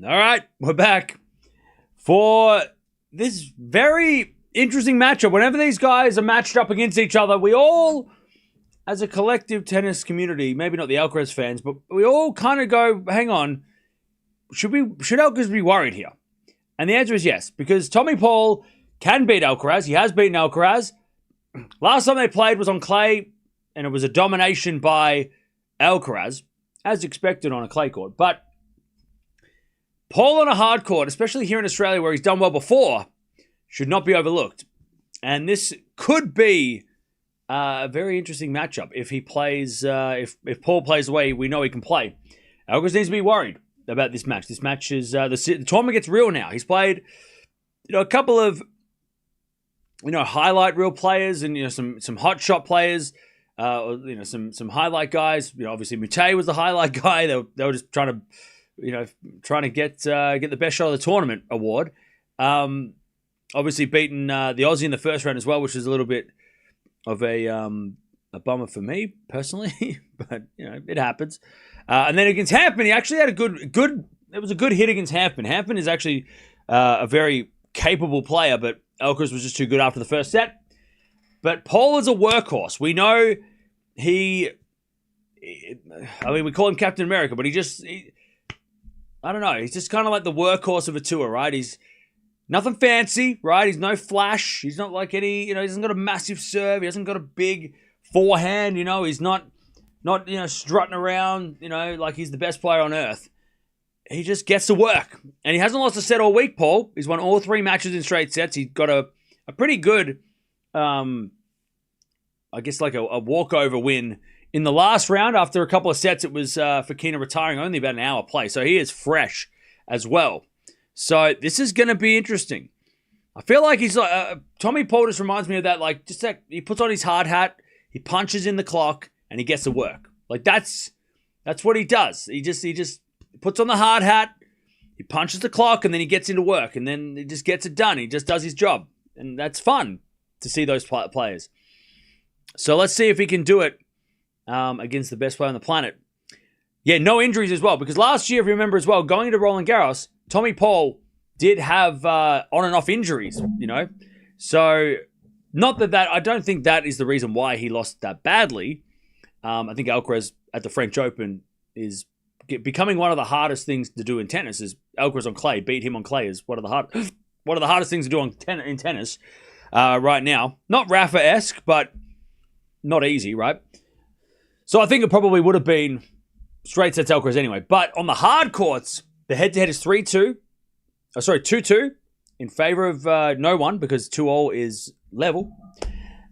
All right, we're back for this very interesting matchup. Whenever these guys are matched up against each other, we all, as a collective tennis community, maybe not the Alcaraz fans, but we all kind of go, hang on, should Alcaraz be worried here? And the answer is yes, because Tommy Paul can beat Alcaraz. He has beaten Alcaraz. Last time they played was on clay, and it was a domination by Alcaraz, as expected on a clay court. But Paul on a hard court, especially here in Australia where he's done well before, should not be overlooked. And this could be a very interesting matchup if he plays, if Paul plays the way we know he can play. Alcaraz needs to be worried about this match. This match is, the tournament gets real now. He's played, a couple of, highlight reel players and, some hot shot players, some highlight guys. Obviously Mute was the highlight guy. They were just trying to get the best shot of the tournament award. Obviously beaten the Aussie in the first round as well, which is a little bit of a bummer for me personally, but it happens. And then against Hampman, he actually had a good. It was a good hit against Hampman. Hampman is actually a very capable player, but Alcaraz was just too good after the first set. But Paul is a workhorse. We know we call him Captain America, but I don't know. He's just kind of like the workhorse of a tour, right? He's nothing fancy, right? He's no flash. He's not like any, he hasn't got a massive serve. He hasn't got a big forehand, He's not strutting around, like he's the best player on earth. He just gets to work. And he hasn't lost a set all week, Paul. He's won all 3 matches in straight sets. He's got a pretty good, I guess like a walkover win in the last round. After a couple of sets, it was Fokina retiring only about an hour play. So he is fresh as well. So this is going to be interesting. I feel like he's like, Tommy Paul just reminds me of that, like just that he puts on his hard hat, he punches in the clock, and he gets to work. Like that's what he does. He just puts on the hard hat, he punches the clock, and then he gets into work, and then he just gets it done. He just does his job, and that's fun to see those players. So let's see if he can do it against the best player on the planet. Yeah, no injuries as well, because last year, if you remember as well, going into Roland Garros, Tommy Paul did have on and off injuries, So not that I don't think that is the reason why he lost that badly. I think Alcaraz at the French Open is becoming one of the hardest things to do in tennis. Is Alcaraz on clay, beat him on clay is one of the hardest things to do in tennis right now. Not Rafa-esque, but not easy, right? So I think it probably would have been straight sets Alcaraz anyway. But on the hard courts, the head-to-head is 3-2. 2-2 in favor of no one because 2-all is level.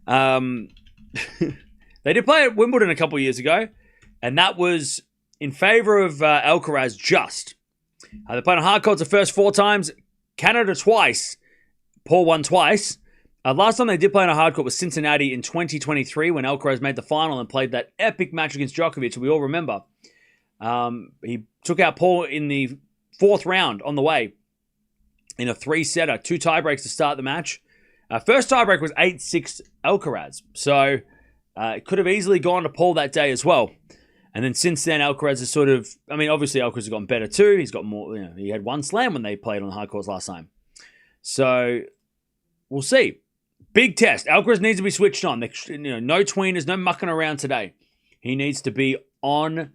They did play at Wimbledon a couple of years ago, and that was in favor of Alcaraz just. They played on hard courts the first 4 times, Canada twice, Paul won twice. Last time they did play on a hard court was Cincinnati in 2023 when Alcaraz made the final and played that epic match against Djokovic, we all remember. He took out Paul in the 4th round on the way in a 3-setter, 2 tiebreaks to start the match. First tiebreak was 8-6 Alcaraz, so it could have easily gone to Paul that day as well. And then since then, Alcaraz has obviously Alcaraz has gotten better too. He's got more, he had 1 slam when they played on the hard courts last time. So we'll see. Big test. Alcaraz needs to be switched on. No tweeners, no mucking around today. He needs to be on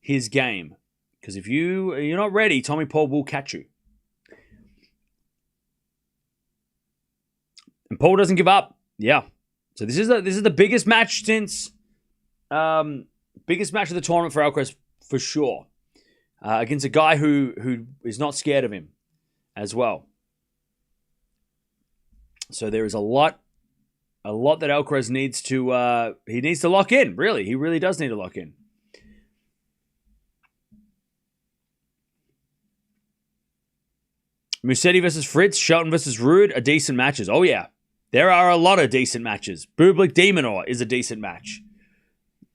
his game. Because if you're not ready, Tommy Paul will catch you. And Paul doesn't give up. Yeah. So this is the biggest match since biggest match of the tournament for Alcaraz for sure. Against a guy who is not scared of him as well. So there is a lot that Alcaraz needs to he needs to lock in, really. He really does need to lock in. Musetti versus Fritz, Shelton versus Ruud are decent matches. Oh yeah. There are a lot of decent matches. Bublik Demonor is a decent match.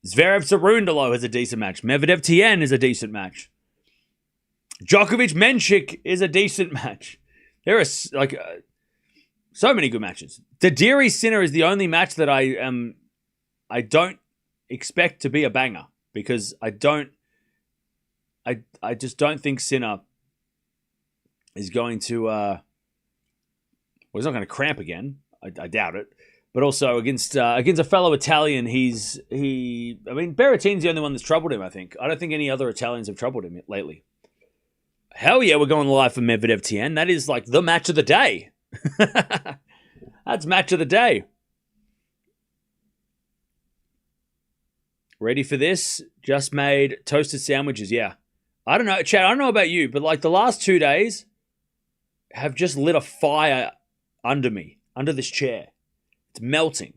Zverev Sarundalo is a decent match. Medvedev Tien is a decent match. Djokovic Menchik is a decent match. There are so many good matches. Dadiri Sinner is the only match that I don't expect to be a banger because I just don't think Sinner is going to, well, he's not going to cramp again. I doubt it. But also against a fellow Italian, I mean, Berrettini's the only one that's troubled him, I think. I don't think any other Italians have troubled him lately. Hell yeah, we're going live for Medvedev TN. That is like the match of the day. That's match of the day. Ready for this? Just made toasted sandwiches, yeah. I don't know, Chad, I don't know about you, but like the last 2 days have just lit a fire under me, under this chair. It's melting.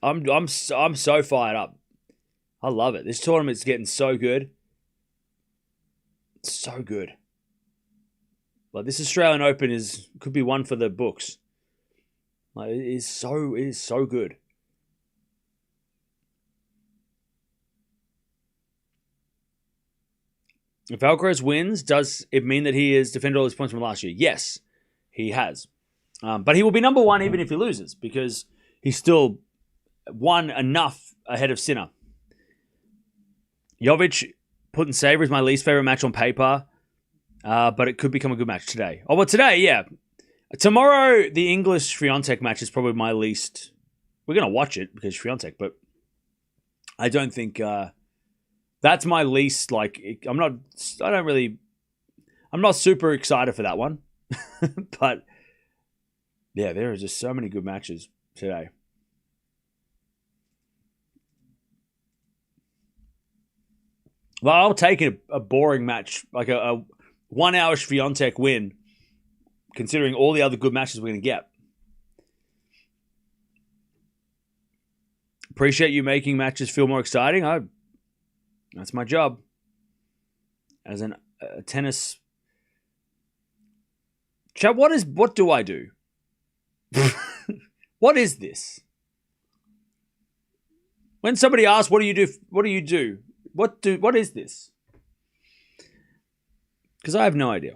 I'm so fired up. I love it. This tournament's getting so good. It's so good. Like this Australian Open could be one for the books. Like it is so good. If Alcaraz wins, does it mean that he has defended all his points from last year? Yes, he has. But he will be number one even if he loses because he's still won enough ahead of Sinner. Jovic, Put and Saver is my least favorite match on paper, but it could become a good match today. Oh, well, today, yeah. Tomorrow, the English Swiatek match is probably my least. We're going to watch it because Swiatek, but I don't think that's my least. Like, I'm not super excited for that one, but yeah, there are just so many good matches today. Well, I'll take a boring match, like a 1 hour Swiatek win, considering all the other good matches we're going to get. Appreciate you making matches feel more exciting. That's my job as a tennis. Chad, what do I do? What is this? When somebody asks, what do you do? What do you do? What is this? Because I have no idea.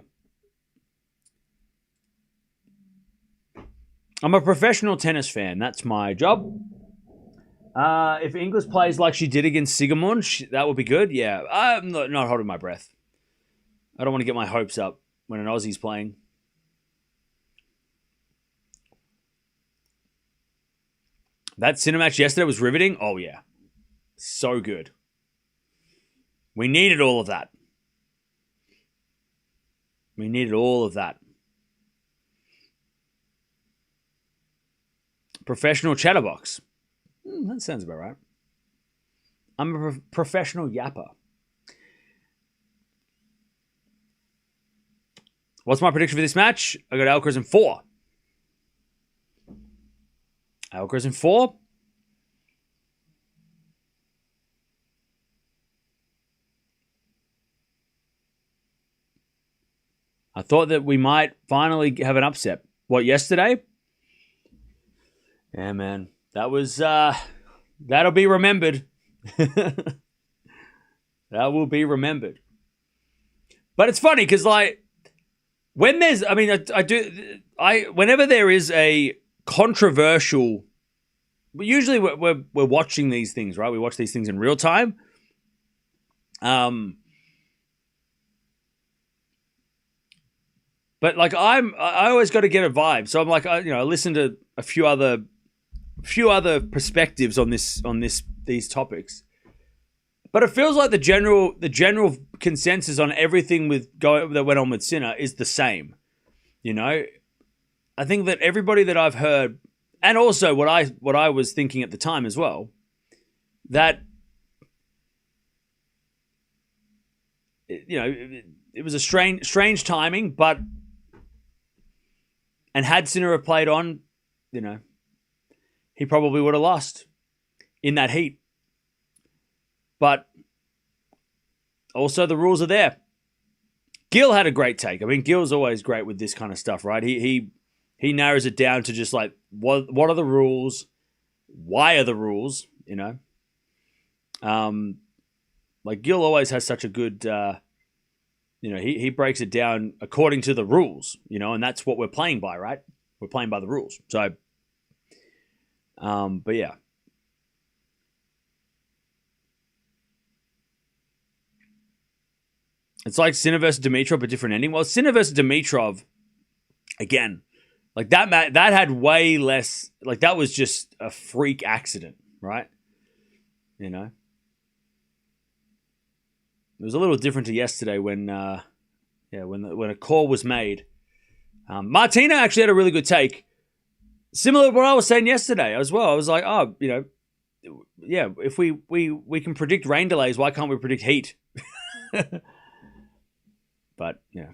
I'm a professional tennis fan. That's my job. If Inglis plays like she did against Sigamund, that would be good. Yeah, I'm not holding my breath. I don't want to get my hopes up when an Aussie's playing. That Sinner match yesterday was riveting. Oh, yeah. So good. We needed all of that. We needed all of that. Professional chatterbox. That sounds about right. I'm a professional yapper. What's my prediction for this match? I got Alcaraz in 4. Alcaraz in 4. I thought that we might finally have an upset. What, yesterday? Yeah, man. That was, that'll be remembered. That will be remembered. But it's funny because, like, when there's, I mean, whenever there is a controversial, usually we're watching these things, right? We watch these things in real time. But like I always got to get a vibe. So I'm like, I listen to a few other perspectives on these topics. But it feels like the general consensus on everything that went on with Sinner is the same. You know, I think that everybody that I've heard, and also what I was thinking at the time as well, that it was a strange timing, but. And had Sinner played on, he probably would have lost in that heat. But also the rules are there. Gil had a great take. I mean, Gil's always great with this kind of stuff, right? He narrows it down to just like, what are the rules? Why are the rules? Like Gil always has such a good... he breaks it down according to the rules, and that's what we're playing by, right? We're playing by the rules. So, but yeah. It's like Sinner versus Dimitrov, but different ending. Well, Sinner versus Dimitrov, again, like that had way less. Like that was just a freak accident, right? You know, it was a little different to yesterday when a call was made. Martina actually had a really good take, similar to what I was saying yesterday as well. I was like, oh, you know, yeah, if we can predict rain delays, why can't we predict heat? But yeah.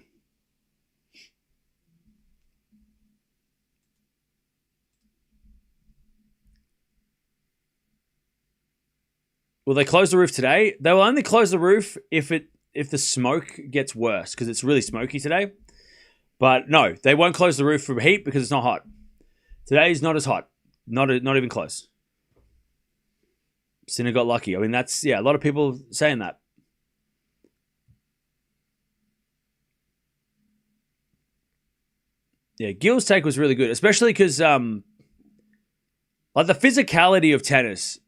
Will they close the roof today? They will only close the roof if the smoke gets worse, because it's really smoky today. But no, they won't close the roof for heat because it's not hot. Today is not as hot. Not even close. Sinner got lucky. I mean, that's, yeah, a lot of people saying that. Yeah, Gil's take was really good, especially because like the physicality of tennis,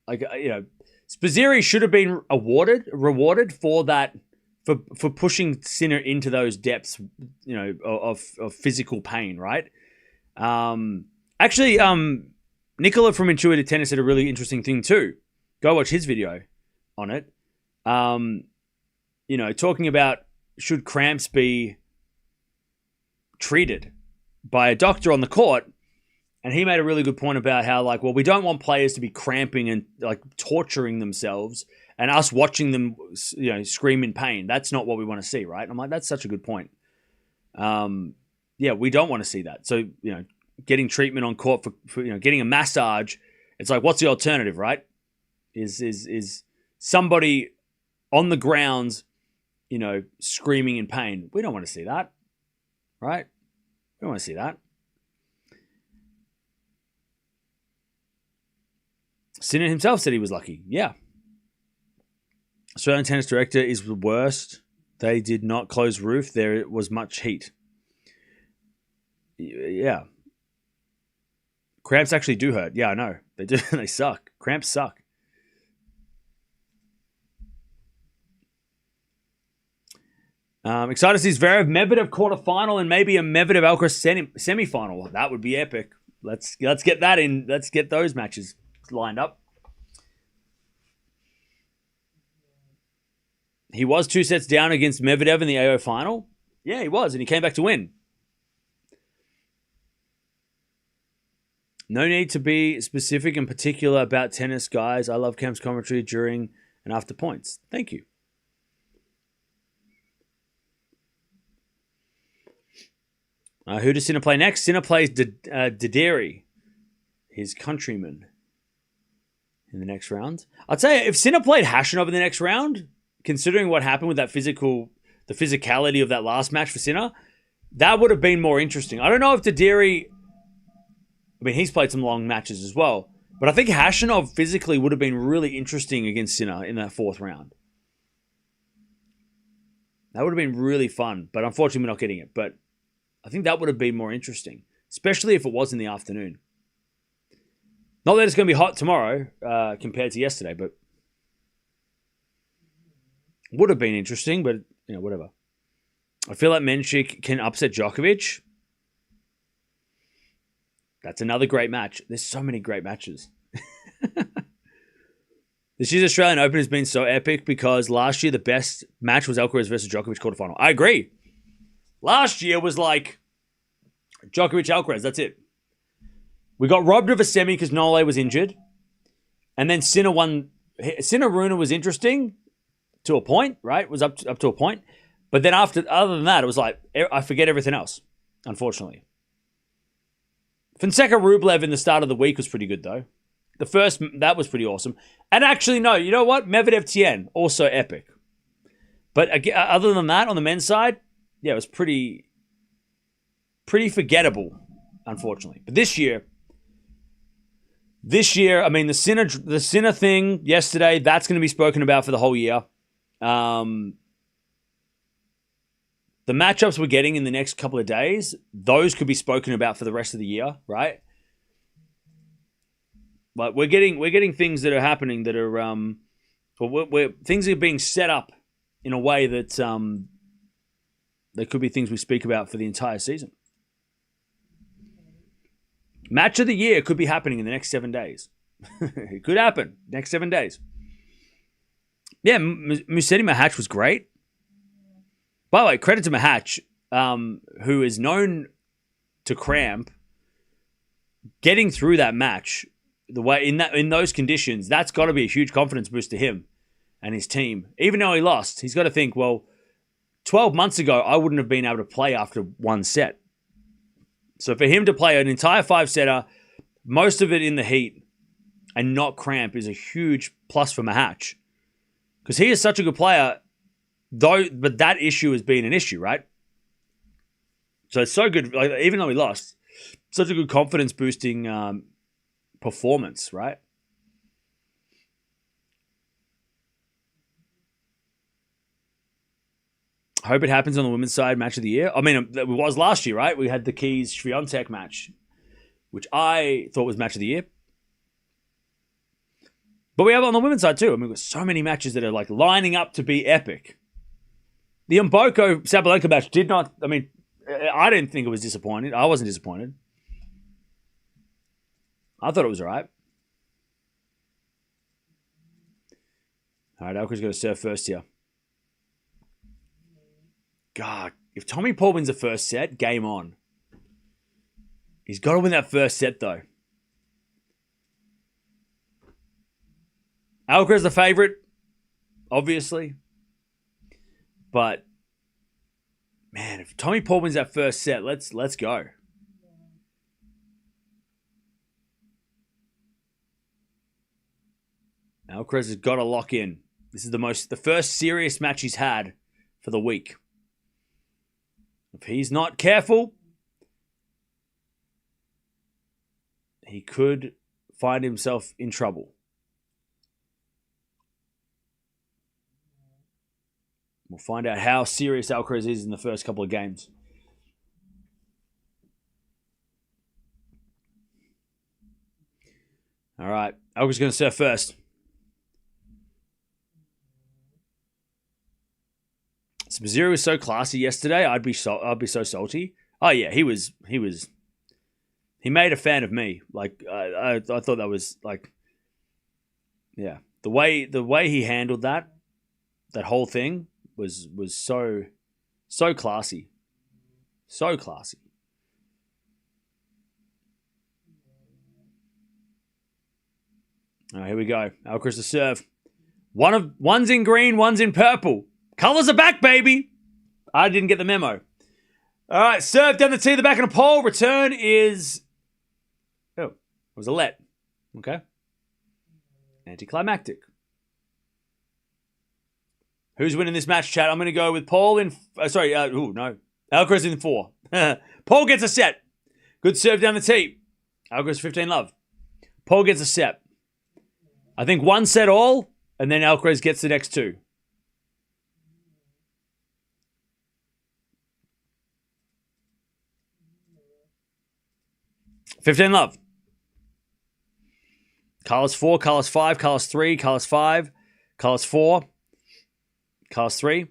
like, you know, Sposiri should have been rewarded for that, for pushing Sinner into those depths, you know, of physical pain, right? Actually, Nicola from Intuitive Tennis said a really interesting thing too. Go watch his video on it. You know, talking about should cramps be treated by a doctor on the court, and he made a really good point about how, like, well, we don't want players to be cramping and like torturing themselves and us watching them, you know, scream in pain. That's not what we want to see, right? And I'm like, that's such a good point. Yeah, we don't want to see that. So, you know, getting treatment on court for you know, getting a massage, it's like, what's the alternative, right? Is somebody on the grounds, you know, screaming in pain. We don't want to see that, right? We don't want to see that. Sinner himself said he was lucky. Yeah. Australian tennis director is the worst. They did not close roof. There was much heat. Yeah. Cramps actually do hurt. Yeah, I know. They do. They suck. Cramps suck. Excited to see Zverev Medvedev quarterfinal and maybe a Medvedev Alcaraz semifinal. That would be epic. Let's get that in. Let's get those matches lined up. He was 2 sets down against Medvedev in the AO final. Yeah, he was, and he came back to win. No need to be specific and particular about tennis, guys. I love Cam's commentary during and after points. Thank you. Who does Sinner play next? Sinner plays Dideri, his countryman, in the next round. I'd say if Sinner played Hashanov in the next round, considering what happened with that the physicality of that last match for Sinner, that would have been more interesting. I don't know if Dideri, I mean, he's played some long matches as well, but I think Hashanov physically would have been really interesting against Sinner in that fourth round. That would have been really fun, but unfortunately we're not getting it. But I think that would have been more interesting, especially if it was in the afternoon. Not that it's going to be hot tomorrow compared to yesterday, but would have been interesting, but, you know, whatever. I feel like Menchik can upset Djokovic. That's another great match. There's so many great matches. This year's Australian Open has been so epic because last year the best match was Alcaraz versus Djokovic quarterfinal. I agree. Last year was like Djokovic, Alcaraz. That's it. We got robbed of a semi because Nole was injured. And then Sinner won. Sinner Runa was interesting to a point, right? It was up to a point. But then other than that, it was like, I forget everything else, unfortunately. Fonseca Rublev in the start of the week was pretty good, though. The first, that was pretty awesome. And actually, no, you know what? Medvedev Tien, also epic. But other than that, on the men's side, yeah, it was pretty forgettable, unfortunately. But this year, I mean, the Sinner thing yesterday, that's going to be spoken about for the whole year. The matchups we're getting in the next couple of days, those could be spoken about for the rest of the year, right? But we're getting things that are happening that are things are being set up in a way that there could be things we speak about for the entire season. Match of the year could be happening in the next 7 days. It could happen next 7 days. Yeah, Musetti Mahatch was great. By the way, credit to Mahatch, who is known to cramp. Getting through that match, the way in those conditions, that's got to be a huge confidence boost to him and his team. Even though he lost, he's got to think, well, 12 months ago, I wouldn't have been able to play after one set. So for him to play an entire 5-setter, most of it in the heat, and not cramp is a huge plus for Mahatch. Because he is such a good player, but that issue has been an issue, right? So it's so good, like, even though he lost, such a good confidence boosting performance, right? I hope it happens on the women's side match of the year. I mean, it was last year, right? We had the Keys Swiatek match, which I thought was match of the year. But we have it on the women's side too. I mean, we've got so many matches that are like lining up to be epic. The Mboko Sabalenka match did not, I mean, I didn't think it was disappointing. I wasn't disappointed. I thought it was all right. All right, Alcaraz going to serve first here. God, if Tommy Paul wins the first set, game on. He's got to win that first set, though. Alcaraz the favorite, obviously. But, man, if Tommy Paul wins that first set, let's go. Alcaraz has got to lock in. This is the first serious match he's had for the week. If he's not careful, he could find himself in trouble. We'll find out how serious Alcaraz is in the first couple of games. All right, Alcaraz going to serve first. Sposiri was so classy yesterday. I'd be so salty. Oh yeah, he made a fan of me. Like I thought that was like, yeah, the way he handled that whole thing was so classy, so classy. All right, here we go. Alcaraz to serve. One's in green, one's in purple. Colors are back, baby. I didn't get the memo. All right, serve down the tee, the back of the pole. Return is... Oh, it was a let. Okay. Anticlimactic. Who's winning this match, chat? I'm going to go with Paul in... no. Alcaraz in 4. Paul gets a set. Good serve down the tee. Alcaraz 15 love. Paul gets a set. I think one set all, and then Alcaraz gets the next two. $15 love. Carlos 4, Carlos 5, Carlos 3, Carlos 5, Carlos 4, Carlos 3.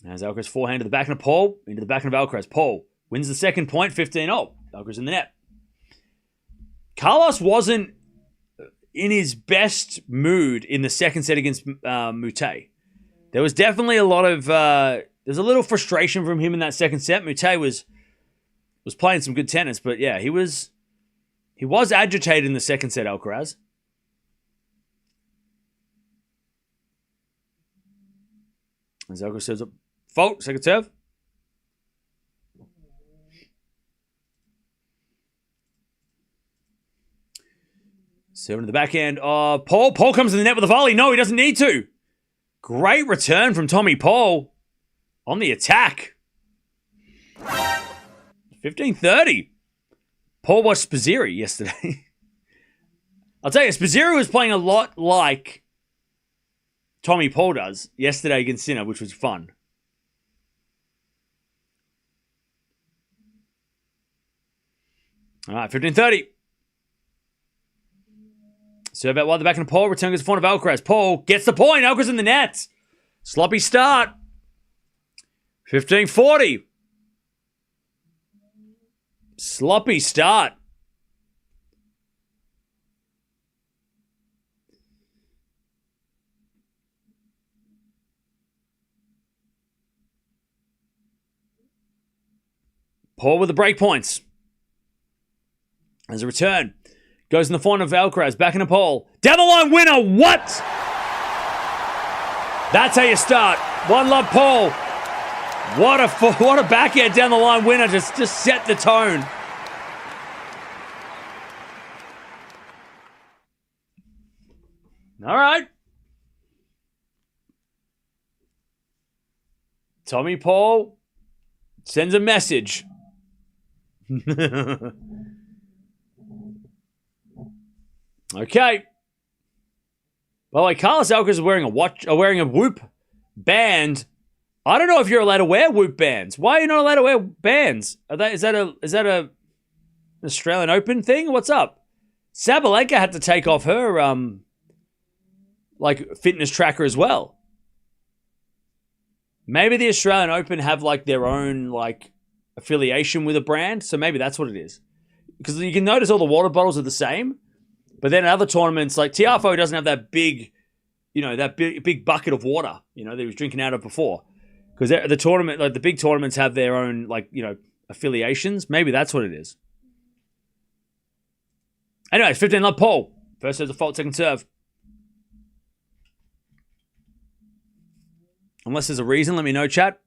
As Alcaraz forehand to the back of Paul, into the back of Alcaraz. Paul wins the second point, 15-0. Alcaraz in the net. Carlos wasn't in his best mood in the second set against Mute. There was definitely a lot of... there's a little frustration from him in that second set. Mute was playing some good tennis, but yeah, he was agitated in the second set, Alcaraz. As Alcaraz serves up fault, second serve. Serving to the backhand. Paul comes to the net with a volley. No, he doesn't need to. Great return from Tommy Paul on the attack. 15-30. Paul watched Sposiri yesterday. I'll tell you, Sposiri was playing a lot like Tommy Paul does yesterday against Sinner, which was fun. All right, 15-30. Serve out wide the back of Paul. Return goes in front of Alcaraz. Paul gets the point. Alcaraz in the net. Sloppy start. 15-40. Sloppy start. Paul with the break points. As a return. Goes in the forehand of Alcaraz. Back in a Paul. Down the line winner. What? That's how you start. One love Paul. What a backhand down the line winner. Just set the tone. All right. Tommy Paul sends a message. Okay. By the way, Carlos Alcaraz is wearing a Whoop band. I don't know if you're allowed to wear Whoop bands. Why are you not allowed to wear bands? Is that a Australian Open thing? What's up? Sabalenka had to take off her fitness tracker as well. Maybe the Australian Open have their own affiliation with a brand, so maybe that's what it is. Because you can notice all the water bottles are the same, but then in other tournaments, like Tiafoe doesn't have that big, big bucket of water, that he was drinking out of before. Because the tournament, the big tournaments have their own, affiliations. Maybe that's what it is. Anyways, 15-love Paul. First serve's a fault, second serve. Unless there's a reason, let me know, chat.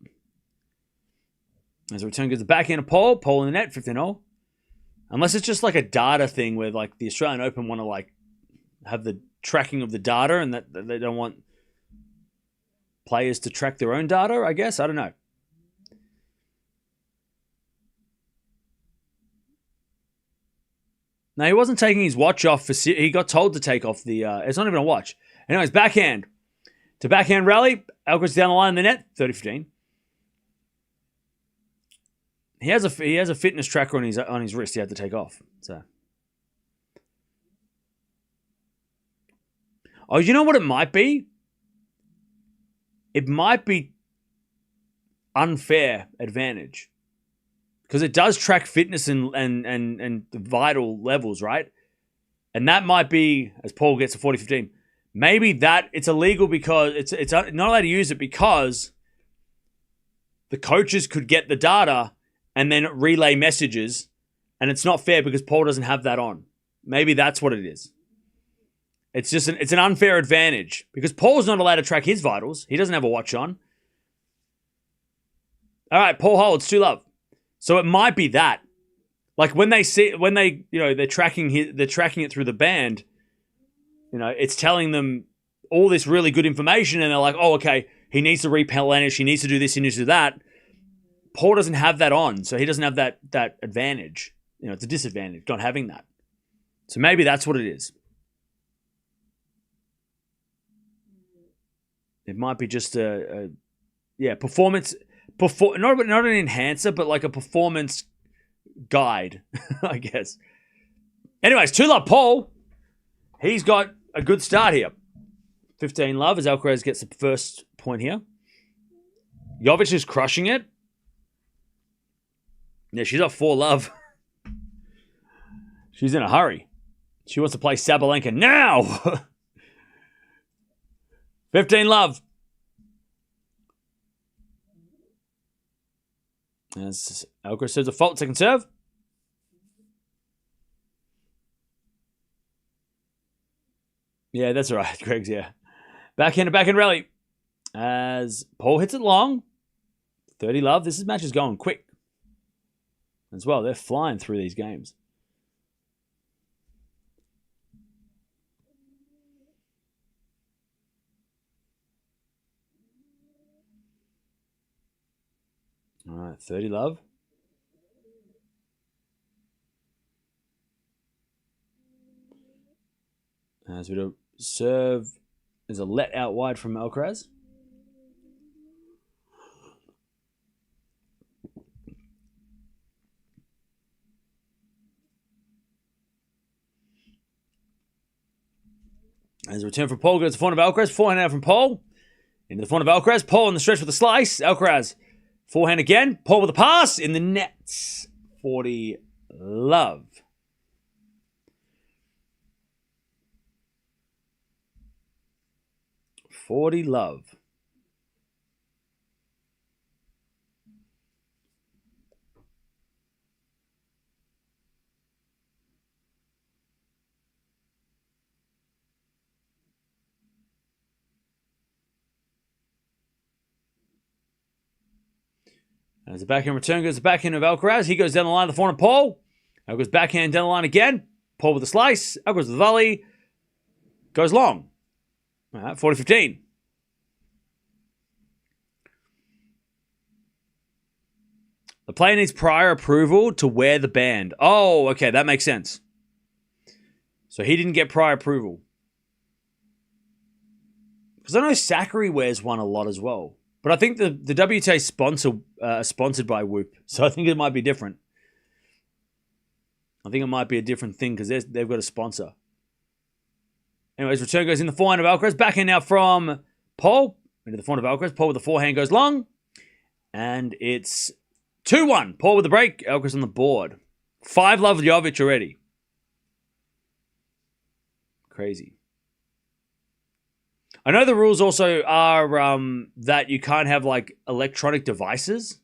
As a return goes the backhand of Paul. Paul in the net, 15-0. Unless it's just a data thing where the Australian Open want to have the tracking of the data and that they don't want players to track their own data, I guess. I don't know. No, he wasn't taking his watch off. He got told to take off the... it's not even a watch. Anyways, backhand. To backhand rally. Alcaraz down the line in the net. 30-15. He has a fitness tracker on his wrist he had to take off. So... Oh, you know what it might be? It might be unfair advantage. Because it does track fitness and the vital levels, right? And that might be, as Paul gets to 40-15, maybe that it's illegal because it's not allowed to use it because the coaches could get the data and then relay messages, and it's not fair because Paul doesn't have that on. Maybe that's what it is. It's just it's an unfair advantage because Paul's not allowed to track his vitals. He doesn't have a watch on. All right, Paul holds 2-love. So it might be that. When they're tracking it through the band, it's telling them all this really good information and they're like, "Oh, okay, he needs to replenish, he needs to do this, he needs to do that." Paul doesn't have that on, so he doesn't have that advantage. It's a disadvantage not having that. So maybe that's what it is. It might be just performance, not an enhancer, but a performance guide, I guess. Anyways, 2-love Paul. He's got a good start here. 15-love as Alcaraz gets the first point here. Jovic is crushing it. Yeah, she's up 4-love. She's in a hurry. She wants to play Sabalenka now. 15-love. As Alcaraz serves a fault, second serve. Yeah, that's all right, Greg's, yeah. Backhand rally. As Paul hits it long. 30-love. This match is going quick. As well, they're flying through these games. All right, 30-love. As we do serve, there's a let out wide from Alcaraz. As a return from Paul goes to the front of Alcaraz, forehand out from Paul. Into the front of Alcaraz. Paul in the stretch with a slice. Alcaraz, forehand again. Paul with a pass. In the nets. 40 love. As the backhand return goes the backhand of Alcaraz. He goes down the line of the forehand of Paul. Alcaraz backhand down the line again. Paul with a slice. Alcaraz with the volley. Goes long. All right, 40-15. The player needs prior approval to wear the band. Oh, okay, that makes sense. So he didn't get prior approval. Because I know Zachary wears one a lot as well. But I think the WTA sponsored by Whoop. So I think it might be different. I think it might be a different thing because they've got a sponsor. Anyways, return goes in the forehand of Alcaraz. Backhand now from Paul. Into the forehand of Alcaraz. Paul with the forehand goes long. And it's 2-1. Paul with the break. Alcaraz on the board. 5 love Jovic already. Crazy. I know the rules also are that you can't have like electronic devices.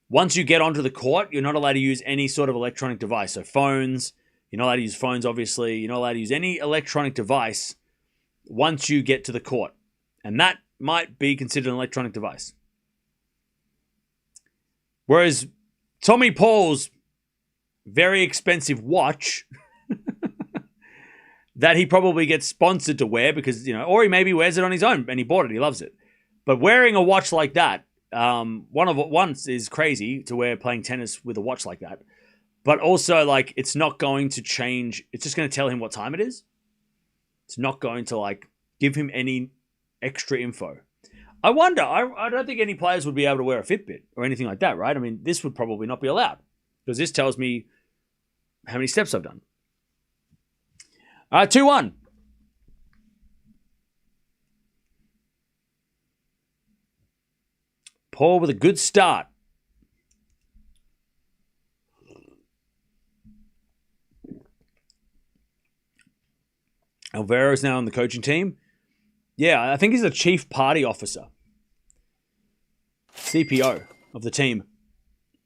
Once you get onto the court, you're not allowed to use any sort of electronic device. So phones, you're not allowed to use phones, obviously. You're not allowed to use any electronic device once you get to the court. And that might be considered an electronic device. Whereas Tommy Paul's very expensive watch that he probably gets sponsored to wear because, or he maybe wears it on his own and he bought it. He loves it. But wearing a watch like that, once is crazy to wear playing tennis with a watch like that. But also, like, it's not going to change. It's just going to tell him what time it is. It's not going to, like, give him any extra info. I wonder, I don't think any players would be able to wear a Fitbit or anything like that, right? I mean, this would probably not be allowed because this tells me how many steps I've done. All right, 2-1. Paul with a good start. Alvaro is now on the coaching team. Yeah, I think he's the chief party officer. CPO of the team.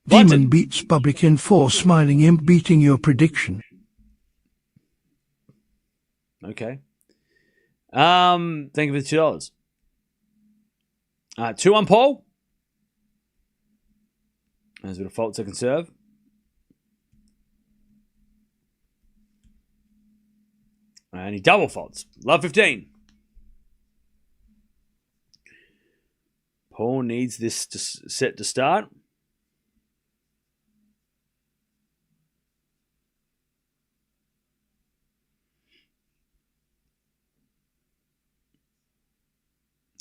Demon beats public in 4, smiling imp beating your prediction. Okay. Thank you for the $2. 2-1 Paul. There's a bit of fault second serve. And he double faults. Love 15. Paul needs this set to start.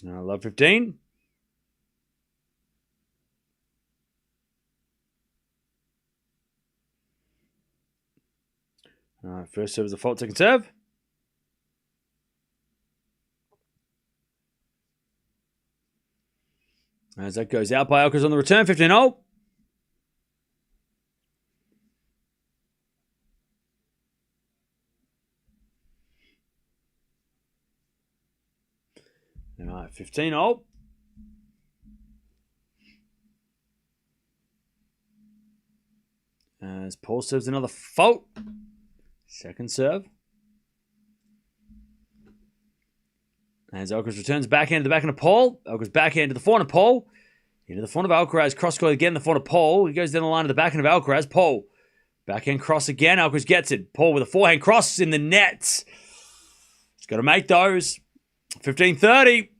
Love 15. First serve is a fault, second serve. As that goes out by Alcaraz on the return, 15-0. All right, 15-0. As Paul serves another fault. Second serve. As Alcaraz returns backhand to the backhand of Paul. Alcaraz backhand to the forehand of Paul. Into the front of Alcaraz. Cross court again, the front of Paul. He goes down the line to the backhand of Alcaraz. Paul. Backhand cross again. Alcaraz gets it. Paul with a forehand cross in the net. He's got to make those. 15-30.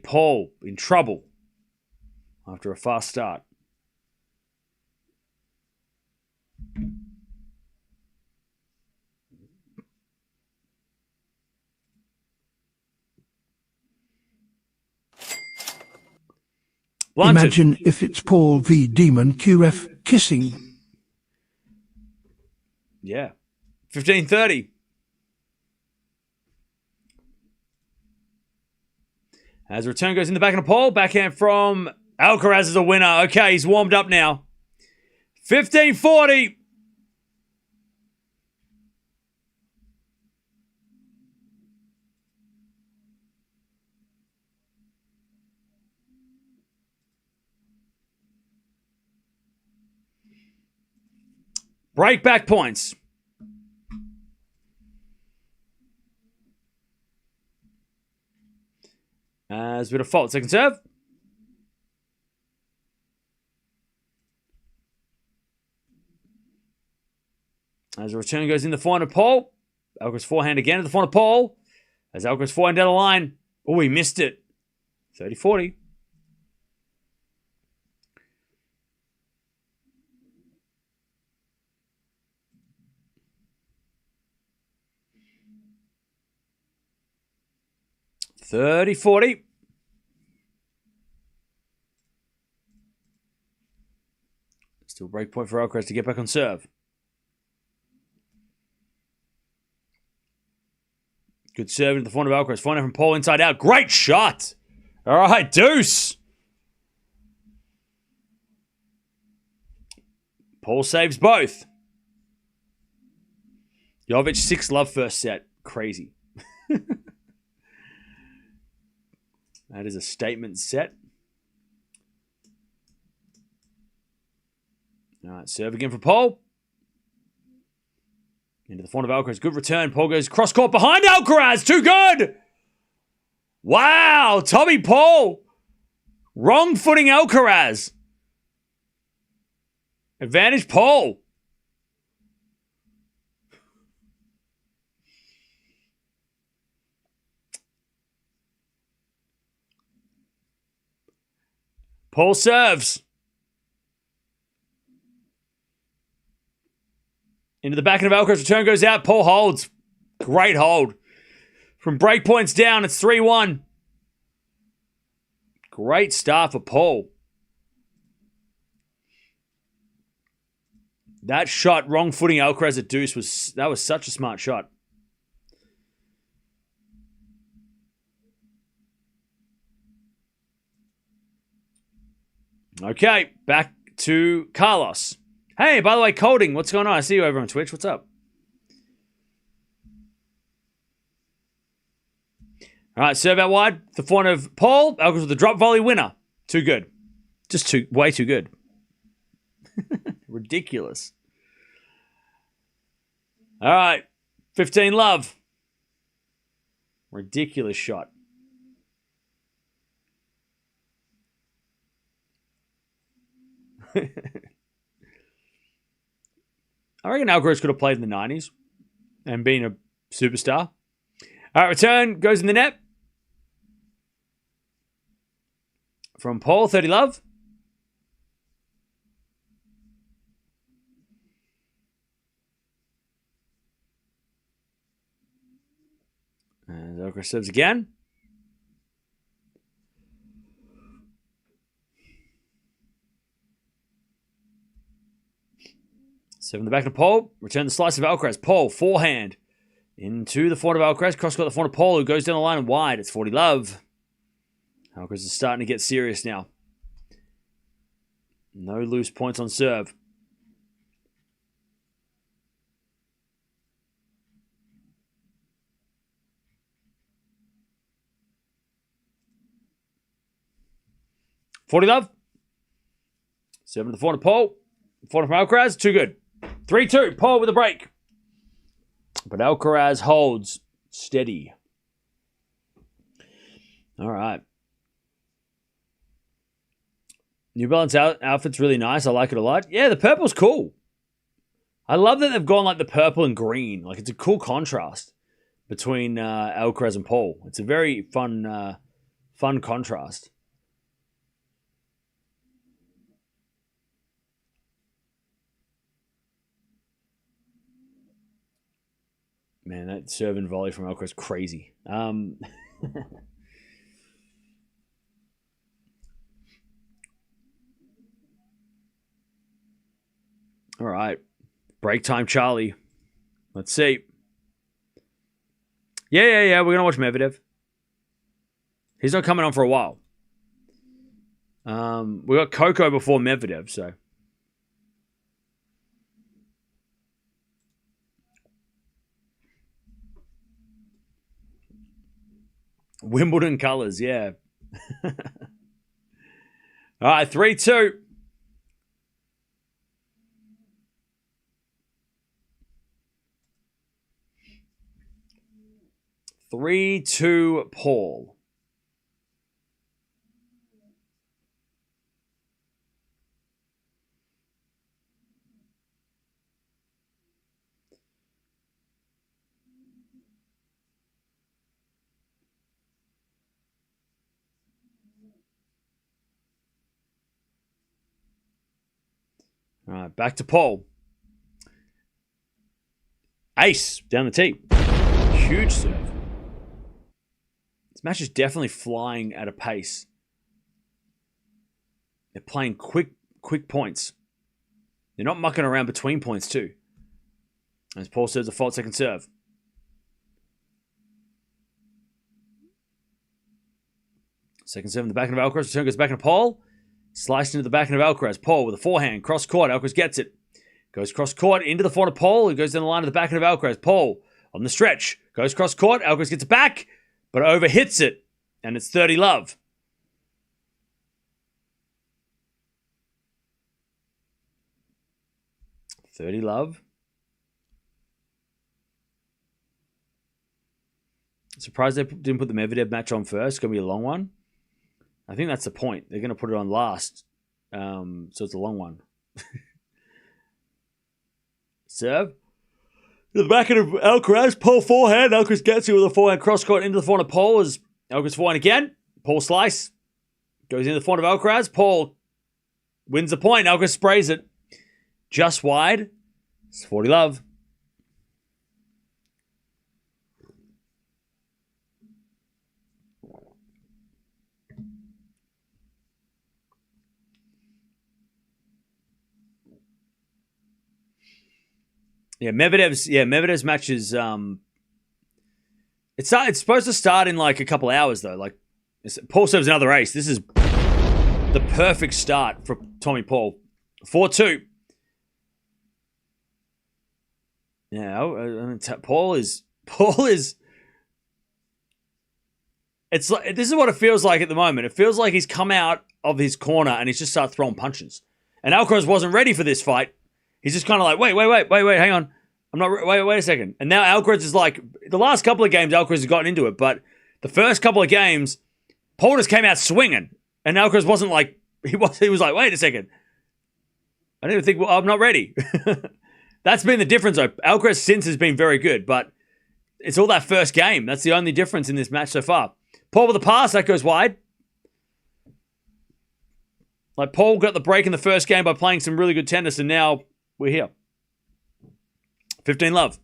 Paul in trouble after a fast start. Imagine if it's Paul v. Demon QF kissing. Yeah. 15-30. As the return goes in the back of the pole, backhand from Alcaraz is a winner. Okay, he's warmed up now. 15-40. Break back points. As with a fault. Second serve. As the return goes in the forehand of pole. Alcaraz forehand again at the forehand of pole. As Alcaraz forehand down the line. Oh, he missed it. 30-40. $30-40. Still break point for Alcaraz to get back on serve. Good serve into the forehand of Alcaraz. Forehand from pole inside out. Great shot. All right, deuce. Paul saves both. Jovic 6-love first set. Crazy. That is a statement set. All right, serve again for Paul. Into the forehand of Alcaraz. Good return. Paul goes cross court behind Alcaraz. Too good. Wow. Tommy Paul. Wrong footing Alcaraz. Advantage Paul. Paul serves. Into the back of Alcaraz. Return goes out. Paul holds. Great hold. From break points down, it's 3-1. Great start for Paul. That shot, wrong footing Alcaraz at deuce, that was such a smart shot. Okay, back to Carlos. Hey, by the way, Colding, what's going on? I see you over on Twitch. What's up? All right, serve out wide. The forehand of Paul. Alcaraz with the drop volley winner. Too good. Just way too good. Ridiculous. All right, 15-love. Ridiculous shot. I reckon Alcaraz could have played in the 90s and been a superstar. All right, return goes in the net. From Paul, 30-love. And Alcaraz serves again. Seven in the back of Paul. Return the slice of Alcaraz. Paul, forehand. Into the forehand of Alcaraz. Cross court the forehand of Paul, who goes down the line and wide. It's 40-love. Alcaraz is starting to get serious now. No loose points on serve. $40-love. Seven to the forehand of Paul. Forehand from Alcaraz. Too good. 3-2. Paul with a break. But Alcaraz holds steady. All right. New Balance outfit's really nice. I like it a lot. Yeah, the purple's cool. I love that they've gone like the purple and green. Like, it's a cool contrast between Alcaraz and Paul. It's a very fun contrast. Man, that serve and volley from Alcaraz is crazy. All right. Break time, Charlie. Let's see. Yeah. We're going to watch Medvedev. He's not coming on for a while. We got Coco before Medvedev, so. Wimbledon colours, yeah. All right, 3-2. Paul. All right, back to Paul. Ace down the tee. Huge serve. This match is definitely flying at a pace. They're playing quick points. They're not mucking around between points too. As Paul serves a fault second serve. Second serve in the back of Alcaraz. Return goes back into Paul. Sliced into the back of Alcaraz. Paul with a forehand. Cross court. Alcaraz gets it. Goes cross court into the front of Paul. It goes down the line of the back of Alcaraz. Paul on the stretch. Goes cross court. Alcaraz gets it back, but overhits it. And it's 30-love. Surprised they didn't put the Medvedev match on first. It's going to be a long one. I think that's the point. They're going to put it on last. So it's a long one. Serve. To the back of Alcaraz. Paul forehand. Alcaraz gets it with a forehand cross court into the front of Paul. As Alcaraz forehand again. Paul slice. Goes into the front of Alcaraz. Paul wins the point. Alcaraz sprays it. Just wide. It's 40-love. Medvedev's match is it's supposed to start in like a couple hours though. Like Paul serves another ace. This is the perfect start for Tommy Paul. 4-2. Yeah, Paul is. It's like this is what it feels like at the moment. It feels like he's come out of his corner and he's just started throwing punches. And Alcaraz wasn't ready for this fight. He's just kind of like, wait, hang on. I'm not, wait a second. And now Alcaraz is like, the last couple of games, Alcaraz has gotten into it, but the first couple of games, Paul just came out swinging. And Alcaraz wasn't like, he was like, wait a second. I didn't even think, well, I'm not ready. That's been the difference, though. Alcaraz since has been very good, but it's all that first game. That's the only difference in this match so far. Paul with a pass, that goes wide. Like, Paul got the break in the first game by playing some really good tennis, and now we're here. 15-love.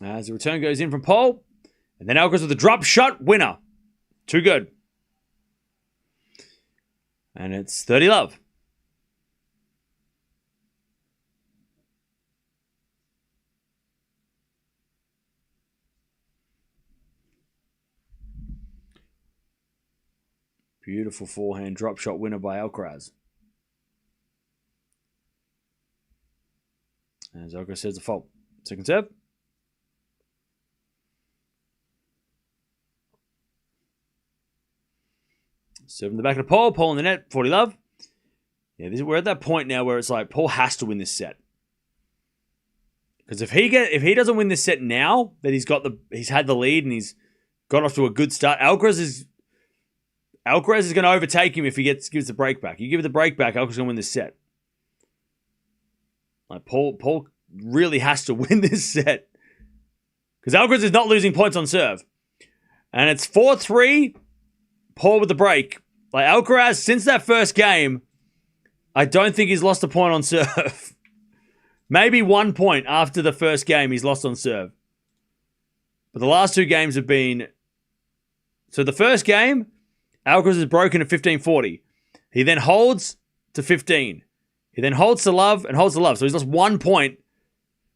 As the return goes in from Paul, and then Alcaraz with a drop shot winner. Too good. And it's 30-love. Beautiful forehand drop shot winner by Alcaraz. As Alcaraz says the fault. Second serve. Serve in the back of the Paul. Paul in the net. 40-love. Yeah, we're at that point now where it's like Paul has to win this set. Because if he doesn't win this set now, that he's had the lead and he's got off to a good start, Alcaraz is going to overtake him if he gives the break back. You give the break back, Alcaraz is going to win this set. Like Paul really has to win this set. Because Alcaraz is not losing points on serve. And it's 4-3, Paul with the break. Like Alcaraz, since that first game, I don't think he's lost a point on serve. Maybe 1 point after the first game he's lost on serve. But the last two games have been... So the first game, Alcaraz is broken at 15-40. He then holds to 15. He then holds to love and holds to love. So he's lost 1 point.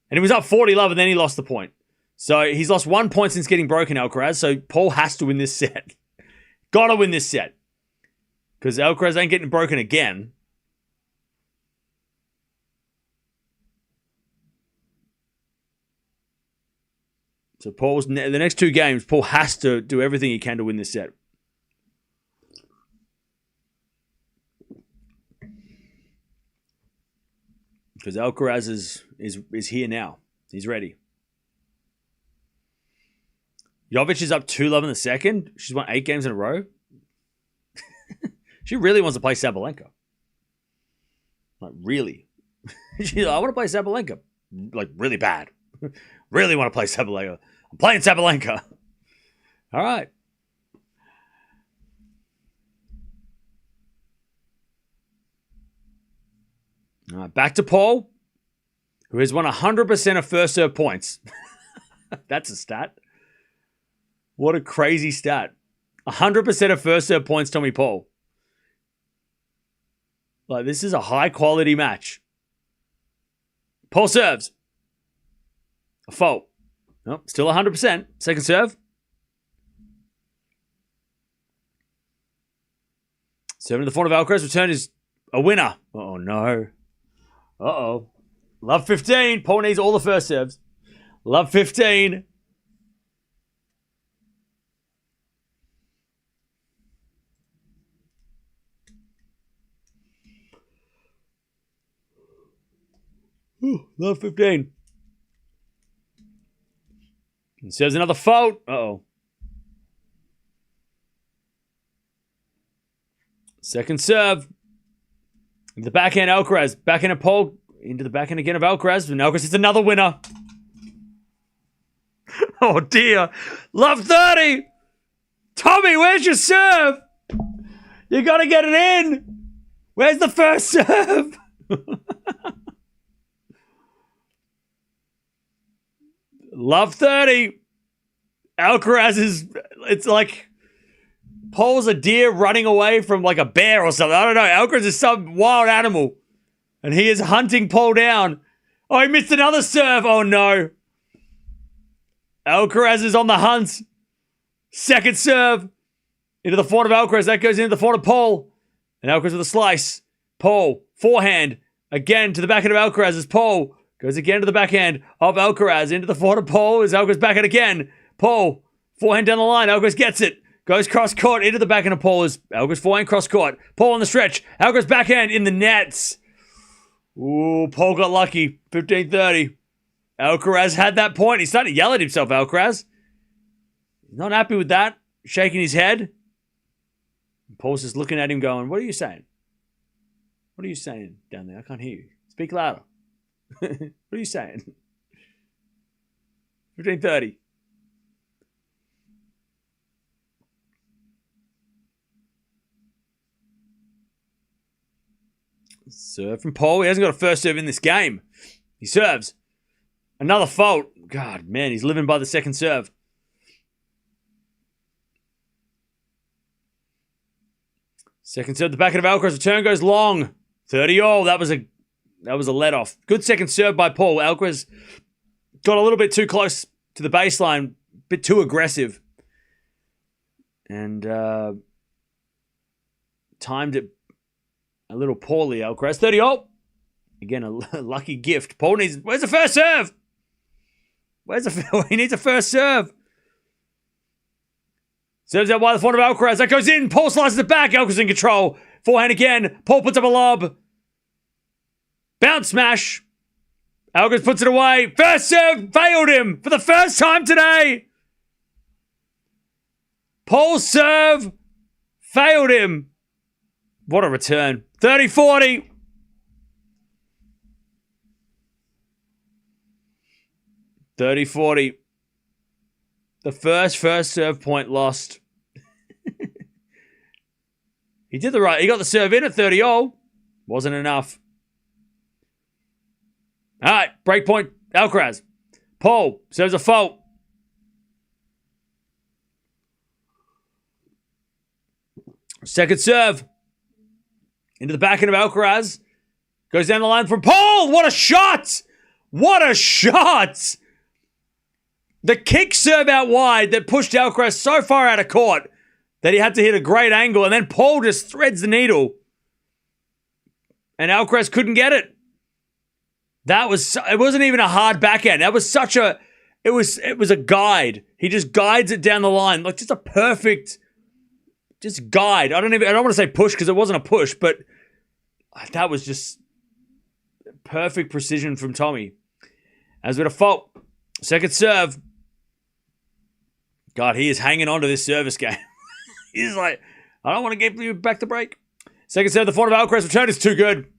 And he was up 40-love and then he lost the point. So he's lost 1 point since getting broken, Alcaraz. So Paul has to win this set. Gotta win this set. Because Alcaraz ain't getting broken again. So the next two games, Paul has to do everything he can to win this set. Because Alcaraz is here now. He's ready. Jovic is up 2-love in the second. She's won 8 games in a row. She really wants to play Sabalenka. Like, really. She's like, I want to play Sabalenka. Like, really bad. Really want to play Sabalenka. I'm playing Sabalenka. All right. All right, back to Paul, who has won 100% of first serve points. That's a stat. What a crazy stat. 100% of first serve points, Tommy Paul. Like, this is a high-quality match. Paul serves. A fault. Nope, still 100%. Second serve. Serving to the front of Alcaraz. Return is a winner. Oh, no. Uh-oh. Love 15. Paul needs all the first serves. Love 15. Ooh, love 15. And serves another fault. Uh-oh. Second serve. The backhand Alcaraz. Backhand of Paul. Into the backhand again of Alcaraz. And Alcaraz hits another winner. Oh dear. Love 30. Tommy, where's your serve? You got to get it in. Where's the first serve? Love 30. Alcaraz is, it's like Paul's a deer running away from like a bear or something. I don't know. Alcaraz is some wild animal. And he is hunting Paul down. Oh, he missed another serve. Oh, no. Alcaraz is on the hunt. Second serve. Into the forehand of Alcaraz. That goes into the forehand of Paul. And Alcaraz with a slice. Paul, forehand. Again to the backhand of Alcaraz as Paul goes again to the backhand of Alcaraz. Into the forehand of Paul as Alcaraz backhand again. Paul, forehand down the line. Alcaraz gets it. Goes cross court into the backhand of Paul as Alcaraz forehand cross court. Paul on the stretch. Alcaraz backhand in the nets. Ooh, Paul got lucky. 15-30. Alcaraz had that point. He's starting to yell at himself, Alcaraz. He's not happy with that. Shaking his head. Paul's just looking at him going, what are you saying? What are you saying down there? I can't hear you. Speak louder. What are you saying? 15-30. Serve from Paul. He hasn't got a first serve in this game. He serves. Another fault. God, man, he's living by the second serve. Second serve, the backhand of Alcaraz. Return goes long. 30-all. That was a let-off. Good second serve by Paul. Alcaraz got a little bit too close to the baseline. A bit too aggressive. And timed it a little poorly, Alcaraz. 30-all. Again, a lucky gift. Paul needs... Where's the first serve? He needs a first serve. Serves out wide the front of Alcaraz. That goes in. Paul slices it back. Alcaraz in control. Forehand again. Paul puts up a lob. Bounce smash. Alcaraz puts it away. First serve failed him for the first time today. Paul's serve failed him. What a return. 30-40. The first serve point lost. He did the right. He got the serve in at 30-all. Wasn't enough. All right, break point. Alcaraz. Paul serves a fault. Second serve. Into the backhand of Alcaraz. Goes down the line from Paul. What a shot! What a shot! The kick serve out wide that pushed Alcaraz so far out of court that he had to hit a great angle. And then Paul just threads the needle. And Alcaraz couldn't get it. It wasn't even a hard backhand. That was it was a guide. He just guides it down the line. Like just a perfect, just guide. I don't want to say push because it wasn't a push, but that was just perfect precision from Tommy. As with a fault. Second serve. God, he is hanging on to this service game. He's like, I don't want to get you back to break. Second serve, the front of Alcaraz return is too good.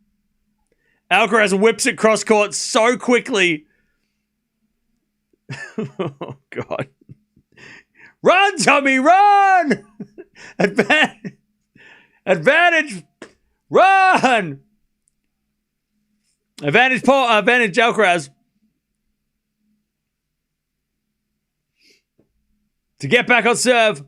Alcaraz whips it cross court so quickly. Oh, God. Run, Tommy, run! Advantage. Run! Advantage Alcaraz. To get back on serve.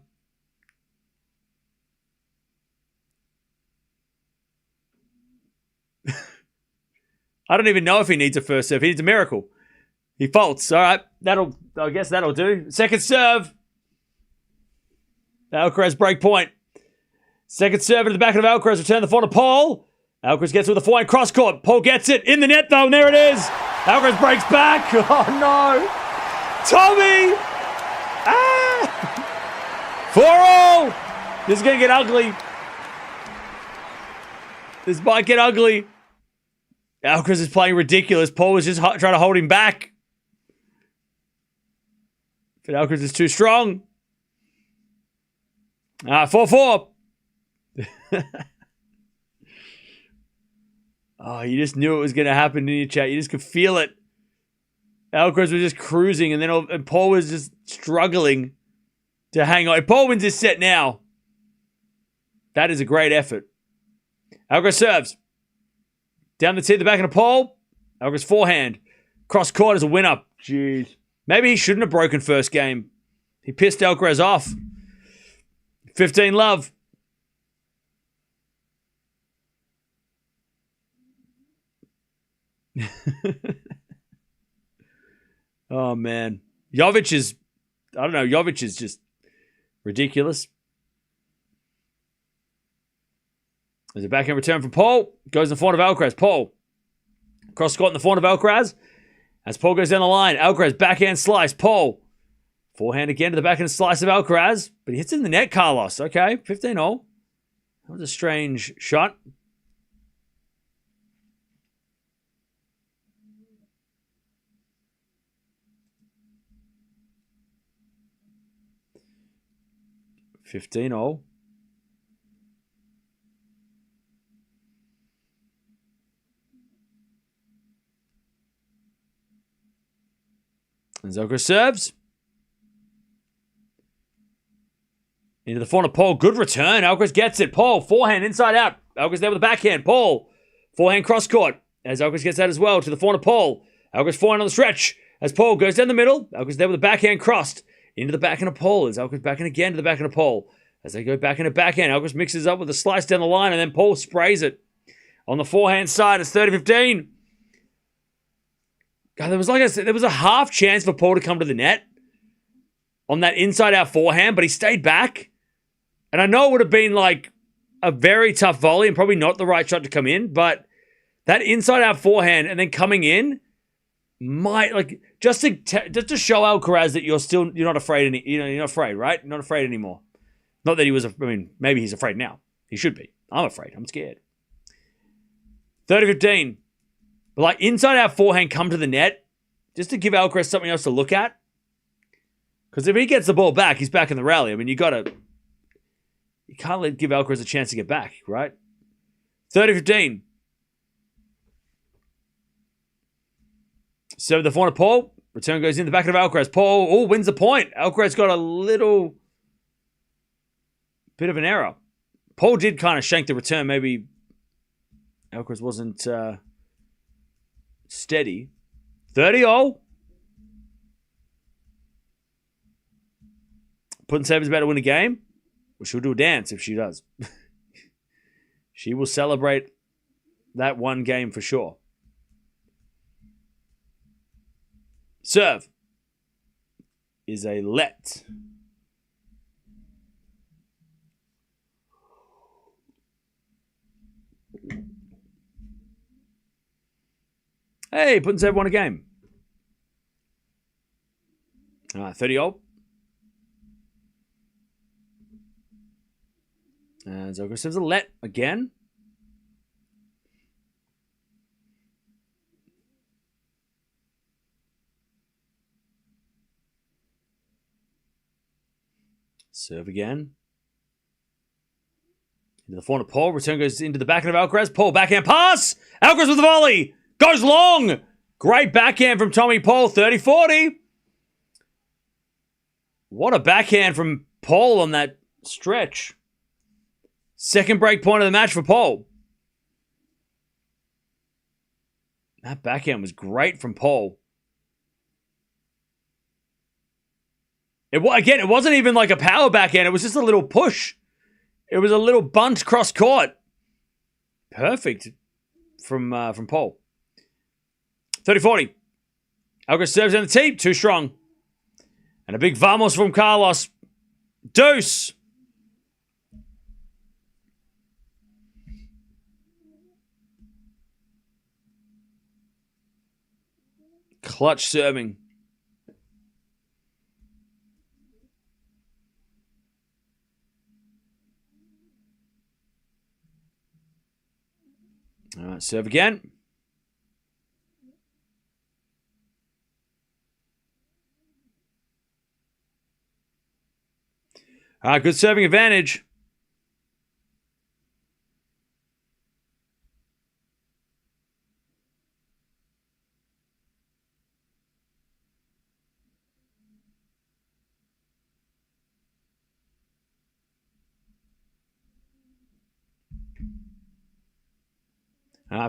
I don't even know if he needs a first serve. He needs a miracle. He faults. All right. I guess that'll do. Second serve. Alcaraz break point. Second serve into the back of Alcaraz. Return the forehand to Paul. Alcaraz gets with the forehand cross court. Paul gets it in the net though, and there it is. Alcaraz breaks back. Oh no. Tommy. 4-0. This is going to get ugly. This might get ugly. Alcaraz is playing ridiculous. Paul was just trying to hold him back. But Alcaraz is too strong. 4-4. Oh, you just knew it was going to happen in your chat. You just could feel it. Alcaraz was just cruising, and Paul was just struggling to hang on. If Paul wins this set now, that is a great effort. Alcaraz serves. Down the tee, the back of Paul. Alcaraz forehand. Cross court as a winner. Jeez. Maybe he shouldn't have broken first game. He pissed Alcaraz off. 15 love. Oh, man. Jovic is just ridiculous. There's a backhand return from Paul. Goes in the front of Alcaraz. Paul. Cross court in the front of Alcaraz. As Paul goes down the line. Alcaraz backhand slice. Paul. Forehand again to the backhand slice of Alcaraz. But he hits in the net, Carlos. Okay, 15-0. That was a strange shot. $15-0. And Alcaraz serves. Into the front of Paul. Good return. Alcaraz gets it. Paul, forehand inside out. Alcaraz there with the backhand. Paul, forehand cross court. As Alcaraz gets that as well to the front of Paul. Alcaraz forehand on the stretch. As Paul goes down the middle. Alcaraz there with the backhand crossed. Into the backhand of Paul. As Alcaraz backhand again to the backhand of Paul. As they go backhand to backhand. Alcaraz mixes up with a slice down the line. And then Paul sprays it. On the forehand side, it's 30-15. God, there was a half chance for Paul to come to the net on that inside-out forehand, but he stayed back. And I know it would have been like a very tough volley and probably not the right shot to come in, but that inside-out forehand and then coming in might just to show Alcaraz that you're not afraid you're not afraid, right? Not afraid anymore. Not that he was. Maybe he's afraid now. He should be. I'm afraid. I'm scared. 30-15. But inside-out forehand come to the net just to give Alcaraz something else to look at. Because if he gets the ball back, he's back in the rally. I mean, you can't give Alcaraz a chance to get back, right? 30-15. Serve the forehand of Paul. Return goes in the back of Alcaraz. Paul wins the point. Alcaraz got a little bit of an error. Paul did kind of shank the return. Maybe Alcaraz wasn't steady. 30-0. Putin Saber's about to win a game. Well, she'll do a dance if she does. She will celebrate that one game for sure. Serve is a let. Hey, putting serve won a game. All right, 30-all. And Zoka serves a let again. Serve again. Into the forehand of Paul. Return goes into the backhand of Alcaraz. Paul, backhand pass. Alcaraz with the volley. Goes long. Great backhand from Tommy Paul. 30-40. What a backhand from Paul on that stretch. Second break point of the match for Paul. That backhand was great from Paul. It wasn't even like a power backhand. It was just a little push. It was a little bunt cross court. Perfect from Paul. 30-40. Alcaraz serves on the tee. Too strong. And a big vamos from Carlos. Deuce. Clutch serving. All right, serve again. All right, good serving advantage.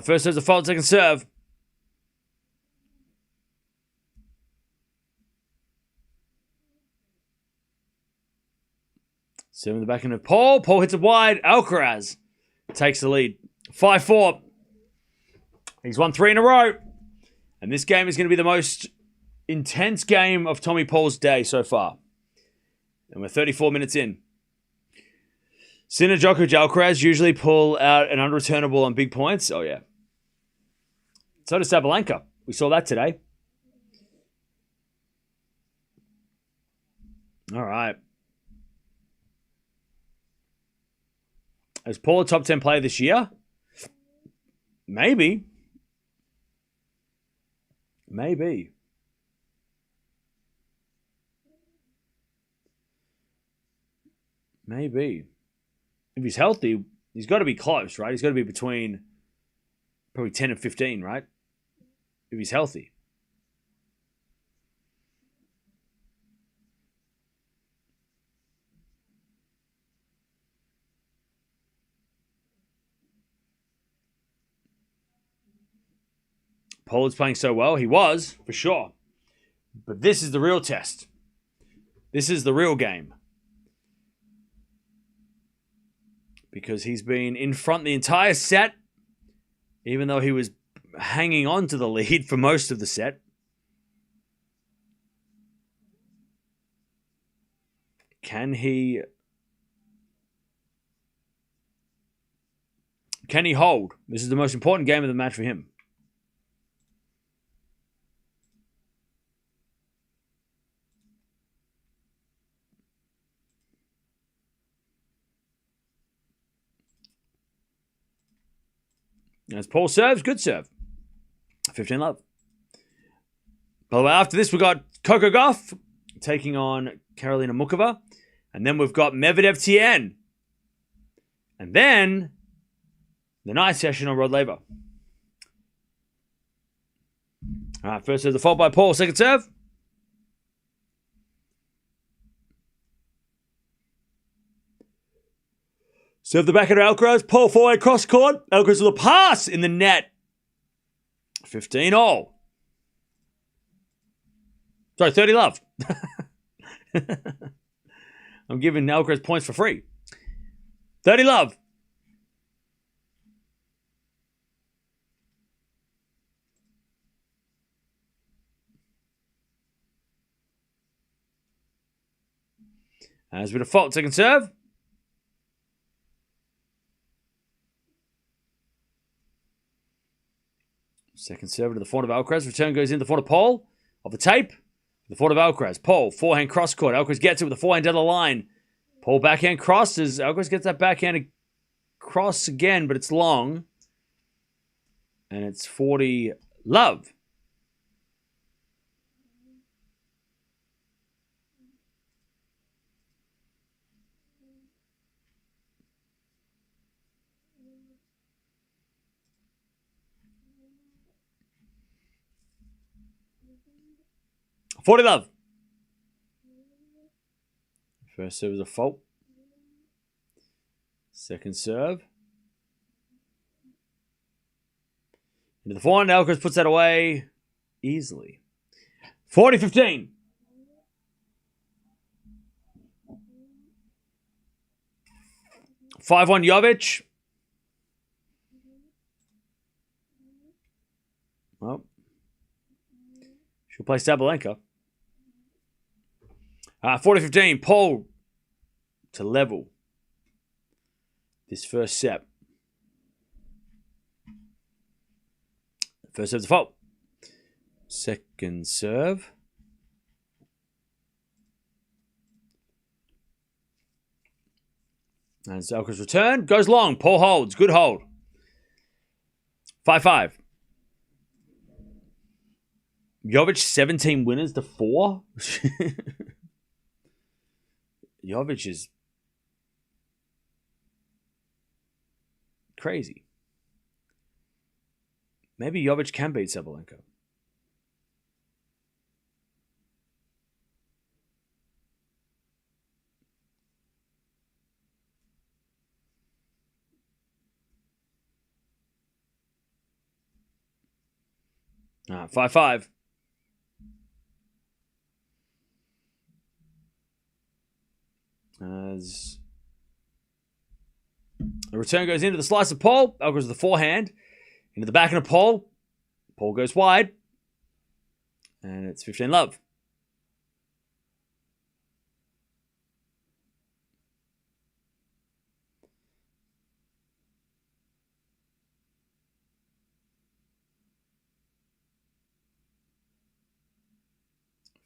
First there's a fault, second serve. Serve in the backhand of Paul. Paul hits it wide. Alcaraz takes the lead. 5-4. He's won 3 in a row. And this game is going to be the most intense game of Tommy Paul's day so far. And we're 34 minutes in. Sinner, Djokovic, Alcaraz usually pull out an unreturnable on big points. Oh, yeah. So does Sabalenka. We saw that today. All right. Is Paul a top 10 player this year? Maybe. Maybe. Maybe. If he's healthy, he's got to be close, right? He's got to be between probably 10 and 15, right? If he's healthy. Pollard's playing so well. He was, for sure. But this is the real test. This is the real game. Because he's been in front the entire set, even though he was hanging on to the lead for most of the set. Can he hold? This is the most important game of the match for him. As Paul serves, good serve. 15-love. By the way, after this, we've got Coco Gauff taking on Karolina Muchova. And then we've got Medvedev Tien. And then the night session on Rod Laver. All right, first serve the fault by Paul. Second serve. Serve the backhand of Alcaraz. Paul forward cross court. Alcaraz with a pass in the net. 15-all. Sorry, 30-love. I'm giving Alcaraz points for free. 30-love. As with a fault, second serve. Second serve to the forehand of Alcaraz. Return goes in the forehand of Pole. Off the tape. The forehand of Alcaraz. Pole, forehand cross court. Alcaraz gets it with the forehand down the line. Pole backhand crosses. Alcaraz gets that backhand cross again, but it's long. And it's 40 love. $40 love. First serve is a fault. Second serve. Into the forehand. Alcaraz puts that away easily. 40-15. Five-one Jovic. Well, she'll play Sabalenka. 40-15. Pole to level this first set. First serve's a fault. Second serve. As Alcaraz return. Goes long. Pole holds. Good hold. 5-5. Jovic 17 winners to 4. Jovic is crazy. Maybe Jovic can beat Sabalenka. All right, 5-5. As the return goes into the slice of Pole. Alcaraz with the forehand. Into the back of Pole. Pole goes wide. And it's 15 love.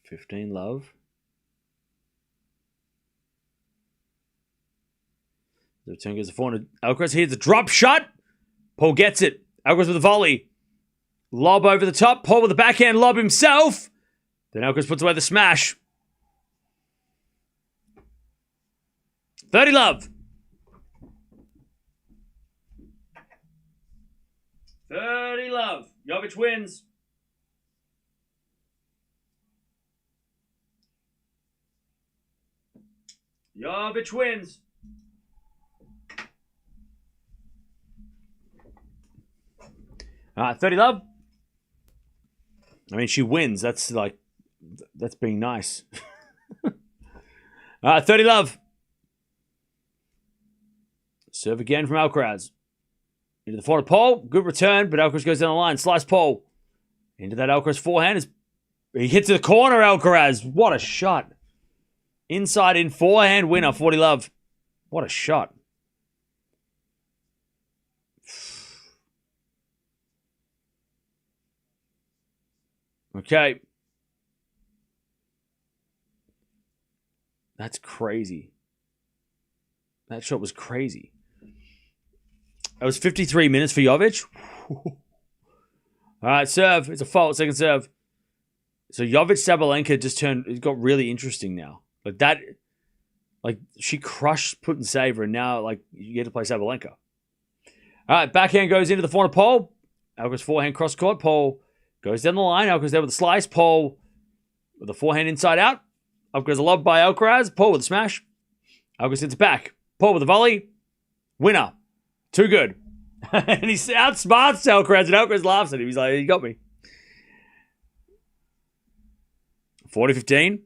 $15 love. The return goes to forehand. Alcaraz here's a drop shot. Pole gets it. Alcaraz with a volley. Lob over the top. Pole with the backhand lob himself. Then Alcaraz puts away the smash. 30 love. 30 love. Jovic wins. Jovic wins. All right, 30 love. I mean, she wins. That's being nice. All right, 30 love. Serve again from Alcaraz. Into the forehand Pole. Good return, but Alcaraz goes down the line. Slice Pole. Into that Alcaraz forehand. He hits the corner, Alcaraz. What a shot. Inside in forehand winner, 40 love. What a shot. Okay. That's crazy. That shot was crazy. That was 53 minutes for Jovic. All right, serve. It's a fault. Second serve. So Jovic Sabalenka just it got really interesting now. She crushed Put and Saver, and now you get to play Sabalenka. All right, backhand goes into the forehand Pole. Alcaraz forehand cross court. Pole goes down the line. Alcaraz there with a slice. Pole with the forehand inside out. Alcaraz a lob by Alcaraz. Pole with a smash. Alcaraz hits it back. Pole with a volley. Winner. Too good. And he outsmarts Alcaraz, and Alcaraz laughs at him. He's like, he got me. 40-15.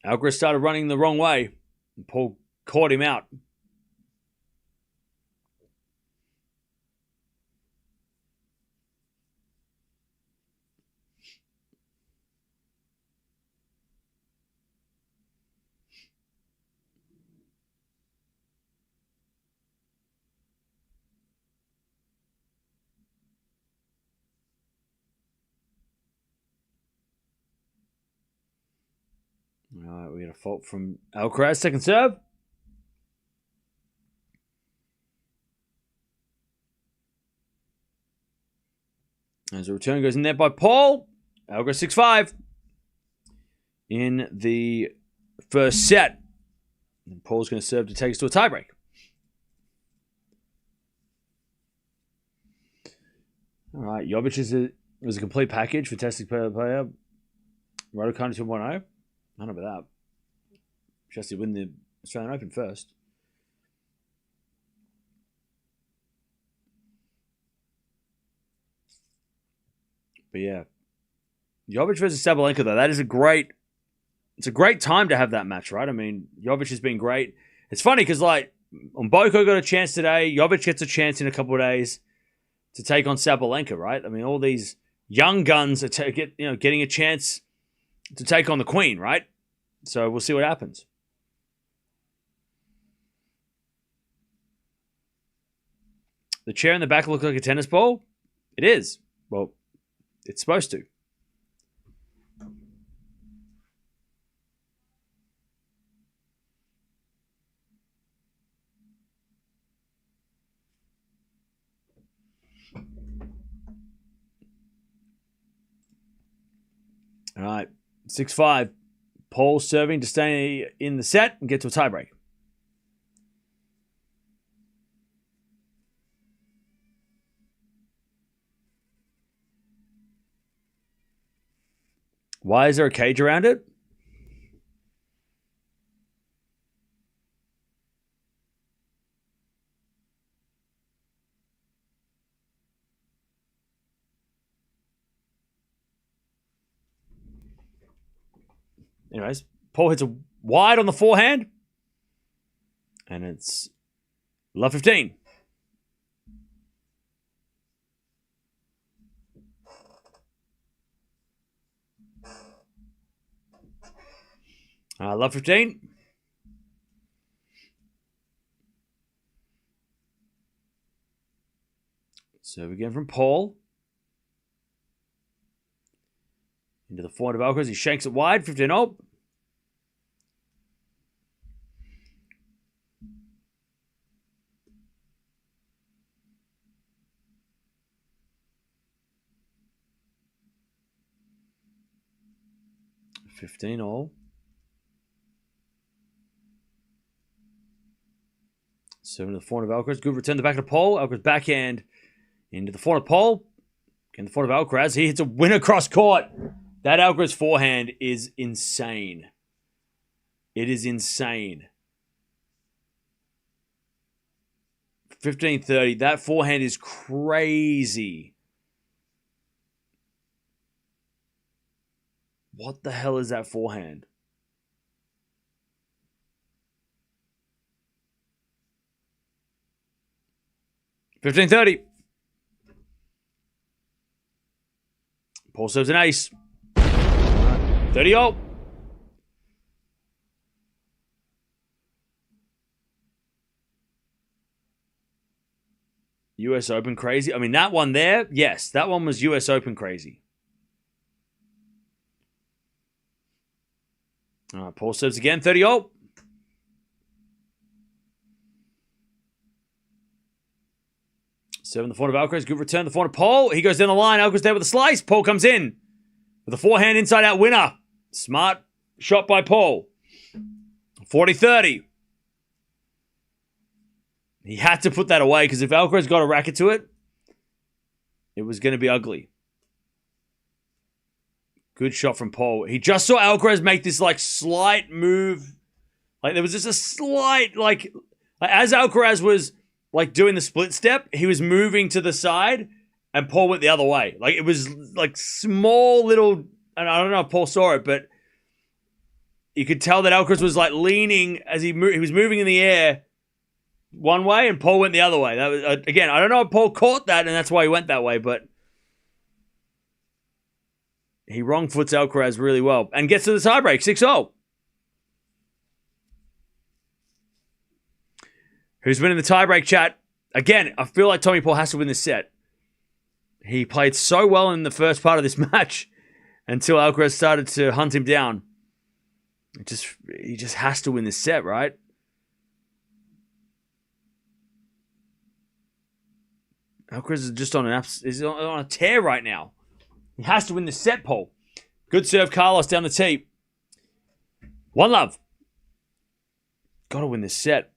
Alcaraz started running the wrong way. And Pole caught him out. All right, we got a fault from Alcaraz. Second serve. As a return goes in there by Paul. Alcaraz 6-5 in the first set. And Paul's going to serve to take us to a tiebreak. All right, Jovic was a complete package. Fantastic player. Raducanu 2.0. I don't know about that. She has to win the Australian Open first. But yeah, Jovic versus Sabalenka though, it's a great time to have that match, right? I mean, Jovic has been great. It's funny because like Mboko got a chance today, Jovic gets a chance in a couple of days to take on Sabalenka, right? I mean, all these young guns are getting a chance to take on the Queen, right? So we'll see what happens. The chair in the back looks like a tennis ball. It is. Well, it's supposed to. All right, 6-5. Paul serving to stay in the set and get to a tiebreak. Why is there a cage around it? Anyways, Paul hits a wide on the forehand. And it's love 15. Love 15. Serve again from Paul. Into the forehand of Alcaraz. He shanks it wide. 15-0. Serving to the forehand of Alcaraz. Good return to the back of Paul. Alcaraz backhand into the forehand of Paul. Again, the forehand of Alcaraz. He hits a winner cross court. That Alcaraz forehand is insane. It is insane. 15-30. That forehand is crazy. What the hell is that forehand? $15-30. Paul serves an ace. 30-0. US Open crazy. I mean, that one there, yes, that one was US Open crazy. All right, Paul serves again. 30-0. Serving the forehand of Alcaraz. Good return. The forehand of Paul. He goes down the line. Alcaraz there with a slice. Paul comes in with a forehand inside out winner. Smart shot by Paul. 40-30. He had to put that away because if Alcaraz got a racket to it, it was going to be ugly. Good shot from Paul. He just saw Alcaraz make this like slight move. Like there was just a slight like as Alcaraz was like doing the split step, he was moving to the side and Paul went the other way. Like it was like small little, and I don't know if Paul saw it, but you could tell that Alcaraz was like leaning as he was moving in the air one way and Paul went the other way. That was again, I don't know if Paul caught that and that's why he went that way, but he wrong foots Alcaraz really well and gets to the tiebreak, 6-0. Who's winning the tiebreak, chat? Again, I feel like Tommy Paul has to win this set. He played so well in the first part of this match until Alcaraz started to hunt him down. He just has to win this set, right? Alcaraz is just on a tear right now. He has to win this set, Paul. Good serve, Carlos, down the tee. 1-love. Got to win this set.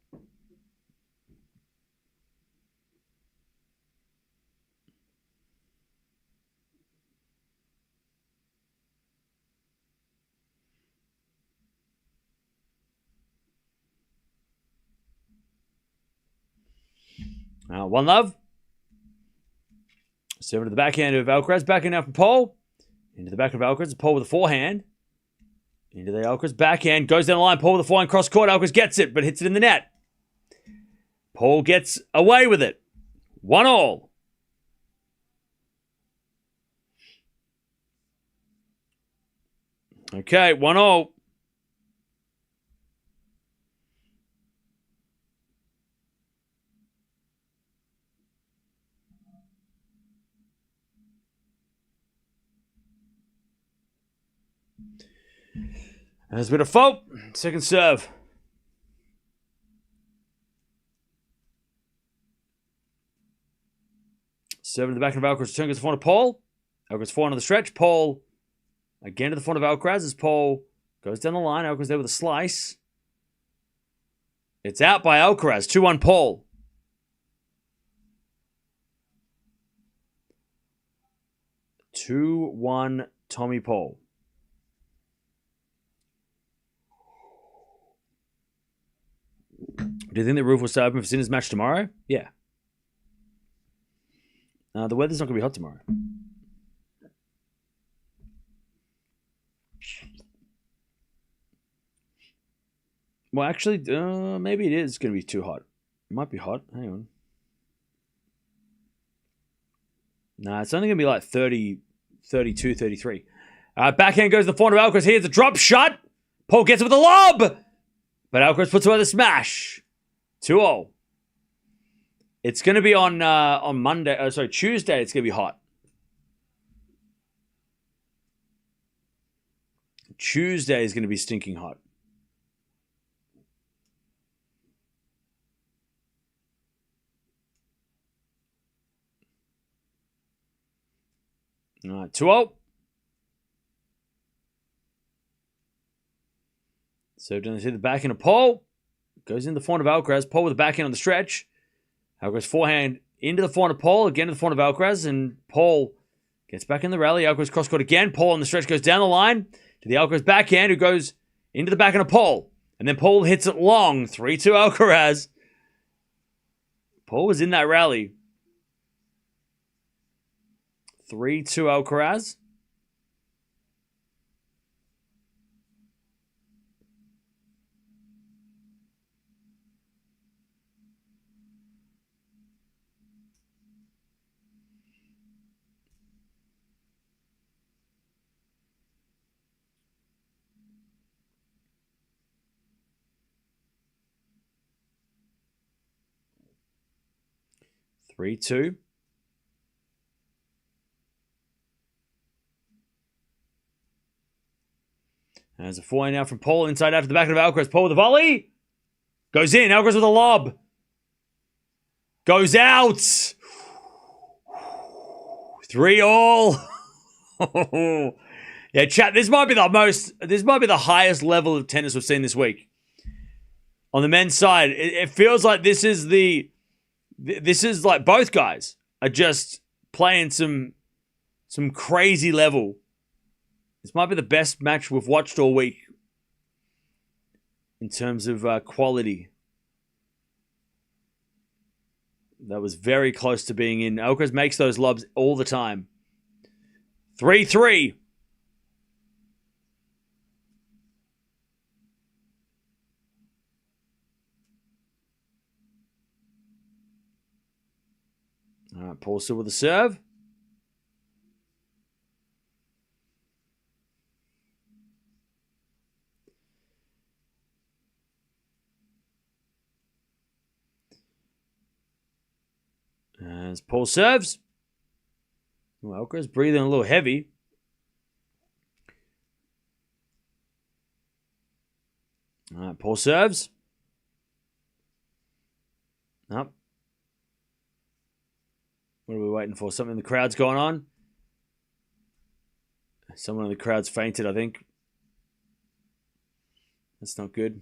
Now, 1-love. Serve to the backhand of Alcaraz. Backhand now from Paul. Into the back of Alcaraz. Paul with a forehand. Into the Alcaraz backhand. Goes down the line. Paul with a forehand cross court. Alcaraz gets it, but hits it in the net. Paul gets away with it. 1-all. Okay, 1-all. There's a bit of fault. Second serve. Serve to the back of Alcaraz. Return goes to the front of Paul. Alcaraz forehand on the stretch. Paul again to the front of Alcaraz as Paul goes down the line. Alcaraz there with a slice. It's out by Alcaraz. 2-1 Paul. Tommy Paul. Do you think the roof will stay open for Sinner's match tomorrow? Yeah. The weather's not going to be hot tomorrow. Well, actually, maybe it is going to be too hot. It might be hot. Hang on. Nah, it's only going to be like 30, 32, 33. Backhand goes to the forehand of Alcaraz. Here's a drop shot. Paul gets it with a lob. But Alcaraz puts away the smash. 2-all. It's going to be on Monday. Tuesday. It's going to be hot. Tuesday is going to be stinking hot. All right, 2-all. So down to the backhand of Paul. Goes in the forehand of Alcaraz. Paul with the backhand on the stretch. Alcaraz forehand into the forehand of Paul. Again to the forehand of Alcaraz. And Paul gets back in the rally. Alcaraz cross court again. Paul on the stretch goes down the line to the Alcaraz backhand who goes into the backhand of Paul. And then Paul hits it long. 3-2 Alcaraz. Paul was in that rally. 3-2 Alcaraz. Three, two. There's a forehand now from Paul inside out to the back of Alcaraz. Paul with a volley. Goes in. Alcaraz with a lob. Goes out. 3-all. Yeah, chat. This might be the highest level of tennis we've seen this week. On the men's side, it feels like this is like both guys are just playing some crazy level. This might be the best match we've watched all week in terms of quality. That was very close to being in. Alcaraz makes those lobs all the time. 3-3. All right, Paul still with the serve. As Paul serves. Well, Alcaraz breathing a little heavy. All right, Paul serves. Up. What are we waiting for? Something in the crowd's going on? Someone in the crowd's fainted, I think. That's not good.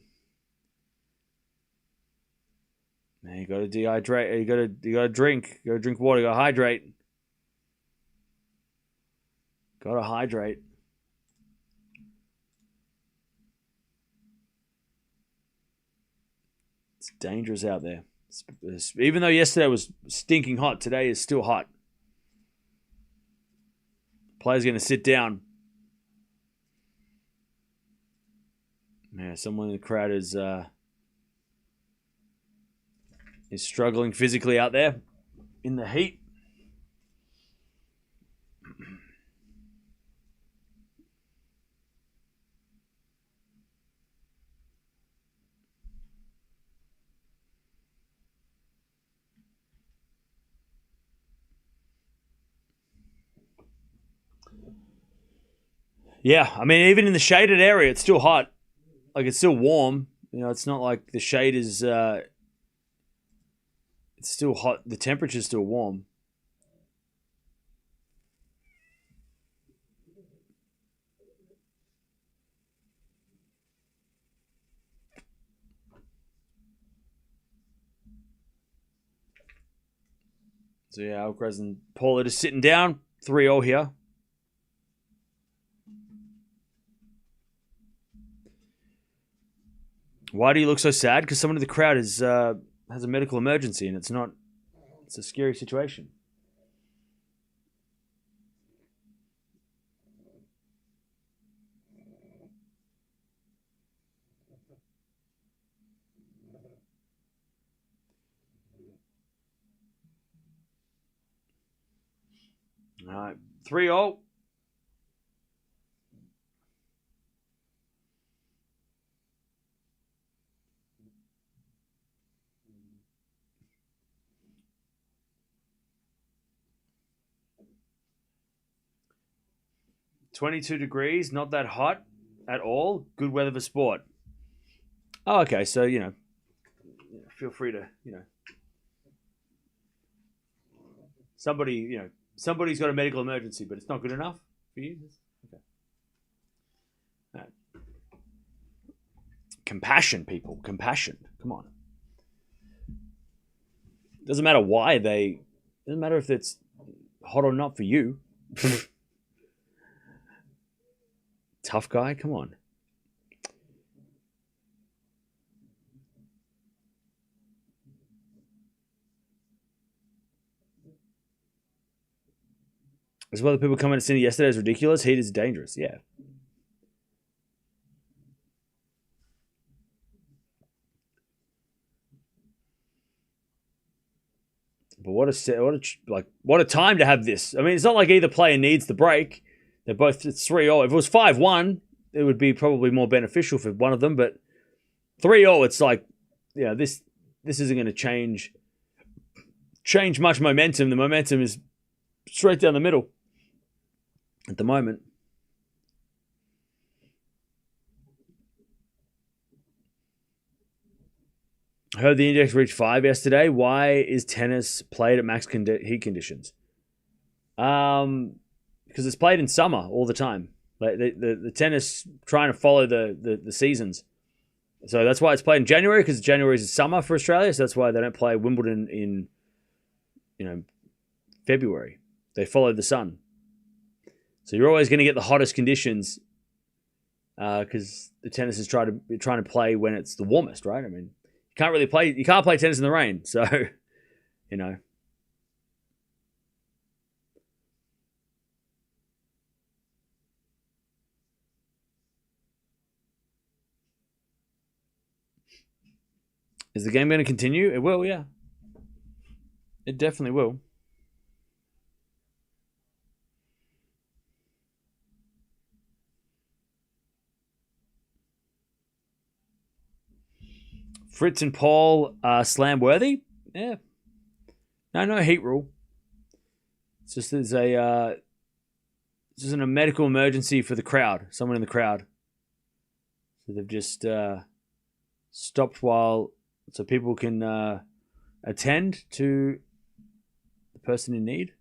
Man, you gotta dehydrate. You gotta drink. You gotta drink water. You gotta hydrate. Gotta hydrate. It's dangerous out there. Even though yesterday was stinking hot, today is still hot. Player's going to sit down. Yeah, someone in the crowd is struggling physically out there in the heat. Yeah, I mean, even in the shaded area, it's still hot. Like, it's still warm. You know, it's not like the shade is... it's still hot. The temperature's still warm. So, yeah, Alcaraz and Paul are just sitting down. 3-0 here. Why do you look so sad? Because someone in the crowd has a medical emergency, and it's a scary situation. All right, 3-0. $22, not that hot at all. Good weather for sport. Oh, okay. So, feel free to, somebody's got a medical emergency, but it's not good enough for you? Okay. All right. Compassion, people. Compassion. Come on. Doesn't matter doesn't matter if it's hot or not for you. Tough guy, come on. As well, the people coming to Sydney yesterday is ridiculous. Heat is dangerous, yeah. But what a time to have this. I mean, it's not like either player needs the break. They're both, it's 3-0. If it was 5-1, it would be probably more beneficial for one of them. But 3-0, it's like, this isn't going to change much momentum. The momentum is straight down the middle at the moment. I heard the index reached 5 yesterday. Why is tennis played at max heat conditions? Because it's played in summer all the time. Like the tennis trying to follow the seasons. So that's why it's played in January, because January is summer for Australia. So that's why they don't play Wimbledon in February. They follow the sun. So you're always going to get the hottest conditions because the tennis is trying to play when it's the warmest, right? I mean, you can't play tennis in the rain. So, Is the game going to continue? It will, yeah. It definitely will. Fritz and Paul are slam worthy? Yeah. No heat rule. It's just there's a medical emergency for the crowd. Someone in the crowd. So they've just stopped while so people can attend to the person in need.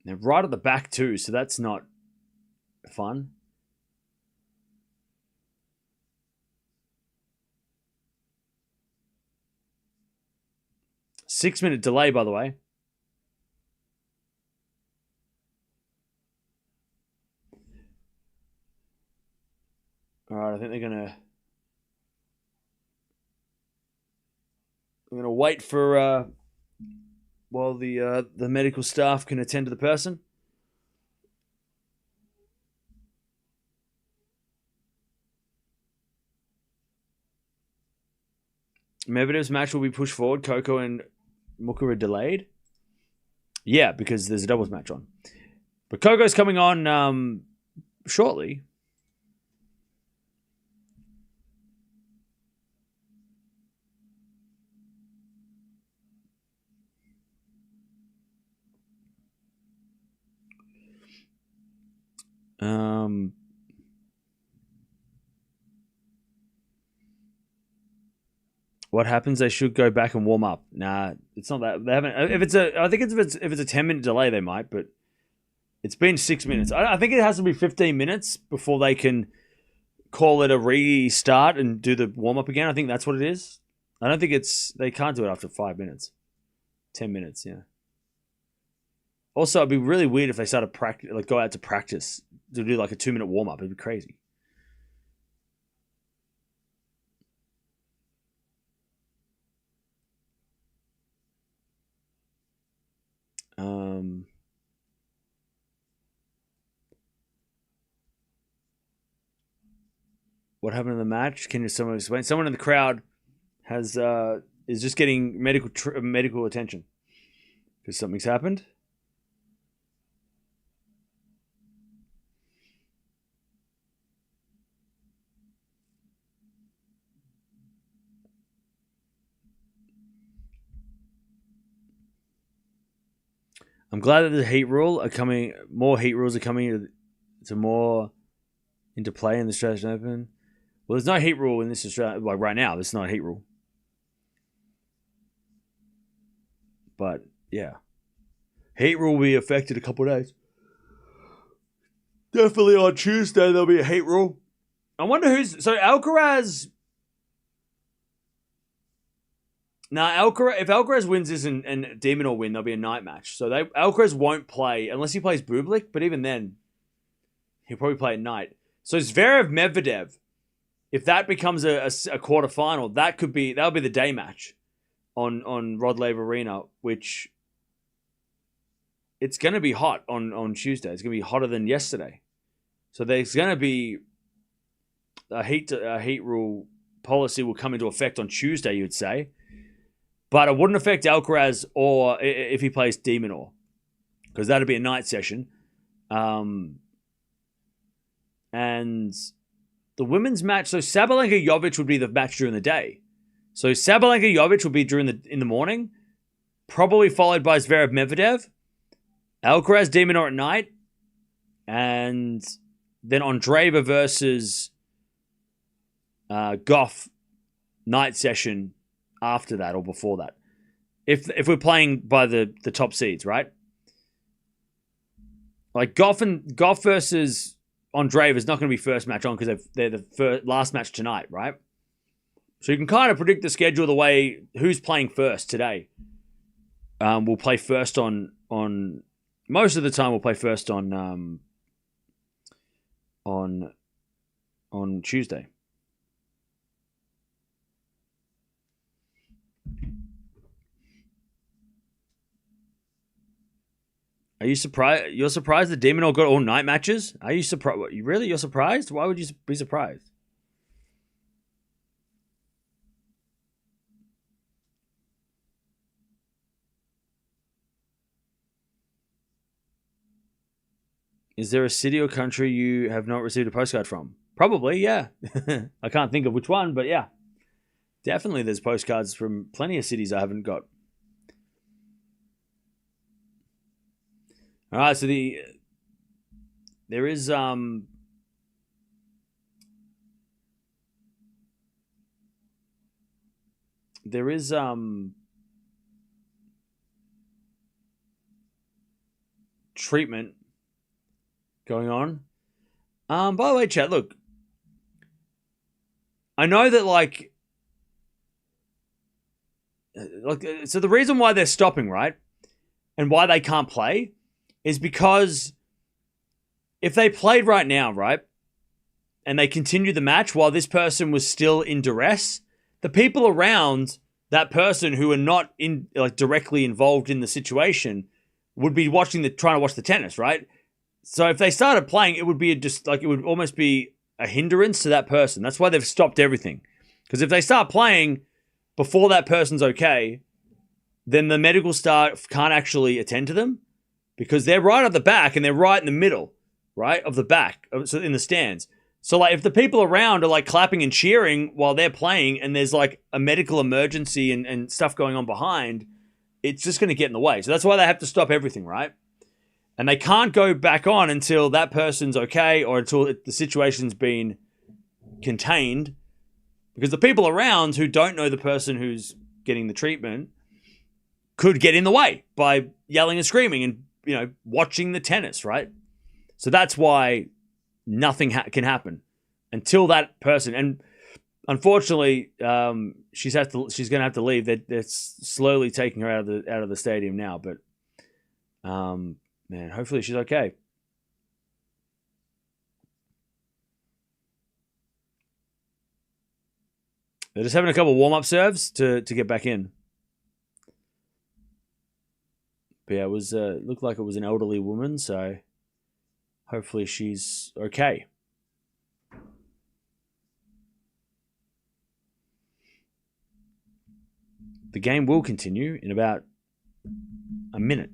They're right at the back too, so that's not fun. Six-minute delay, by the way. All right, I think they're gonna wait for while the medical staff can attend to the person. Medvedev's match will be pushed forward. Coco and Muka are delayed. Yeah, because there's a doubles match on. But Coco's coming on shortly. What happens? They should go back and warm up. Nah, it's not that. They haven't. If it's a 10-minute delay, they might. But it's been 6 minutes. I think it has to be 15 minutes before they can call it a restart and do the warm up again. I think that's what it is. I don't think it's. They can't do it after 5 minutes. 10 minutes, yeah. Also, it'd be really weird if they started practice, like go out to practice to do like a 2-minute warm up. It'd be crazy. What happened in the match? Can someone explain? Someone in the crowd has is just getting medical attention because something's happened. I'm glad that the heat rule are coming. More heat rules are coming to more into play in the Australian Open. Well, there's no heat rule in this Australia. Like right now, there's not a heat rule. But yeah, heat rule will be affected a couple of days. Definitely on Tuesday there'll be a heat rule. I wonder who's so Alcaraz. Now, if Alcaraz wins this and Demon will win, there'll be a night match. So Alcaraz won't play unless he plays Bublik, but even then, he'll probably play at night. So Zverev Medvedev, if that becomes a quarterfinal, that'll be the day match on Rod Laver Arena, which it's going to be hot on Tuesday. It's going to be hotter than yesterday. So there's going to be a heat rule policy will come into effect on Tuesday, you'd say. But it wouldn't affect Alcaraz or if he plays De Minaur, because that'd be a night session. And the women's match, so Sabalenka Jovic would be the match during the day. So Sabalenka Jovic will be in the morning, probably followed by Zverev Medvedev, Alcaraz De Minaur at night, and then Andreeva versus Gauff night session after that or before that. If we're playing by the top seeds, right? Like Gauff versus Andreeva is not going to be first match on because they're the last match tonight, right? So you can kind of predict the schedule the way who's playing first today. We'll play first on most of the time. We'll play first on Tuesday. Are you surprised? You're surprised that De Minaur got all night matches? Are you surprised? Really? You're surprised? Why would you be surprised? Is there a city or country you have not received a postcard from? Probably, yeah. I can't think of which one, but yeah. Definitely there's postcards from plenty of cities I haven't got. All right, so the there is treatment going on. By the way, chat, look, I know that so the reason why they're stopping, right, and why they can't play is because if they played right now, right, and they continued the match while this person was still in duress, the people around that person who are not directly involved in the situation would be trying to watch the tennis, right? So if they started playing, it would be it would almost be a hindrance to that person. That's why they've stopped everything. Because if they start playing before that person's okay, then the medical staff can't actually attend to them because they're right at the back and they're right in the middle, right, of the back, so in the stands. So if the people around are clapping and cheering while they're playing and there's a medical emergency and stuff going on behind, it's just going to get in the way. So that's why they have to stop everything, right? And they can't go back on until that person's okay or until the situation's been contained, because the people around who don't know the person who's getting the treatment could get in the way by yelling and screaming and, watching the tennis, right? So that's why nothing can happen until that person. And unfortunately, she's going to have to leave. They're slowly taking her out of the stadium now. But man, hopefully she's okay. They're just having a couple warm-up serves to get back in. But yeah, it was looked like it was an elderly woman, so hopefully she's okay. The game will continue in about a minute.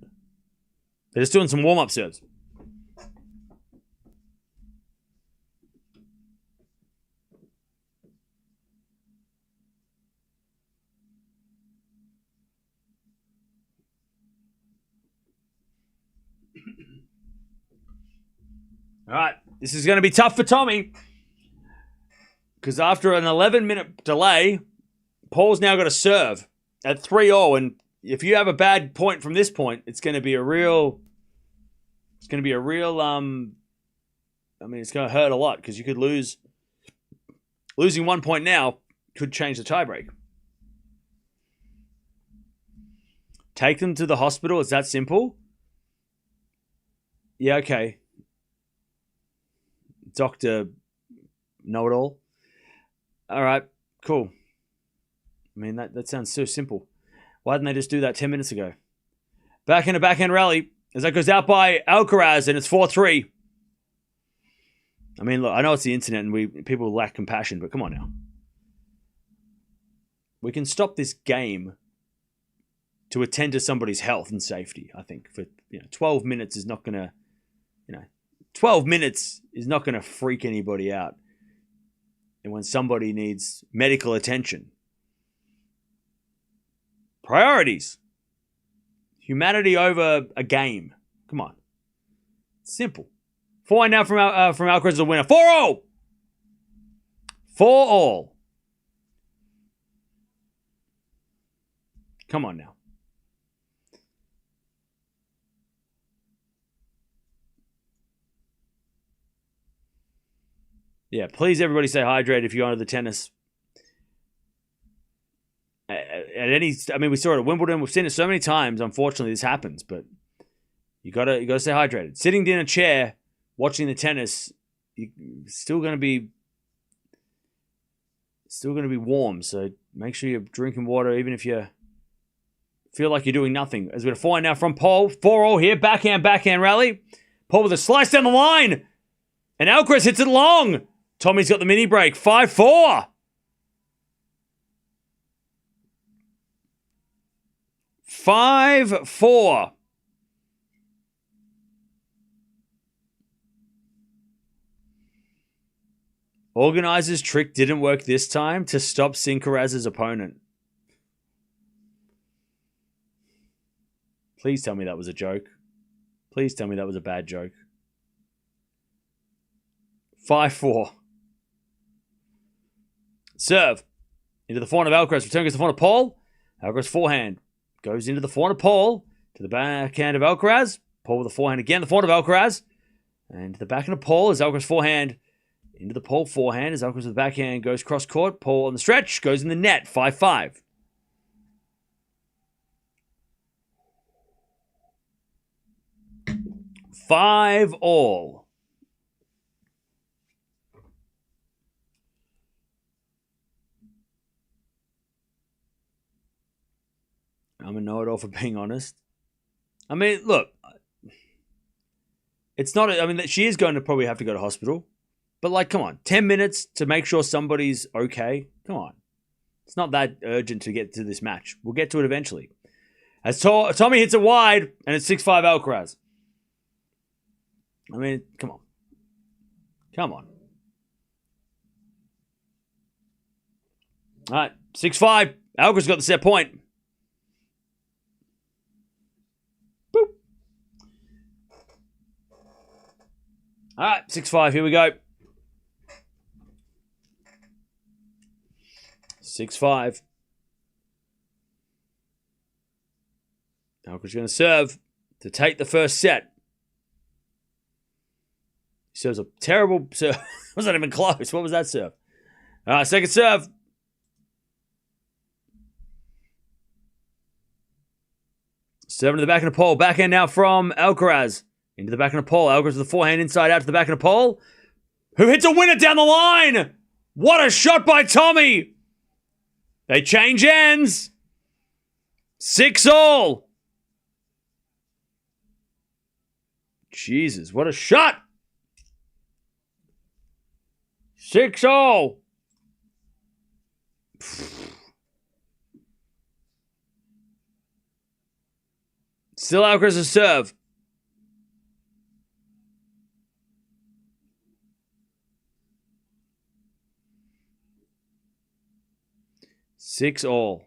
They're just doing some warm-up serves. All right, this is going to be tough for Tommy because after an 11-minute delay, Paul's now got to serve at 3-0, and if you have a bad point from this point, it's going to be a real. It's going to be a real. It's going to hurt a lot because you could lose. Losing 1 point now could change the tiebreak. Take them to the hospital. It's that simple. Yeah, okay. Dr. Know-it-all. All right, cool. I mean, that sounds so simple. Why didn't they just do that 10 minutes ago? Backhand to backhand rally as that goes out by Alcaraz, and it's 4-3. I mean, look, I know it's the internet and people lack compassion, but come on now. We can stop this game to attend to somebody's health and safety, I think. For 12 minutes is not going to, 12 minutes is not going to freak anybody out. And when somebody needs medical attention. Priorities. Humanity over a game. Come on. It's simple. 4-1 now from Alcaraz as the winner. 4-0. 4-all. Come on now. Yeah, please everybody stay hydrated if you're onto the tennis. We saw it at Wimbledon. We've seen it so many times. Unfortunately, this happens, but you gotta stay hydrated. Sitting in a chair, watching the tennis, you're still gonna be warm. So make sure you're drinking water, even if you feel like you're doing nothing. As we're 4-1 now from Paul. 4-0 here. Backhand rally. Paul with a slice down the line, and Alcaraz hits it long. Tommy's got the mini break. 5-4. 5-4. Organizer's trick didn't work this time to stop Sincaraz's opponent. Please tell me that was a joke. Please tell me that was a bad joke. 5-4. Serve. Into the forehand of Alcaraz. Return goes to the forehand of Paul. Alcaraz forehand. Goes into the forehand of Paul. To the backhand of Alcaraz. Paul with the forehand again. The forehand of Alcaraz. And to the backhand of Paul is Alcaraz forehand. Into the Paul forehand as Alcaraz with the backhand. Goes cross court. Paul on the stretch. Goes in the net. 5-5. Five all. I'm a know-it-all for being honest. I mean, look, it's not. I mean, she is going to probably have to go to hospital, but like, come on, 10 minutes to make sure somebody's okay. Come on, it's not that urgent to get to this match. We'll get to it eventually. As Tommy hits it wide, and it's 6-5 Alcaraz. I mean, come on. Come on. All right, 6-5. Alcaraz got the set point. Boop. All right, 6-5. Here we go. 6-5. Alcaraz going to serve to take the first set. He serves a terrible serve. Wasn't even close. What was that serve? All right, second serve. Serving to the backhand of Paul. Backhand now from Alcaraz. Into the backhand of Paul. Alcaraz with the forehand inside out to the backhand of Paul. Who hits a winner down the line. What a shot by Tommy. They change ends. 6-all. Jesus, what a shot. 6-all. Still Alcaraz's serve. Six all.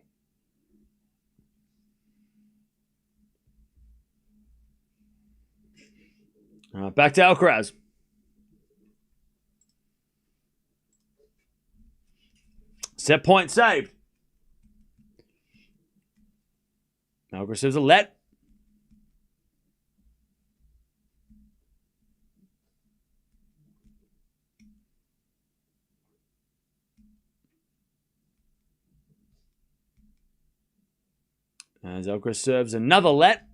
Back to Alcaraz. Set point saved. Alcaraz serves a let. As Alcaraz serves another let.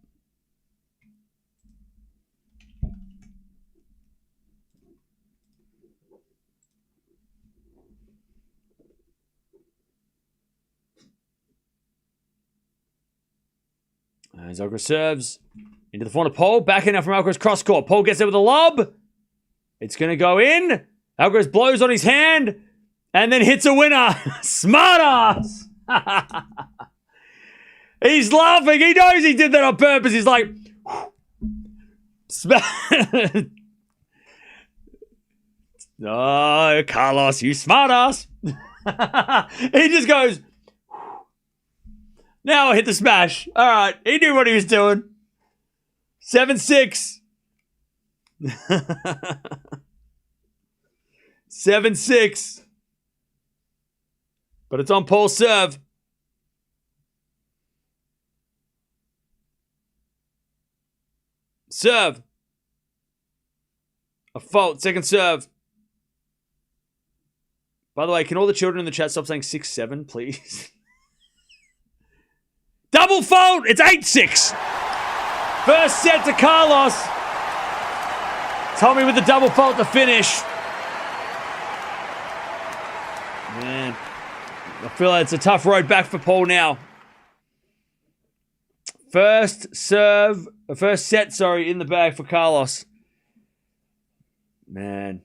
As Alcaraz serves into the front of Paul. Backhand now from Alcaraz cross court. Paul gets there with a lob. It's going to go in. Alcaraz blows on his hand and then hits a winner. Smart ass. He's laughing. He knows he did that on purpose. He's like, oh, Carlos, you smart ass. He just goes, now I hit the smash. All right. He knew what he was doing. 7-6. 7-6. But it's on Paul's serve. Serve. A fault. Second serve. By the way, can all the children in the chat stop saying 6-7, please? Double fault. It's 8-6. First set to Carlos. Tommy with the double fault to finish. Man, I feel like it's a tough road back for Paul now. First set, in the bag for Carlos. Man.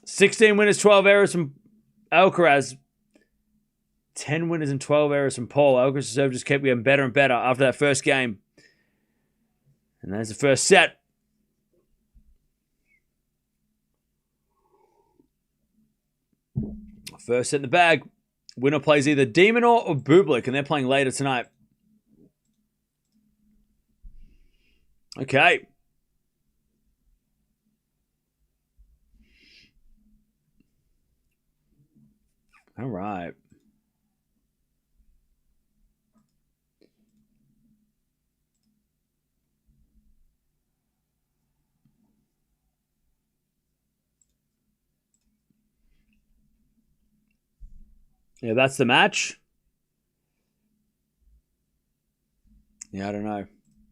$16 winners, 12 errors from Alcaraz. 10 winners and 12 errors from Paul. Alcaraz's serve just kept getting better and better after that first game. And there's the first set. First set in the bag. Winner plays either Demonor or Bublik, and they're playing later tonight. Okay. All right. Yeah, that's the match. Yeah, I don't know.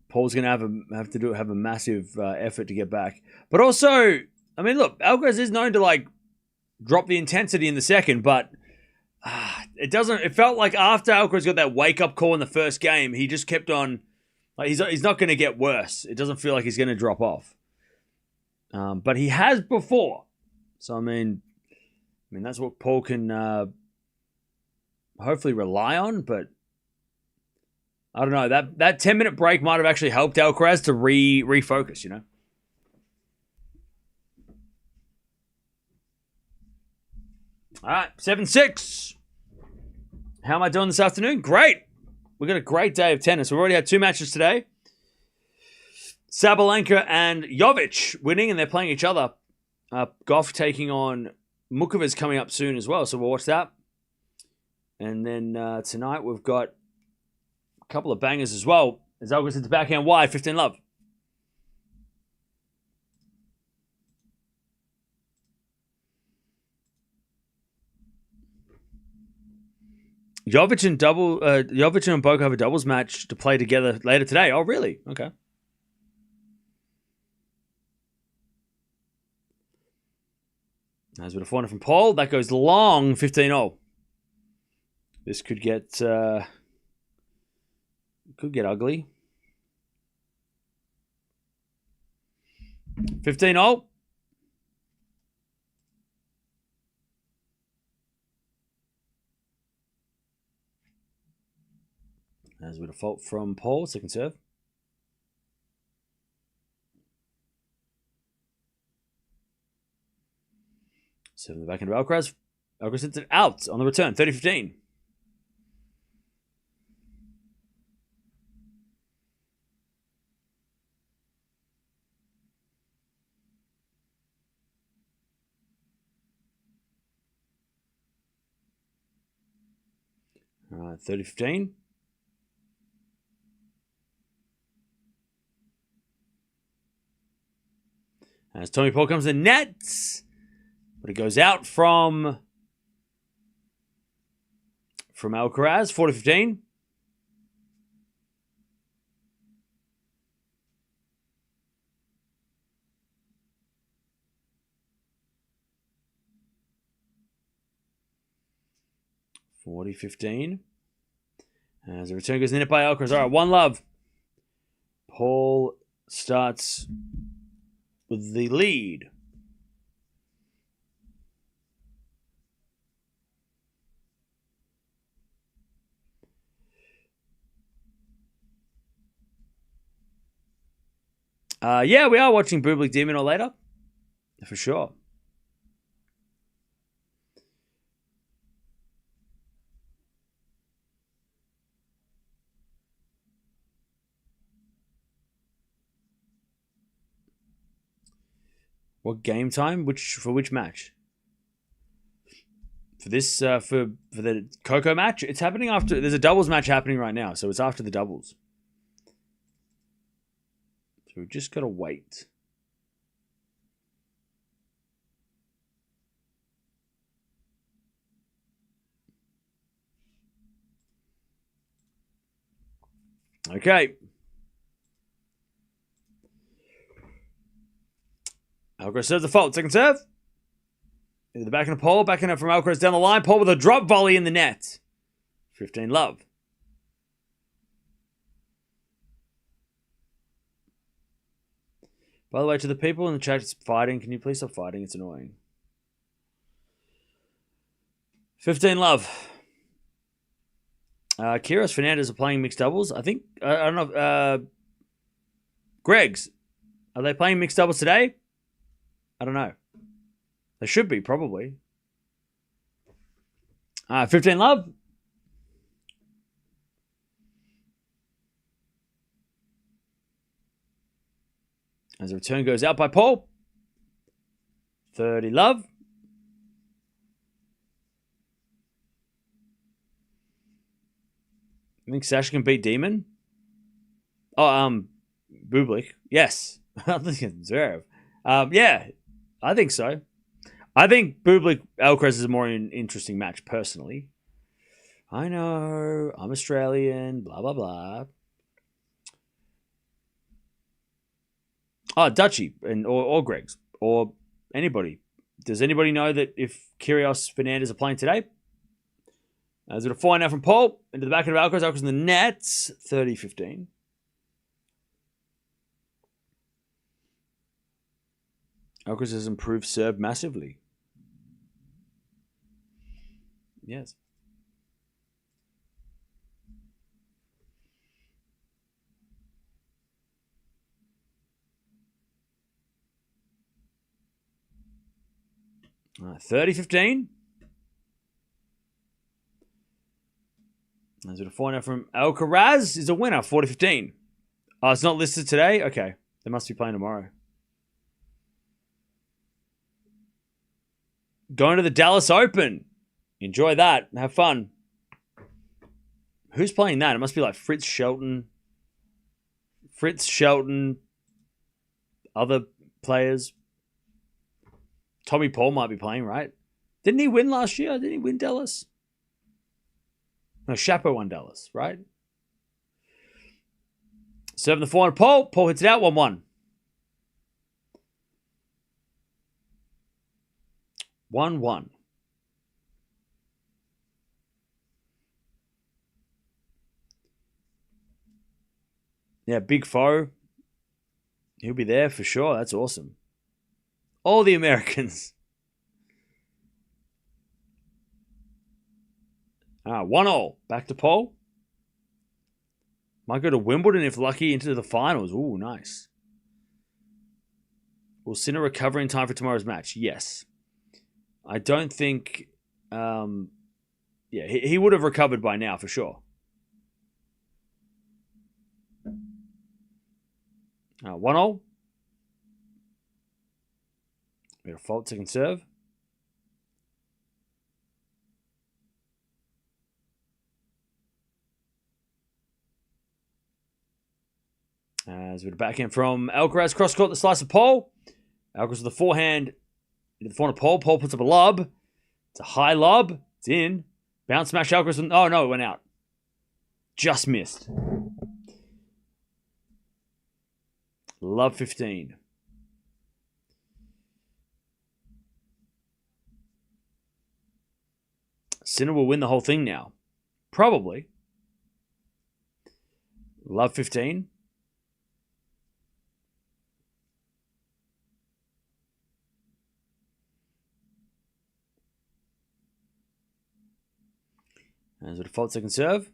Paul's going to have a massive effort to get back. But also, I mean, look, Alcaraz is known to like drop the intensity in the second, but it doesn't. It felt like after Alcaraz got that wake up call in the first game, he just kept on. Like he's not going to get worse. It doesn't feel like he's going to drop off. But he has before, so I mean that's what Paul can hopefully rely on. But I don't know, that 10-minute break might have actually helped Alcaraz to refocus. You know. All right, 7-6. How am I doing this afternoon? Great. We've got a great day of tennis. We've already had 2 matches today. Sabalenka and Jovic winning, and they're playing each other. Gauff taking on Mukova's coming up soon as well, so we'll watch that. And then tonight we've got a couple of bangers as well. As Alcaraz hits the backhand wide, 15 love. Jovic and Boko have a doubles match to play together later today. Oh, really? Okay. There's a bit of corner from Paul. That goes long, 15-0. This could get ugly. 15-0. There's a bit of fault from Paul, second serve. Seven in the back end of Alcaraz. Alcaraz hits it out on the return, 30-15. All right, 30-15. As Tommy Paul comes to the nets. But it goes out from Alcaraz, 40-15. As the return goes in it by Alcaraz. All right, 1 love. Paul starts with the lead. Yeah, we are watching Bublik Demon or later. For sure. What game time? For which match? For this for the Coco match? It's happening after. There's a doubles match happening right now, so it's after the doubles. So we've just got to wait. Okay. Alcaraz serves the fault. Second serve. Into the back of the Paul. Backing up from Alcaraz down the line. Paul with a drop volley in the net. 15 love. By the way, to the people in the chat, it's fighting. Can you please stop fighting? It's annoying. 15 love. Kyrgios Fernandez are playing mixed doubles. I think, I don't know. Greg's, are they playing mixed doubles today? I don't know. They should be, probably. 15 love. As the return goes out by Paul. 30 love. I think Sasha can beat Demon. Oh, Bublik. Yes. I think it's Zverev. Yeah, I think so. I think Bublik Alcaraz is a more interesting match, personally. I know. I'm Australian. Blah, blah, blah. Oh, Dutchy or Greg's or anybody. Does anybody know that if Kyrgios Fernandez are playing today? As a fine out from Paul into the back of Alcaraz. Alcaraz in the nets. 30-15. Alcaraz has improved serve massively. Yes. All right, 30-15. As a final from Alcaraz is a winner, 40-15. Oh, it's not listed today? Okay. They must be playing tomorrow. Going to the Dallas Open. Enjoy that. Have fun. Who's playing that? It must be like Fritz Shelton. Other players. Tommy Paul might be playing, right? Didn't he win last year? Didn't he win Dallas? No, Shapo won Dallas, right? Serving the forehand Paul. Paul hits it out, 1-1. 1-1. Yeah, big foe. He'll be there for sure. That's awesome. All the Americans. 1-1. Back to Paul. Might go to Wimbledon if lucky into the finals. Ooh, nice. Will Sinner recover in time for tomorrow's match? Yes. I don't think... he would have recovered by now for sure. 1-0. We got a fault second serve. As we're back in from Alcaraz, cross court, the slice of Paul. Alcaraz with the forehand into the forehand of Paul. Paul puts up a lob. It's a high lob. It's in. Bounce smash Alcaraz. Oh no, it went out. Just missed. Love 15. Sinner will win the whole thing now. Probably. Love 15. As a default second serve.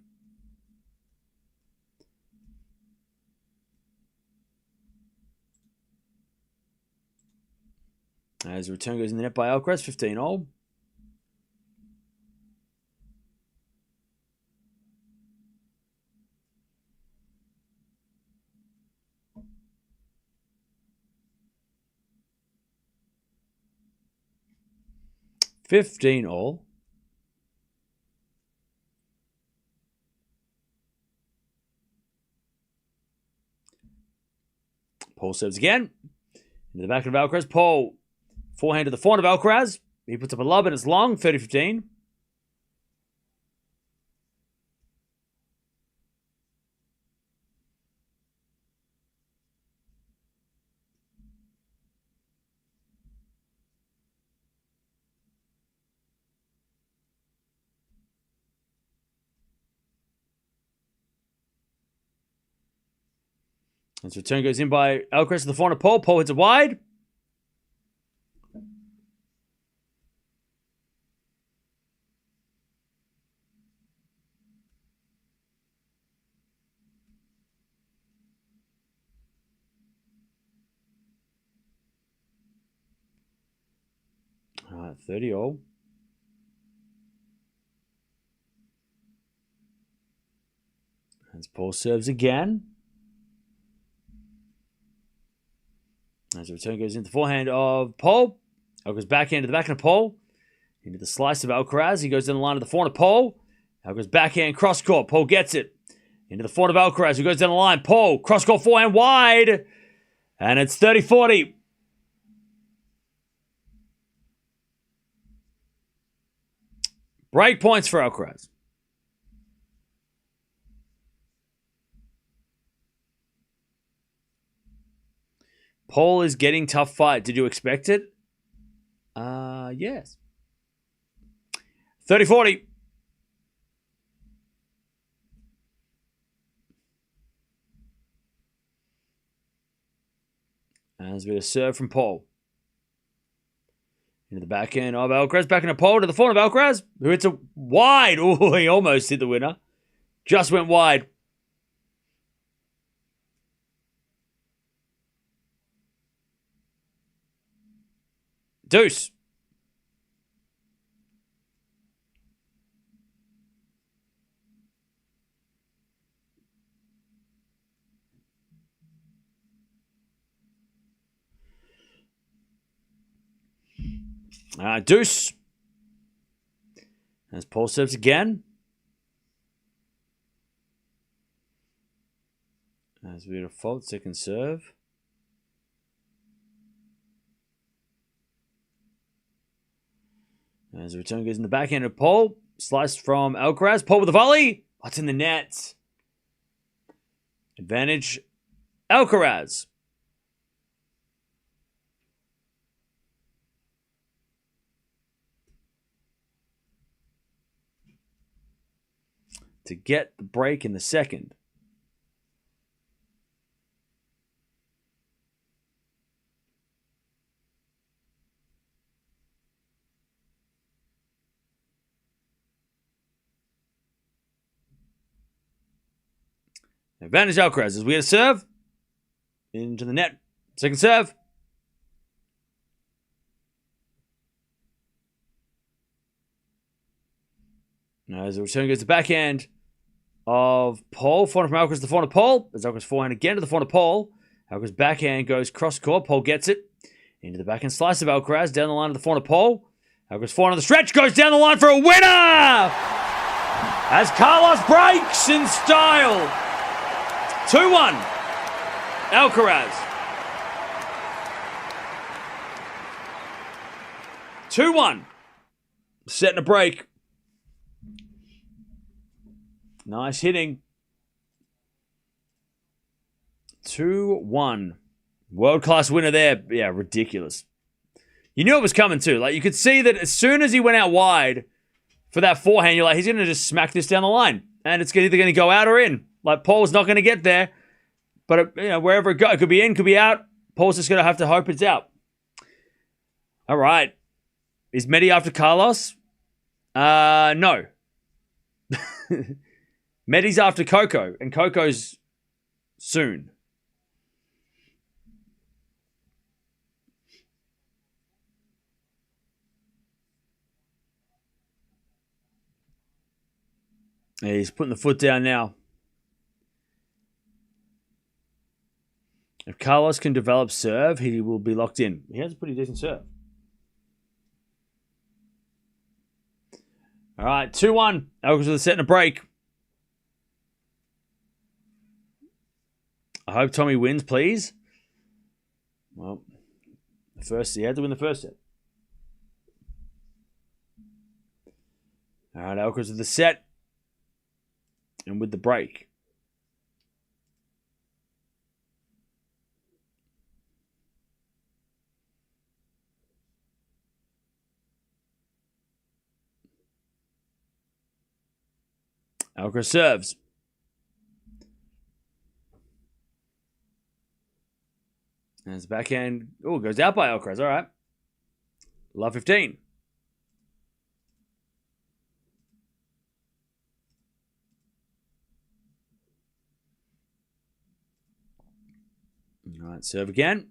As the return goes in the net by Alcaraz, 15-all. $15-all. Paul serves again. Into the back of Alcaraz. Paul, forehand to the forehand of Alcaraz. He puts up a lob and it's long, 30-15. As return goes in by Alcaraz to the forehand of Paul. Paul hits it wide. All right, 30-all. As Paul serves again. As the return goes into the forehand of Pole. Alcaraz backhand to the backhand of Pole. Into the slice of Alcaraz. He goes down the line of the forehand of Pole. Alcaraz backhand cross court. Pole gets it. Into the forehand of Alcaraz, who goes down the line. Pole, cross court forehand wide. And it's 30-40. Break points for Alcaraz. Pole is getting tough fight. Did you expect it? Yes. 30-40. As we get a serve from Pole. Into the backhand of Alcaraz. Back into Pole to the forehand of Alcaraz, who hits a wide. Oh, he almost hit the winner. Just went wide. Deuce. Deuce. As Pole serves again. As we get a fault, second serve. As the return goes in the backhand of Pole. Slice from Alcaraz. Pole with a volley. What's in the net? Advantage Alcaraz. To get the break in the second. Advantage Alcaraz as we get a serve. Into the net. Second serve. Now as the return goes to the backhand of Pole. Forehand from Alcaraz to the forehand of Pole. As Alcaraz forehand again to the forehand of Pole. Alcaraz backhand goes cross court. Pole gets it. Into the backhand slice of Alcaraz. Down the line of the forehand of Pole. Alcaraz forehand on the stretch. Goes down the line for a winner! As Carlos breaks in style. 2-1. Alcaraz. 2-1. Setting a break. Nice hitting. 2-1. World-class winner there. Yeah, ridiculous. You knew it was coming too. Like, you could see that as soon as he went out wide for that forehand, you're like, he's going to just smack this down the line. And it's either going to go out or in. Like, Pole's not going to get there. But, wherever it goes, it could be in, could be out. Pole's just going to have to hope it's out. All right. Is Medi after Carlos? No. Medi's after Coco. And Coco's soon. Yeah, he's putting the foot down now. If Carlos can develop serve, he will be locked in. He has a pretty decent serve. All right, 2-1. Alcaraz with a set and a break. I hope Tommy wins, please. Well, he had to win the first set. All right, Alcaraz with the set. And with the break. Alcaraz serves. And his backhand, goes out by Alcaraz. All right. Love 15. All right, serve again.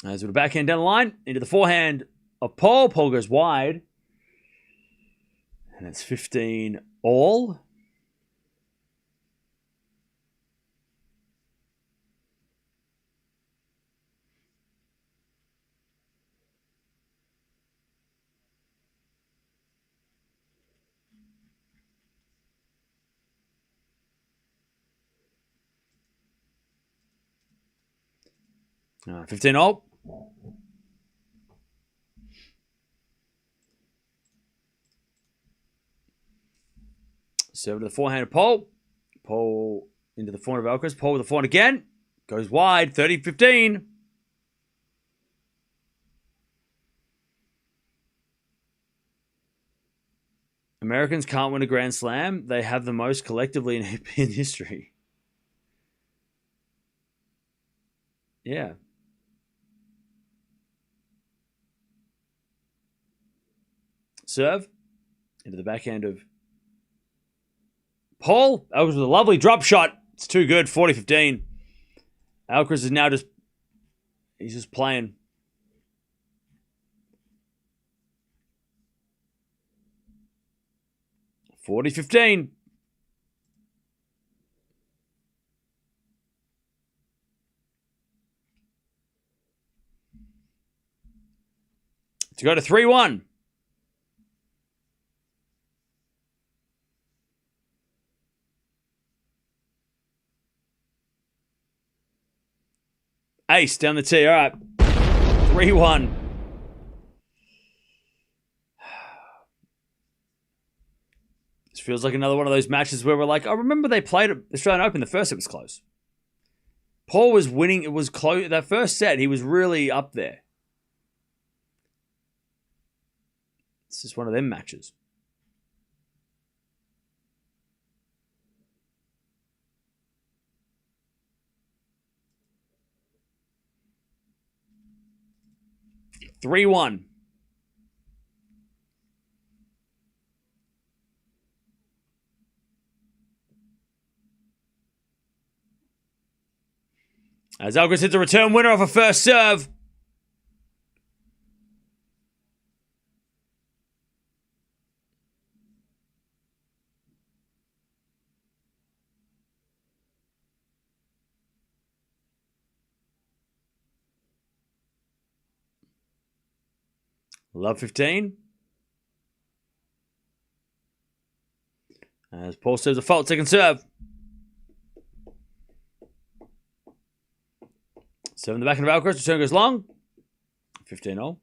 As with a backhand down the line, into the forehand of Paul. Paul goes wide. And it's 15 all. All right, 15 all. Serve to the forehand of Paul. Paul into the forehand of Alcaraz. Paul with the forehand again. Goes wide. 30-15. Americans can't win a Grand Slam. They have the most collectively in European history. Yeah. Serve into the backhand of Paul. That was a lovely drop shot. It's too good. 40-15. Alcaraz is now he's just playing. $40-15. To go to 3-1. Ace down the tee. All right. 3-1. This feels like another one of those matches where we're like, I remember they played at Australian Open. The first set was close. Paul was winning. It was close. That first set, he was really up there. It's just one of them matches. Three one. As Alcaraz hits a return winner off a first serve. Love 15. As Paul serves a fault, second serve. Serve in the back of Alcaraz, return goes long. 15-0.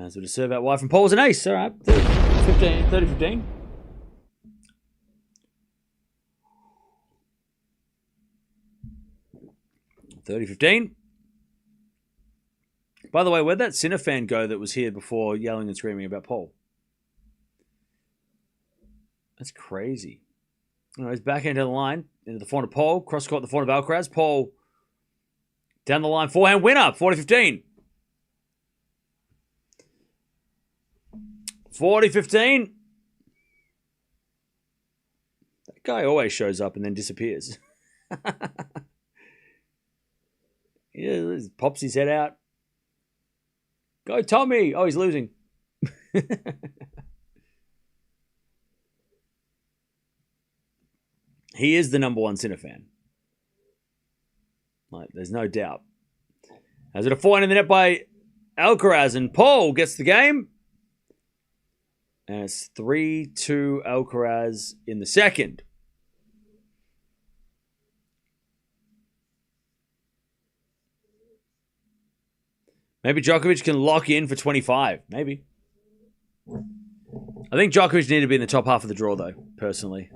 So to serve out wide from Paul was an ace. All right. 30-15. By the way, where'd that Sinner fan go that was here before yelling and screaming about Paul? That's crazy. All right, he's backhand down the line into the forehand of Paul. Cross court the forehand of Alcaraz. Paul down the line. Forehand winner. 40-15. 40-15. That guy always shows up and then disappears. Yeah, pops his head out. Go Tommy. Oh, he's losing. He is the number one Sinner fan. Like, there's no doubt. As it a forehand in the net by Alcaraz, and Paul gets the game. And it's 3-2 Alcaraz in the second. Maybe Djokovic can lock in for 25. Maybe. I think Djokovic needed to be in the top half of the draw, though, personally.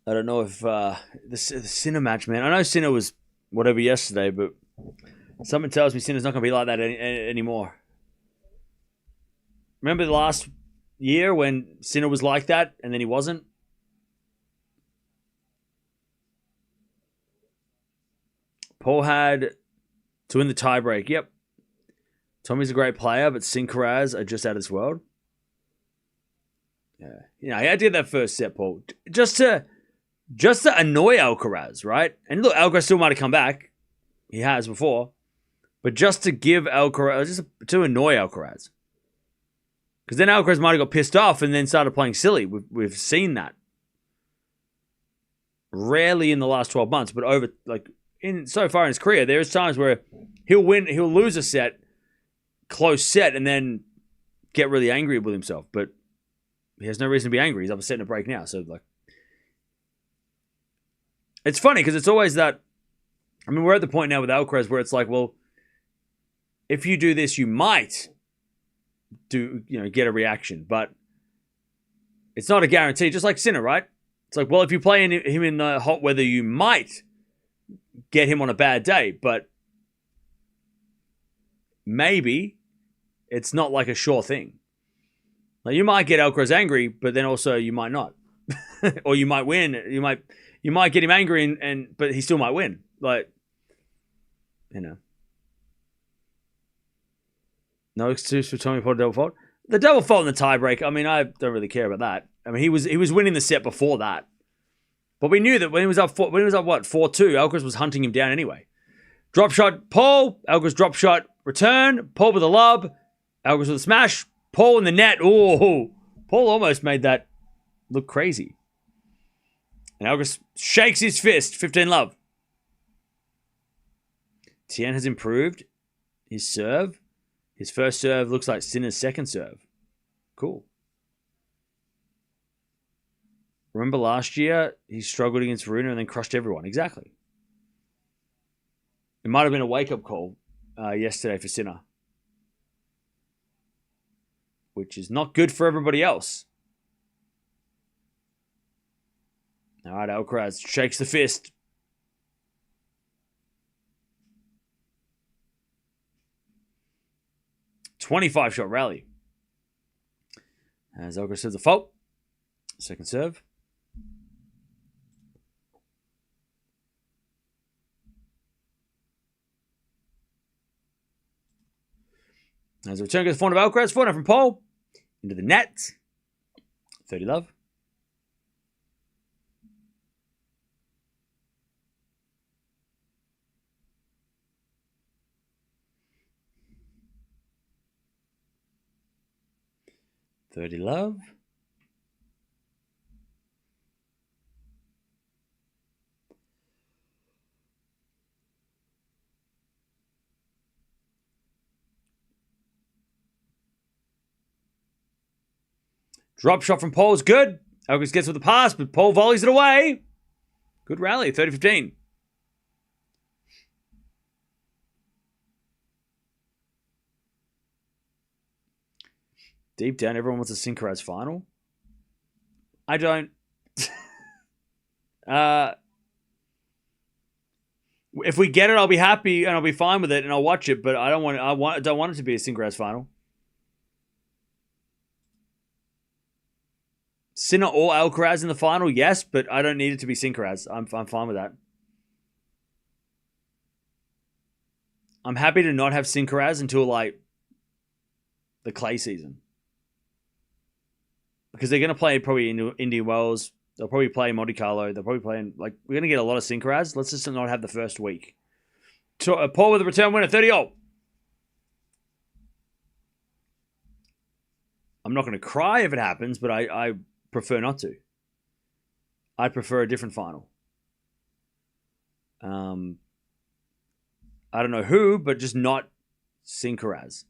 I don't know if the Sinner match, man. I know Sinner was whatever yesterday, but something tells me Sinner's not going to be like that anymore. Remember the last year when Sinner was like that and then he wasn't? Paul had to win the tiebreak. Yep. Tommy's a great player, but Alcaraz are just out of this world. Yeah. You know, he had to get that first set, Paul. Just to annoy Alcaraz, right? And look, Alcaraz still might have come back. He has before. But just to give Alcaraz, just to annoy Alcaraz. Because then Alcaraz might have got pissed off and then started playing silly. We've seen that. Rarely in the last 12 months, but so far in his career, there's times where he'll lose a set, close set, and then get really angry with himself. But he has no reason to be angry. He's up a set in a break now. So, it's funny because it's always that. I mean, we're at the point now with Alcaraz where it's like, well, if you do this, you might get a reaction, but it's not a guarantee. Just like Sinner, right? It's like, well, if you play him in the hot weather, you might get him on a bad day, but maybe it's not like a sure thing. Like, you might get Alcaraz angry, but then also you might not, or you might win. You might get him angry, but he still might win. No excuse for Tommy for a double fault. The double fault in the tiebreak, I mean, I don't really care about that. I mean, he was winning the set before that. But we knew that when he was up 4-2, Alcaraz was hunting him down anyway. Drop shot, Paul. Alcaraz drop shot, return. Paul with a lob. Alcaraz with a smash. Paul in the net. Oh, Paul almost made that look crazy. And Alcaraz shakes his fist. 15-love. Tien has improved his serve. His first serve looks like Sinner's second serve. Cool. Remember last year, he struggled against Runa and then crushed everyone. Exactly. It might have been a wake-up call yesterday for Sinner. Which is not good for everybody else. All right, Alcaraz shakes the fist. .25-shot rally. As Alcaraz serves a fault. Second serve. As the return goes forehand of Alcaraz. Forehand from Paul. Into the net. 30-love. .30-love. Drop shot from Paul is good. Alcaraz gets with the pass, but Paul volleys it away. Good rally, 30-15. Deep down, everyone wants a Alcaraz final. I don't. If we get it, I'll be happy and I'll be fine with it and I'll watch it. But I don't want it to be a Alcaraz final. Sinner or Alcaraz in the final, yes, but I don't need it to be Alcaraz. I'm fine with that. I'm happy to not have Alcaraz until the clay season. Because they're going to play probably in Indian Wells. They'll probably play Monte Carlo. They'll probably play we're going to get a lot of Alcaraz. Let's just not have the first week. Paul with a return winner, 30-0. I'm not going to cry if it happens, but I prefer not to. I'd prefer a different final. I don't know who, but just not Alcaraz.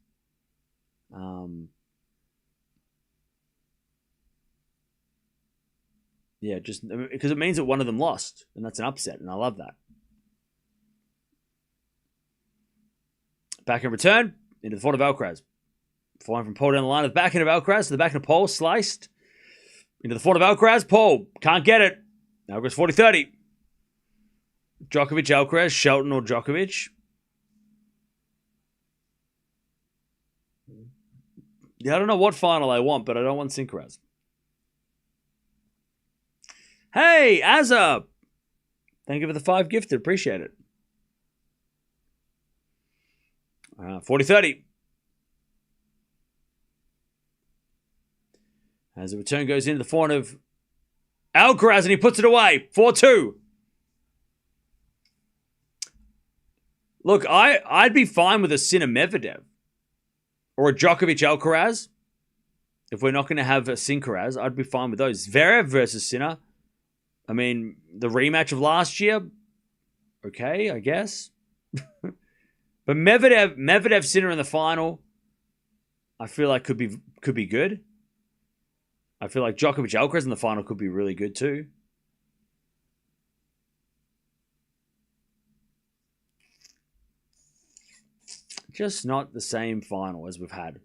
Yeah, just because it means that one of them lost, and that's an upset, and I love that. Back in return, into the front of Alcaraz. Flying from Paul down the line of the backhand of Alcaraz to the backhand of Paul, sliced. Into the front of Alcaraz, Paul can't get it. Alcaraz 40-30. Djokovic, Alcaraz, Shelton or Djokovic. Yeah, I don't know what final I want, but I don't want Alcaraz. Hey, Azza! Thank you for the 5 gifted. Appreciate it. 40-30. As the return goes into the forehand of Alcaraz and he puts it away. 4-2. Look, I'd be fine with a Sinner Medvedev or a Djokovic Alcaraz. If we're not going to have a Sincaraz, I'd be fine with those. Zverev versus Sinner. I mean, the rematch of last year. Okay, I guess. But Medvedev Sinner in the final, I feel like could be good. I feel like Djokovic Alcaraz in the final could be really good too. Just not the same final as we've had.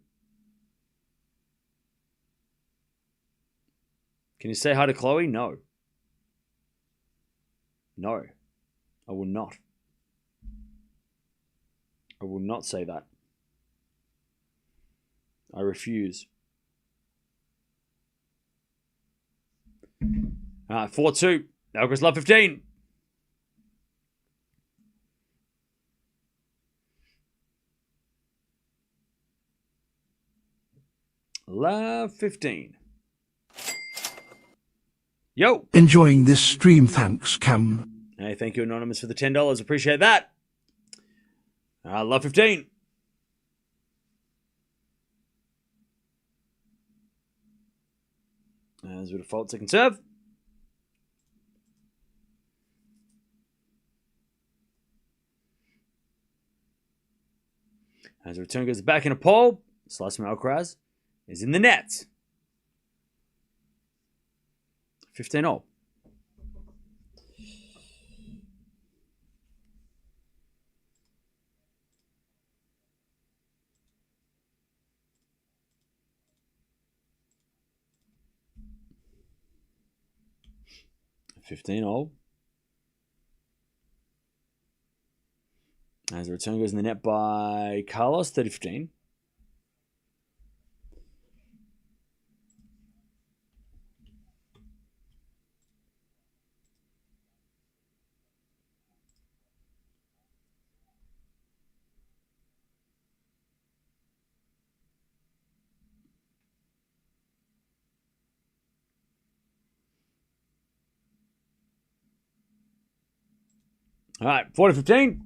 Can you say hi to Chloe? No. No. I will not. I will not say that. I refuse. All right, 4-2. Alcaraz love 15. Love 15. Yo. Enjoying this stream, thanks, Cam. Hey, thank you, Anonymous, for the $10. Appreciate that. Love 15. As we default second serve. As the return goes back in a pole, slice from Alcaraz is in the net. 15-all. As the return goes in the net by Carlos, 30-15. All right, 40-15.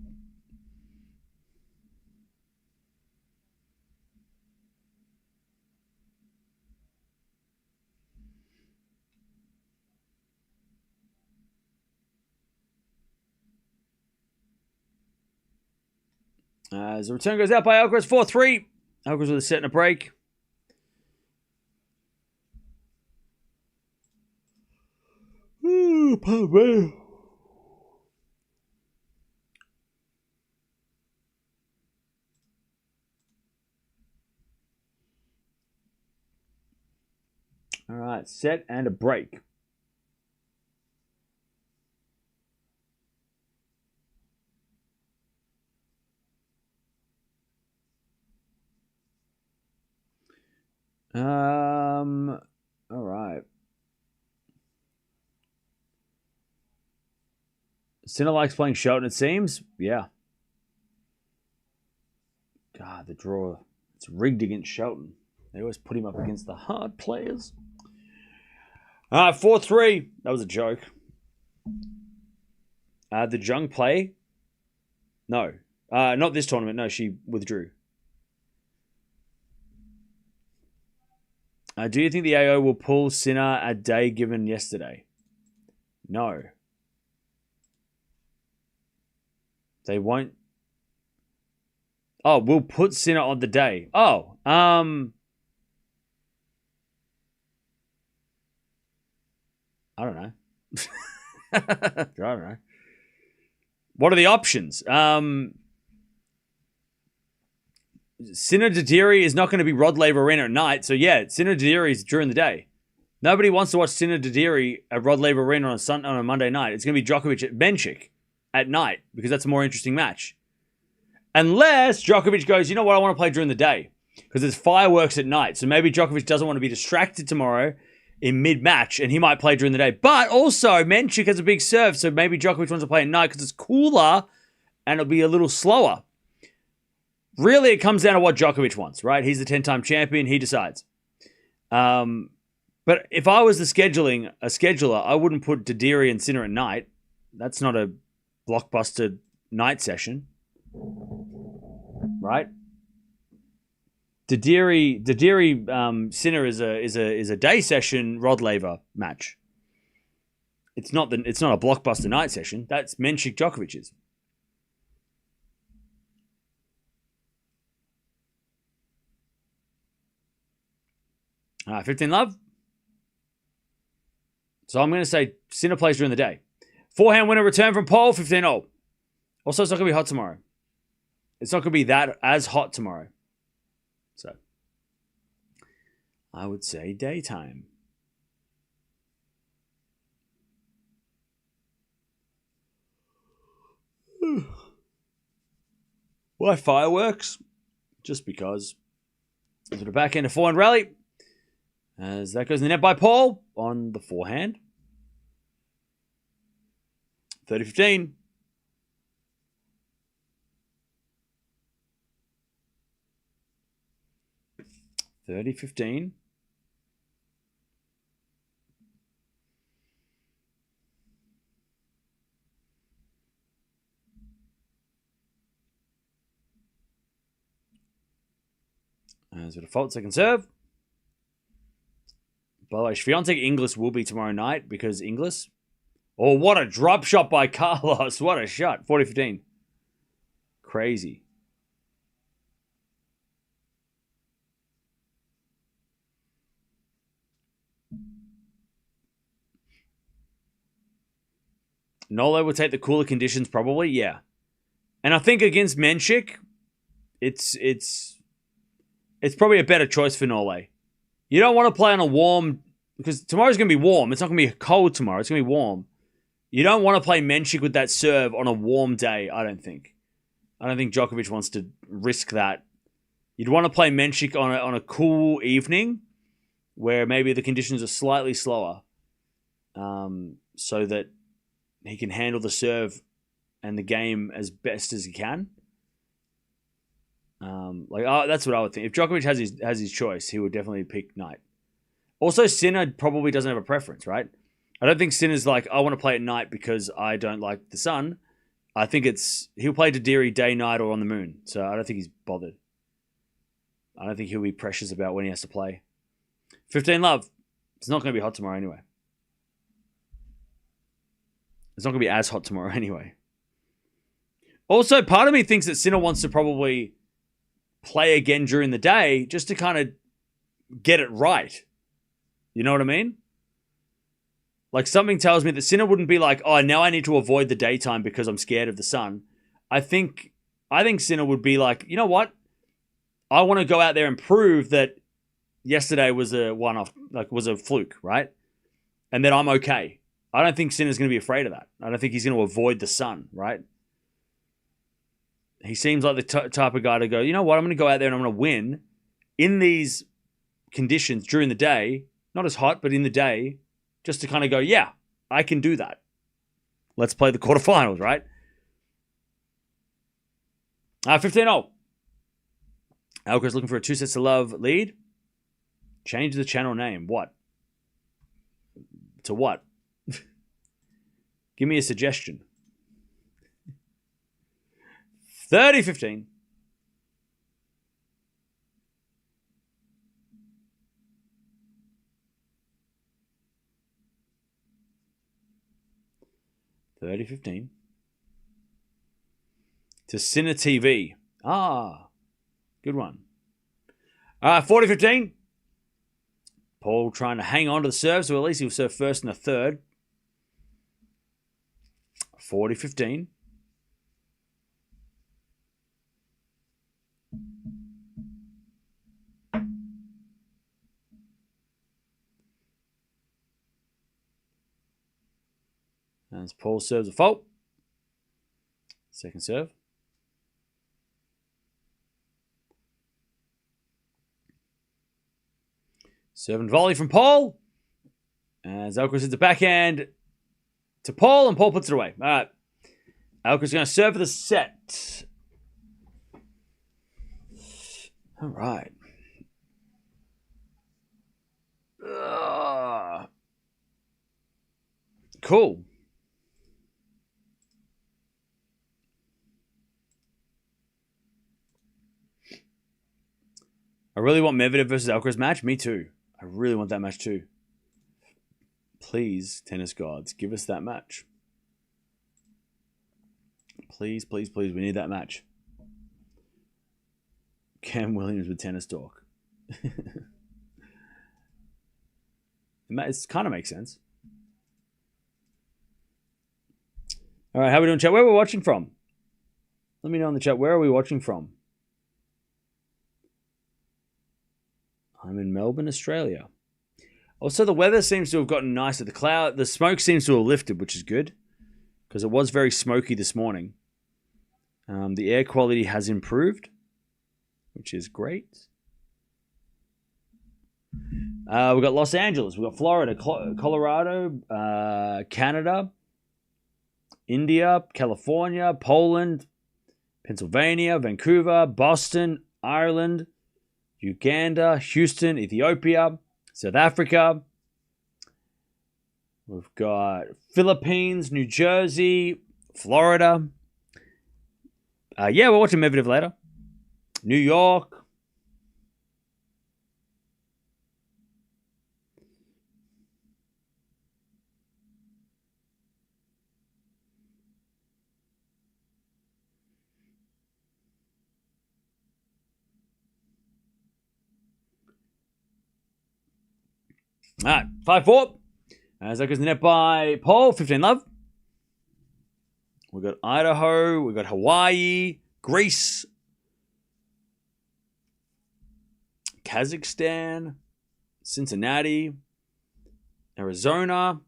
As the return goes out by Alcaraz, 4-3. Alcaraz with a set and a break. Ooh, pardon me. All right, set and a break. All right. Sinner likes playing Shelton, it seems. Yeah. God, the draw. It's rigged against Shelton. They always put him up against the hard players. All right, 4-3. That was a joke. The Jung play? No. Not this tournament. No, she withdrew. Do you think the AO will pull Sinner a day given yesterday? No. They won't. Oh, we'll put Sinner on the day. Oh, I don't know. I don't know. What are the options? Sinner Didiri is not going to be Rod Laver Arena at night. So, yeah, Sinner Didiri is during the day. Nobody wants to watch Sinner Didiri at Rod Laver Arena on a Monday night. It's going to be Djokovic at Benchik at night because that's a more interesting match. Unless Djokovic goes, you know what, I want to play during the day because there's fireworks at night. So maybe Djokovic doesn't want to be distracted tomorrow in mid-match and he might play during the day. But also, Benchik has a big serve, so maybe Djokovic wants to play at night because it's cooler and it'll be a little slower. really it comes down to what Djokovic wants, right? He's the 10-time champion. He decides. But if I was a scheduler, I wouldn't put Dadiri and Sinner at night. That's not a blockbuster night session, right? Dadiri Sinner is a day session Rod Laver match. It's not a blockbuster night session. That's Menchik Djokovic's. All right, 15 love. So I'm going to say Sinner plays during the day. Forehand winner return from pole, 15-0. Also, it's not going to be hot tomorrow. It's not going to be that as hot tomorrow. So, I would say daytime. Why fireworks? Just because. To the back end of forehand rally. As that goes in the net by Paul on the forehand. 30-15. As a default, second serve. By the way, Swiatek Inglis will be tomorrow night because Inglis. Oh, what a drop shot by Carlos. What a shot. 40-15. Crazy. Nolo would take the cooler conditions probably, yeah. And I think against Menchik, it's probably a better choice for Nole. You don't want to play on a warm, because tomorrow's going to be warm. It's not going to be cold tomorrow. It's going to be warm. You don't want to play Menchik with that serve on a warm day, I don't think. I don't think Djokovic wants to risk that. You'd want to play Menchik on a cool evening where maybe the conditions are slightly slower so that he can handle the serve and the game as best as he can. That's what I would think. If Djokovic has his choice, he would definitely pick night. Also, Sinner probably doesn't have a preference, right? I don't think Sinner's like, I want to play at night because I don't like the sun. I think he'll play Dadiri day, night, or on the moon. So I don't think he's bothered. I don't think he'll be precious about when he has to play. 15 love. It's not going to be hot tomorrow anyway. It's not going to be as hot tomorrow anyway. Also, part of me thinks that Sinner wants to probably play again during the day just to kind of get it right. You know what I mean? Like something tells me that Sinner wouldn't be like, oh, now I need to avoid the daytime because I'm scared of the sun. I think Sinner would be like, you know what? I want to go out there and prove that yesterday was a one-off, was a fluke, right? And that I'm okay. I don't think Sinner's going to be afraid of that. I don't think he's going to avoid the sun, right? He seems like the type of guy to go, you know what? I'm going to go out there and I'm going to win in these conditions during the day. Not as hot, but in the day. Just to kind of go, yeah, I can do that. Let's play the quarterfinals, right? 15-0. Alcaraz looking for a 2-sets-to-love lead. Change the channel name. What? To what? Give me a suggestion. 30-15. To Sinner TV. Good one. 40-15. Paul trying to hang on to the serve, so at least he'll serve first in the third. 40-15. As Paul serves a fault. Second serve. Serve and volley from Paul. As Alcaraz hits the backhand to Paul, and Paul puts it away. All right. Alcaraz going to serve for the set. All right. Cool. I really want Medvedev versus Alcaraz match. Me too. I really want that match too. Please, tennis gods, give us that match. Please, please, please. We need that match. Cam Williams with tennis talk. It kind of makes sense. All right, how are we doing, chat? Where are we watching from? Let me know in the chat. Where are we watching from? I'm in Melbourne, Australia. Also, the weather seems to have gotten nicer. The smoke seems to have lifted, which is good, because it was very smoky this morning. The air quality has improved, which is great. We've got Los Angeles, we've got Florida, Colorado, Canada, India, California, Poland, Pennsylvania, Vancouver, Boston, Ireland, Uganda, Houston, Ethiopia, South Africa. We've got Philippines, New Jersey, Florida. We're watching Medvedev later. New York. All right, 5-4. That goes the net by Paul, 15 love. We've got Idaho, we've got Hawaii, Greece, Kazakhstan, Cincinnati, Arizona,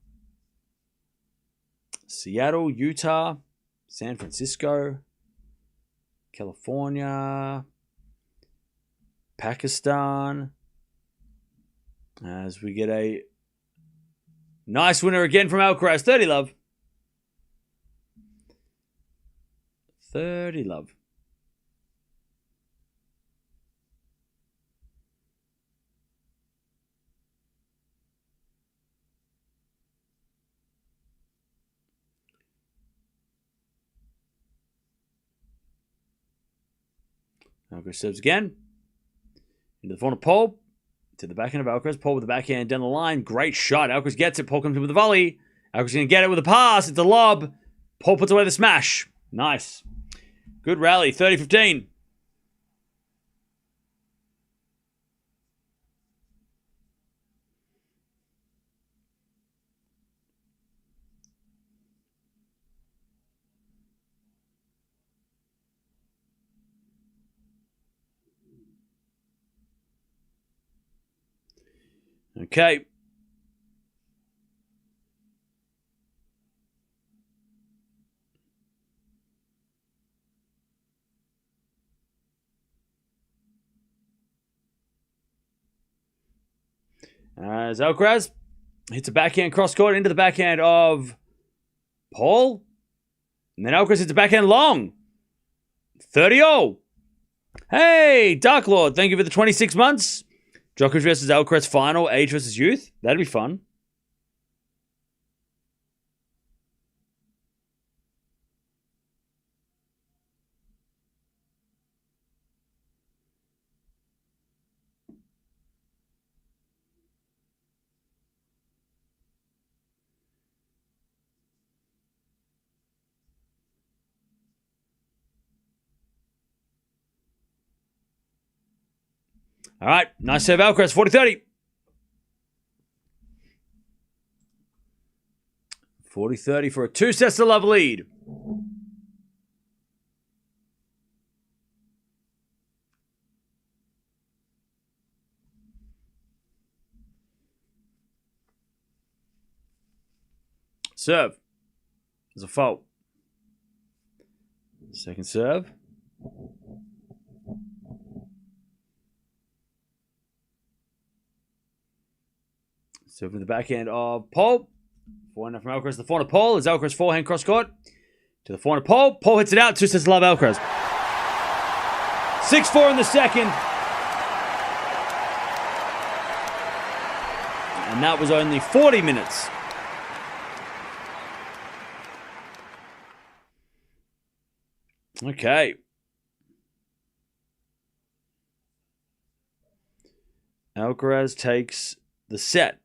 Seattle, Utah, San Francisco, California, Pakistan. As we get a nice winner again from Alcaraz. 30 love. 30 love. Alcaraz serves again. Into the front of Paul. To the backhand of Alcaraz. Paul with the backhand down the line. Great shot. Alcaraz gets it. Paul comes in with a volley. Alcaraz going to get it with a pass. It's a lob. Paul puts away the smash. Nice. Good rally. 30-15. Okay. As Alcaraz hits a backhand cross court into the backhand of Paul. And then Alcaraz hits a backhand long. 30-0. Hey, Dark Lord, thank you for the 26 months. Djokovic versus Alcaraz final, age versus youth. That'd be fun. All right, nice serve, Alcaraz, 40-30. 40-30 for a 2-set-to-love lead. Serve. There's a fault. Second serve. Serving the backhand of Paul. Forehand from Alcaraz. The forehand of Paul is Alcaraz forehand cross court. To the forehand of Paul. Paul hits it out. 2-set-to-love Alcaraz. 6-4 in the second. And that was only 40 minutes. Okay. Alcaraz takes the set.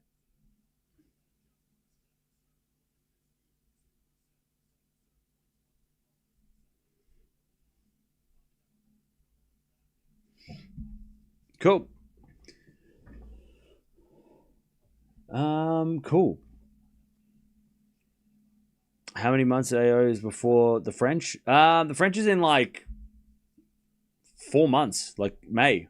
Cool. Cool. How many months AO is before the French? The French is in like 4 months, like May.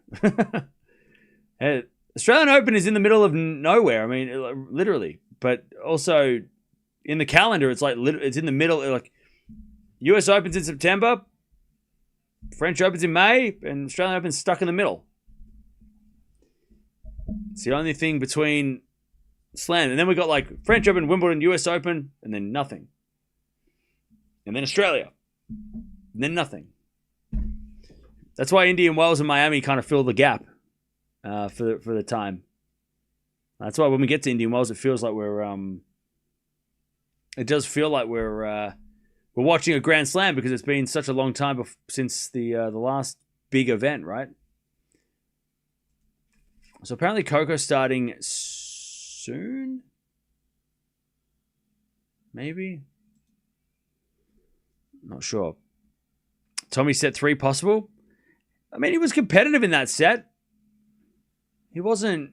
Australian Open is in the middle of nowhere. I mean, literally, but also in the calendar, it's like it's in the middle. Like US Open's in September, French Open's in May, and Australian Open's stuck in the middle. It's the only thing between Slam, and then we got like French Open, Wimbledon, US Open, and then nothing, and then Australia, and then nothing. That's why India and Wales and Miami kind of fill the gap for the time. That's why when we get to India and Wales, it feels like it does feel like we're watching a Grand Slam because it's been such a long time since the last big event, right? So apparently Coco's starting soon? Maybe? Not sure. Tommy set 3 possible? I mean, he was competitive in that set. He wasn't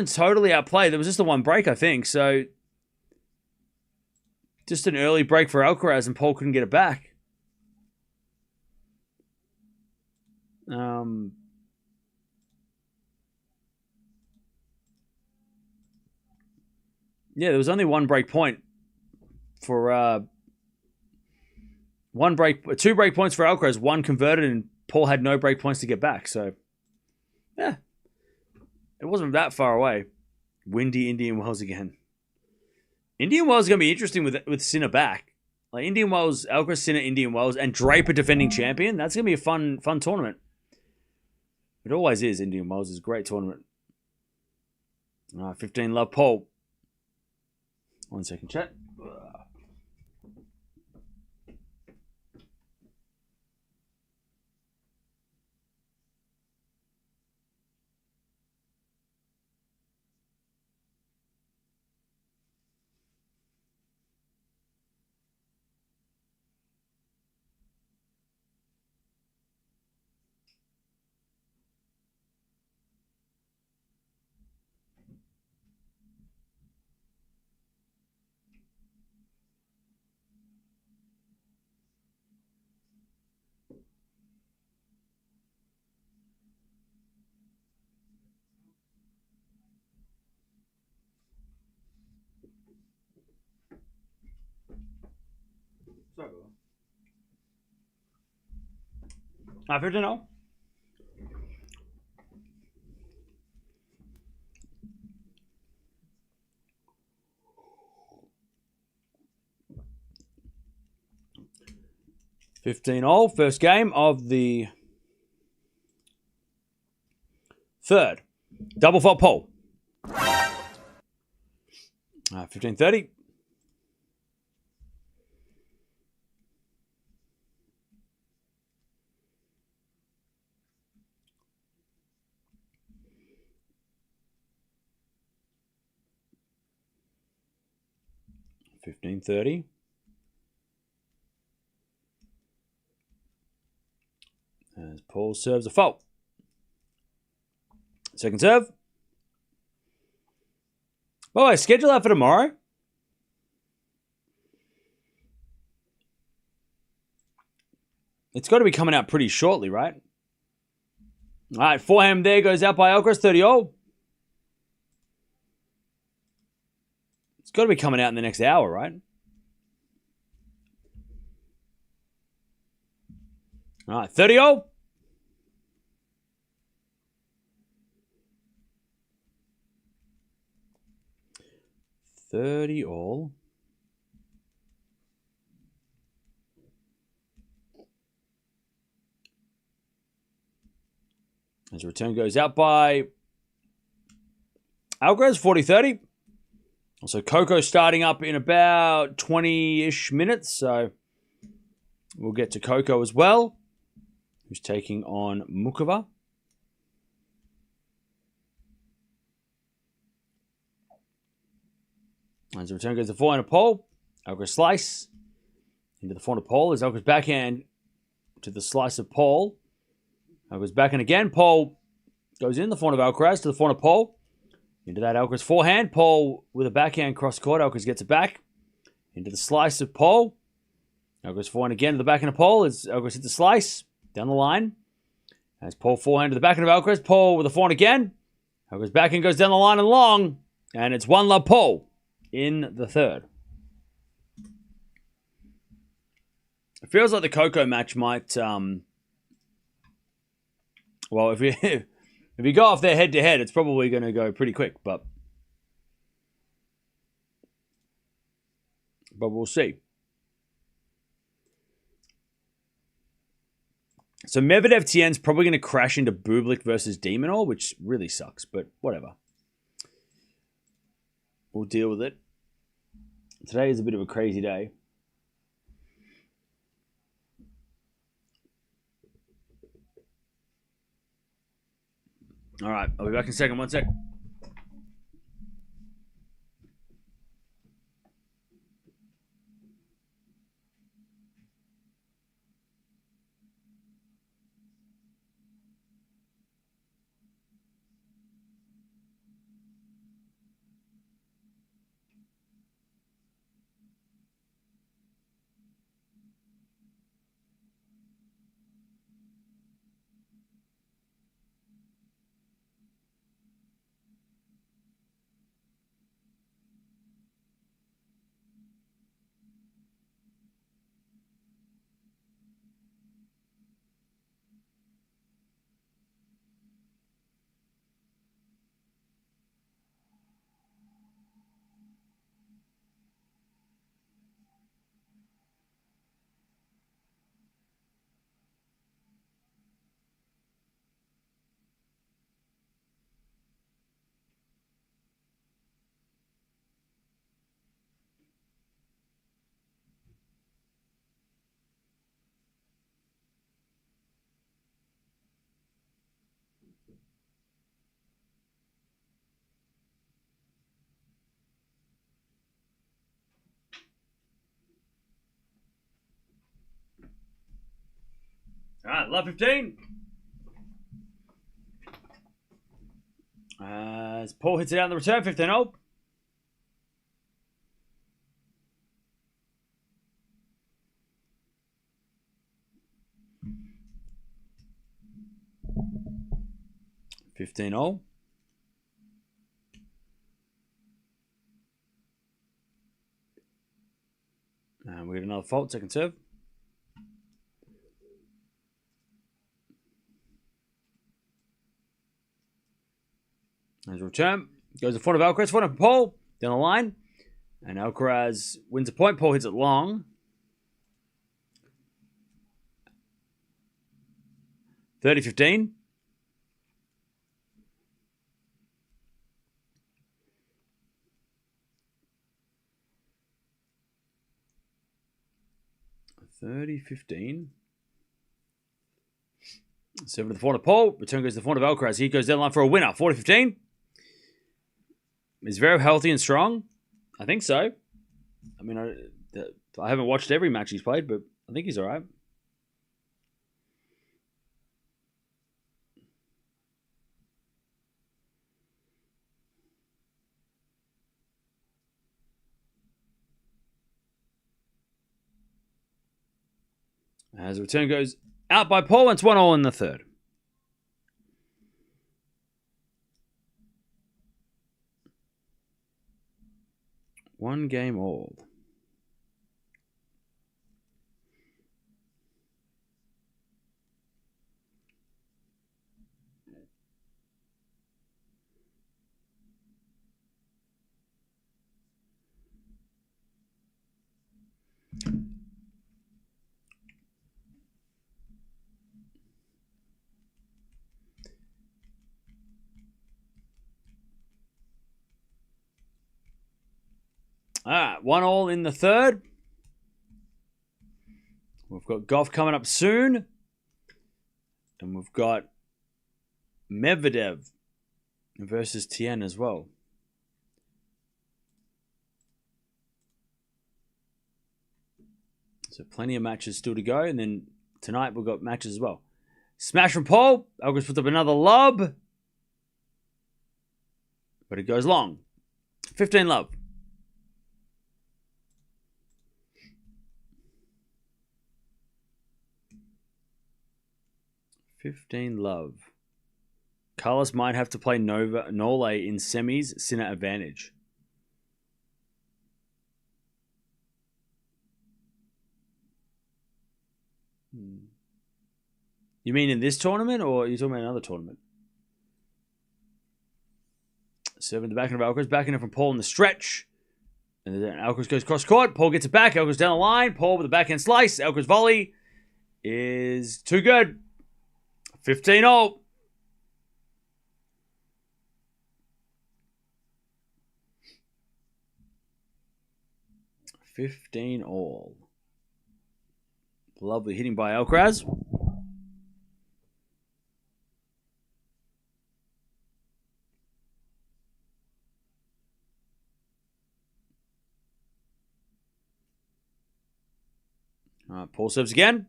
totally outplayed. There was just the one break, I think. So just an early break for Alcaraz and Paul couldn't get it back. Yeah, there was only one break point for 2 break points for Alcaraz, 1 converted, and Paul had no break points to get back. So, yeah, it wasn't that far away. Windy Indian Wells again. Indian Wells is going to be interesting with Sinner back. Like Indian Wells, Alcaraz, Sinner, Indian Wells, and Draper defending champion. That's going to be a fun tournament. It always is. Indian Wells is a great tournament. 15 love Paul. 1 second, chat. Sorry about that. 15-0. First game of the third. Double fault pole. 15-30. As Paul serves a fault. Second serve. By the way, schedule that for tomorrow. It's got to be coming out pretty shortly, right? All right, forehand there goes out by Alcaraz, 30-all. It's got to be coming out in the next hour, right? All right, 30-all. As return goes out by Alcaraz 40-30. Also, Coco starting up in about 20-ish minutes, so we'll get to Coco as well, who's taking on Mukova. As the return goes to the forehand of Pole. Alcaraz slice into the forehand of Pole. As Alcaraz backhand to the slice of Pole. Alcaraz backhand again. Pole goes in the forehand of Alcaraz to the forehand of Pole. Into that Alcaraz forehand. Pole with a backhand cross court. Alcaraz gets it back. Into the slice of Pole. Alcaraz forehand again to the backhand of Pole. As Alcaraz hits the slice down the line. As Pole forehand to the backhand of Alcaraz. Pole with a forehand again. Alcaraz backhand goes down the line and long. And it's 1-love Pole in the third. It feels like the Coco match might... well, if you go off there head-to-head, it's probably going to go pretty quick, but we'll see. So Medvedev Tien's probably going to crash into Bublik versus Demonor, which really sucks, but whatever. We'll deal with it. Today is a bit of a crazy day. All right, I'll be back in a second. 1 sec. All right, love 15. As Paul hits it out in the return, 15-0. And we get another fault, second serve. As a return, goes in front of Alcaraz, front of Paul, down the line. And Alcaraz wins a point. Paul hits it long. 30-15. Serve to the front of Paul. Return goes to the front of Alcaraz. He goes down the line for a winner. 40-15. He's very healthy and strong. I think so. I mean, I haven't watched every match he's played, but I think he's all right. As the return goes out by Paul, it's 1-1 in the third. One game old. All right, 1-1 in the third. We've got Gauff coming up soon. And we've got Medvedev versus Tien as well. So plenty of matches still to go. And then tonight we've got matches as well. Smash from Paul. Alcaraz puts up another lob. But it goes long. 15 love. Carlos might have to play Nole in semis. Sinner advantage. You mean in this tournament, or are you talking about another tournament? Serving the backhand of Alcaraz. Backhand from Paul in the stretch. And then Alcaraz goes cross court. Paul gets it back. Alcaraz down the line. Paul with the backhand slice. Alcaraz volley is too good. 15-0. Lovely hitting by Alcaraz. All right, Paul serves again.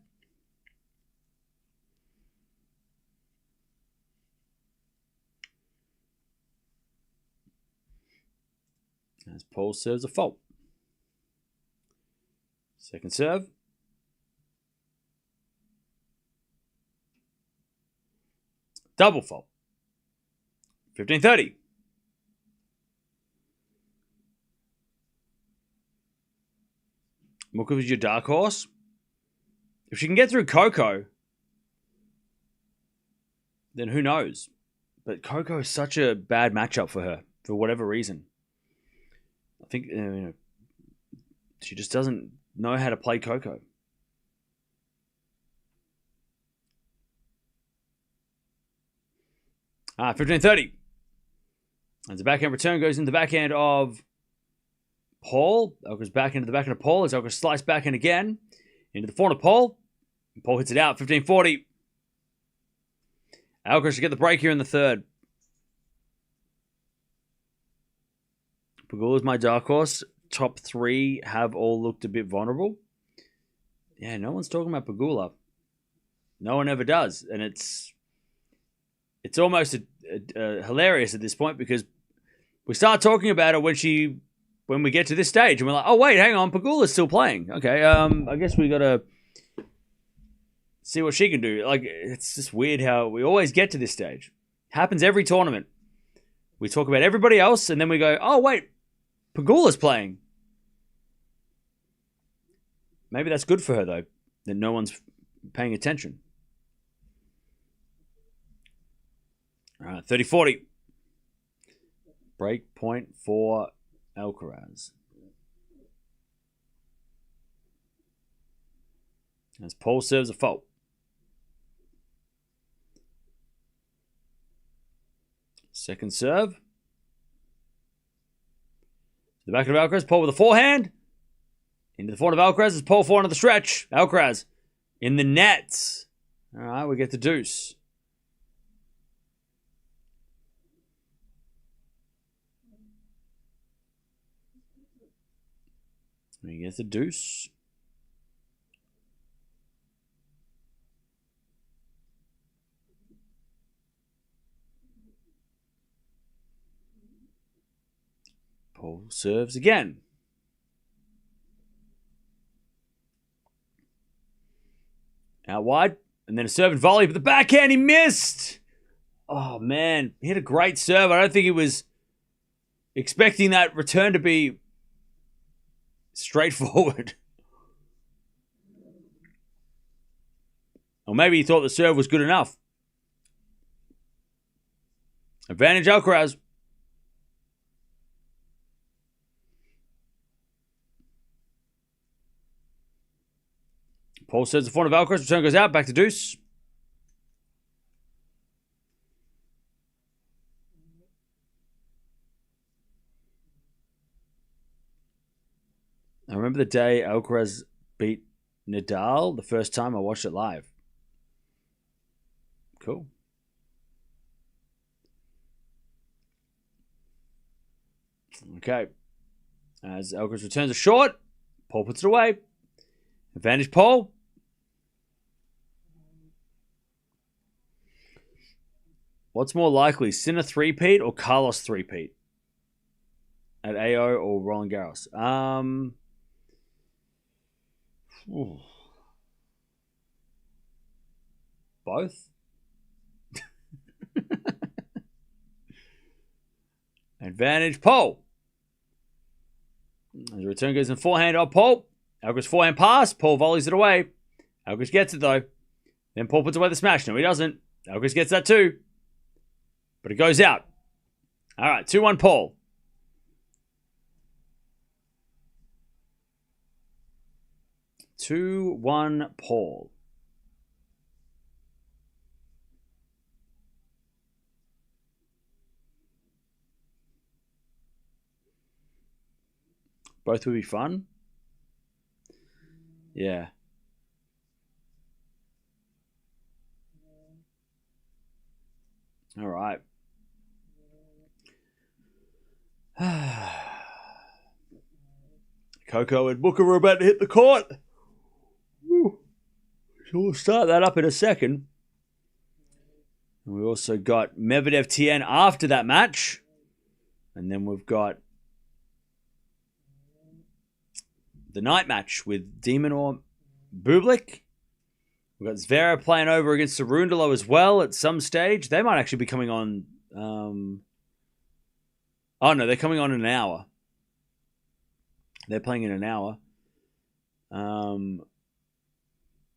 As Paul serves a fault. Second serve. Double fault. 15-30. Mukovic is your dark horse. If she can get through Coco, then who knows? But Coco is such a bad matchup for her, for whatever reason. I think she just doesn't know how to play Coco. Ah, 15-30. As the backhand return goes into the backhand of Paul. Alcaraz back into the backhand of Paul. As Alcaraz slice backhand again. Into the forehand of Paul. And Paul hits it out. 15-40. Alcaraz should get the break here in the third. Pegula's my dark horse. Top three have all looked a bit vulnerable. Yeah, no one's talking about Pegula. No one ever does. And it's almost hilarious at this point because we start talking about it when we get to this stage and we're like, oh wait, hang on, Pegula's still playing. Okay, I guess we gotta see what she can do. Like, it's just weird how we always get to this stage. Happens every tournament. We talk about everybody else and then we go, oh wait, Pegula's playing. Maybe that's good for her though, that no one's paying attention. All right, 30-40. Break point for Alcaraz. As Paul serves a fault. Second serve. The back of Alcaraz. Paul with a forehand. Into the forehand of Alcaraz. As Paul forehand of the stretch. Alcaraz in the nets. All right, we get the deuce. We get the deuce. Paul serves again. Out wide. And then a serve and volley, but the backhand, he missed. Oh, man. He hit a great serve. I don't think he was expecting that return to be straightforward. Or maybe he thought the serve was good enough. Advantage Alcaraz. Paul serves the front of Alcaraz. Return goes out. Back to deuce. I remember the day Alcaraz beat Nadal the first time I watched it live. Cool. Okay. As Alcaraz returns a short, Paul puts it away. Advantage Paul. What's more likely, Sinner three-peat or Carlos three-peat at AO or Roland Garros? Both. Advantage Paul. As the return goes in forehand on Paul. Alcaraz forehand pass. Paul volleys it away. Alcaraz gets it though. Then Paul puts away the smash. No, he doesn't. Alcaraz gets that too. But it goes out. All right, 2-1 Paul. Paul. Both would be fun. Yeah. All right. Coco and Booker are about to hit the court. Woo. So we'll start that up in a second. And we also got Medvedev Tien after that match. And then we've got the night match with Demonor Bublik. We've got Zverev playing over against Cerundolo as well at some stage. They might actually be coming on. Oh, no, they're coming on in an hour. They're playing in an hour. And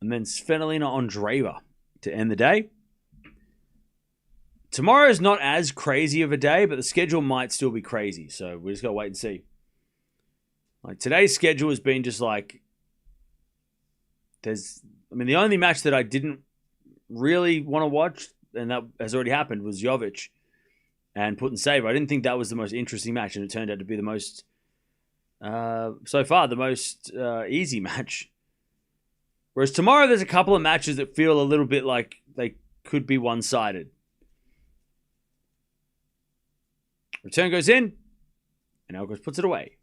then Svitolina Andreeva to end the day. Tomorrow is not as crazy of a day, but the schedule might still be crazy. So we just got to wait and see. Like today's schedule has been just like, the only match that I didn't really want to watch, and that has already happened, was Jovic and Putintseva. I didn't think that was the most interesting match, and it turned out to be the most, so far, the most easy match. Whereas tomorrow, there's a couple of matches that feel a little bit like they could be one-sided. Return goes in, and Alcaraz puts it away.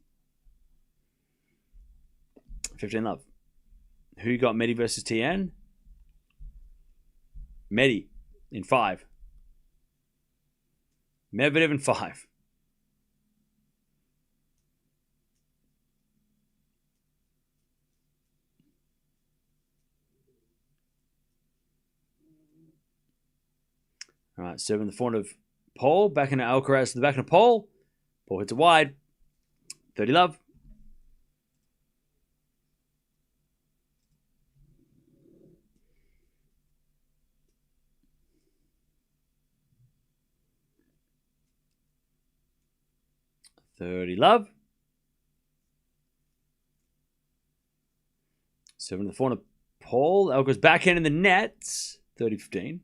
15 love. Who got Medi versus Tien? Medi in 5. Medvedev in 5. All right, serve in the front of Paul. Back into Alcaraz to the back of Paul. Paul hits it wide. 30 love. Love. 7 to the front of Paul. Alcaraz backhand in the nets. 30-15.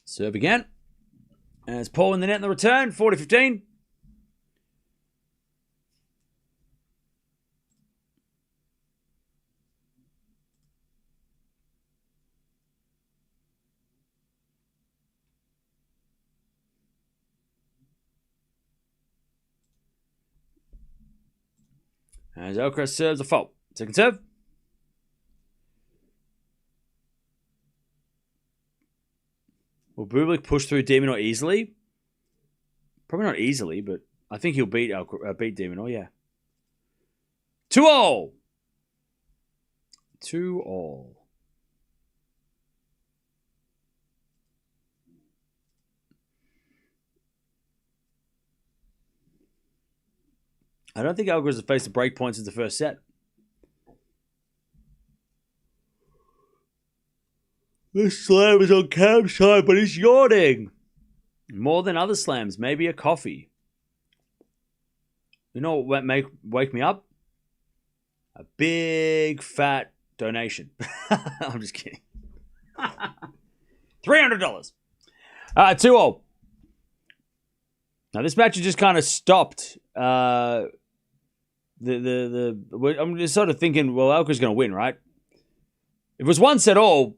Serve again. And it's Paul in the net in the return. 40-15. As Alcaraz serves a fault. Second serve. Will Bublik push through Demonor easily? Probably not easily, but I think he'll beat Demonor, yeah. 2-all. 2-all. I don't think Alcaraz has faced the break points since the first set. This slam is on Cam's side, but he's yawning. More than other slams. Maybe a coffee. You know what wake me up? A big fat donation. I'm just kidding. $300. 2-all. Now this match has just kind of stopped. I'm just sort of thinking, well, Alcaraz going to win, right? If it was 1-all,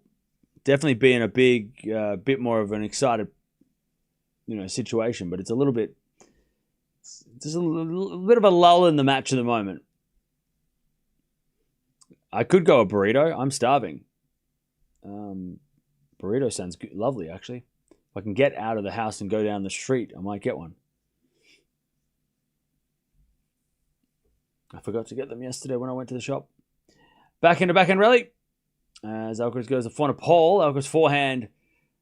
definitely being a bit more of an excited, situation. But it's a little bit, just a little bit of a lull in the match at the moment. I could go a burrito. I'm starving. Burrito sounds good, lovely, actually. If I can get out of the house and go down the street, I might get one. I forgot to get them yesterday when I went to the shop. Backhand rally. As Alcaraz goes to front of Paul. Alcaraz forehand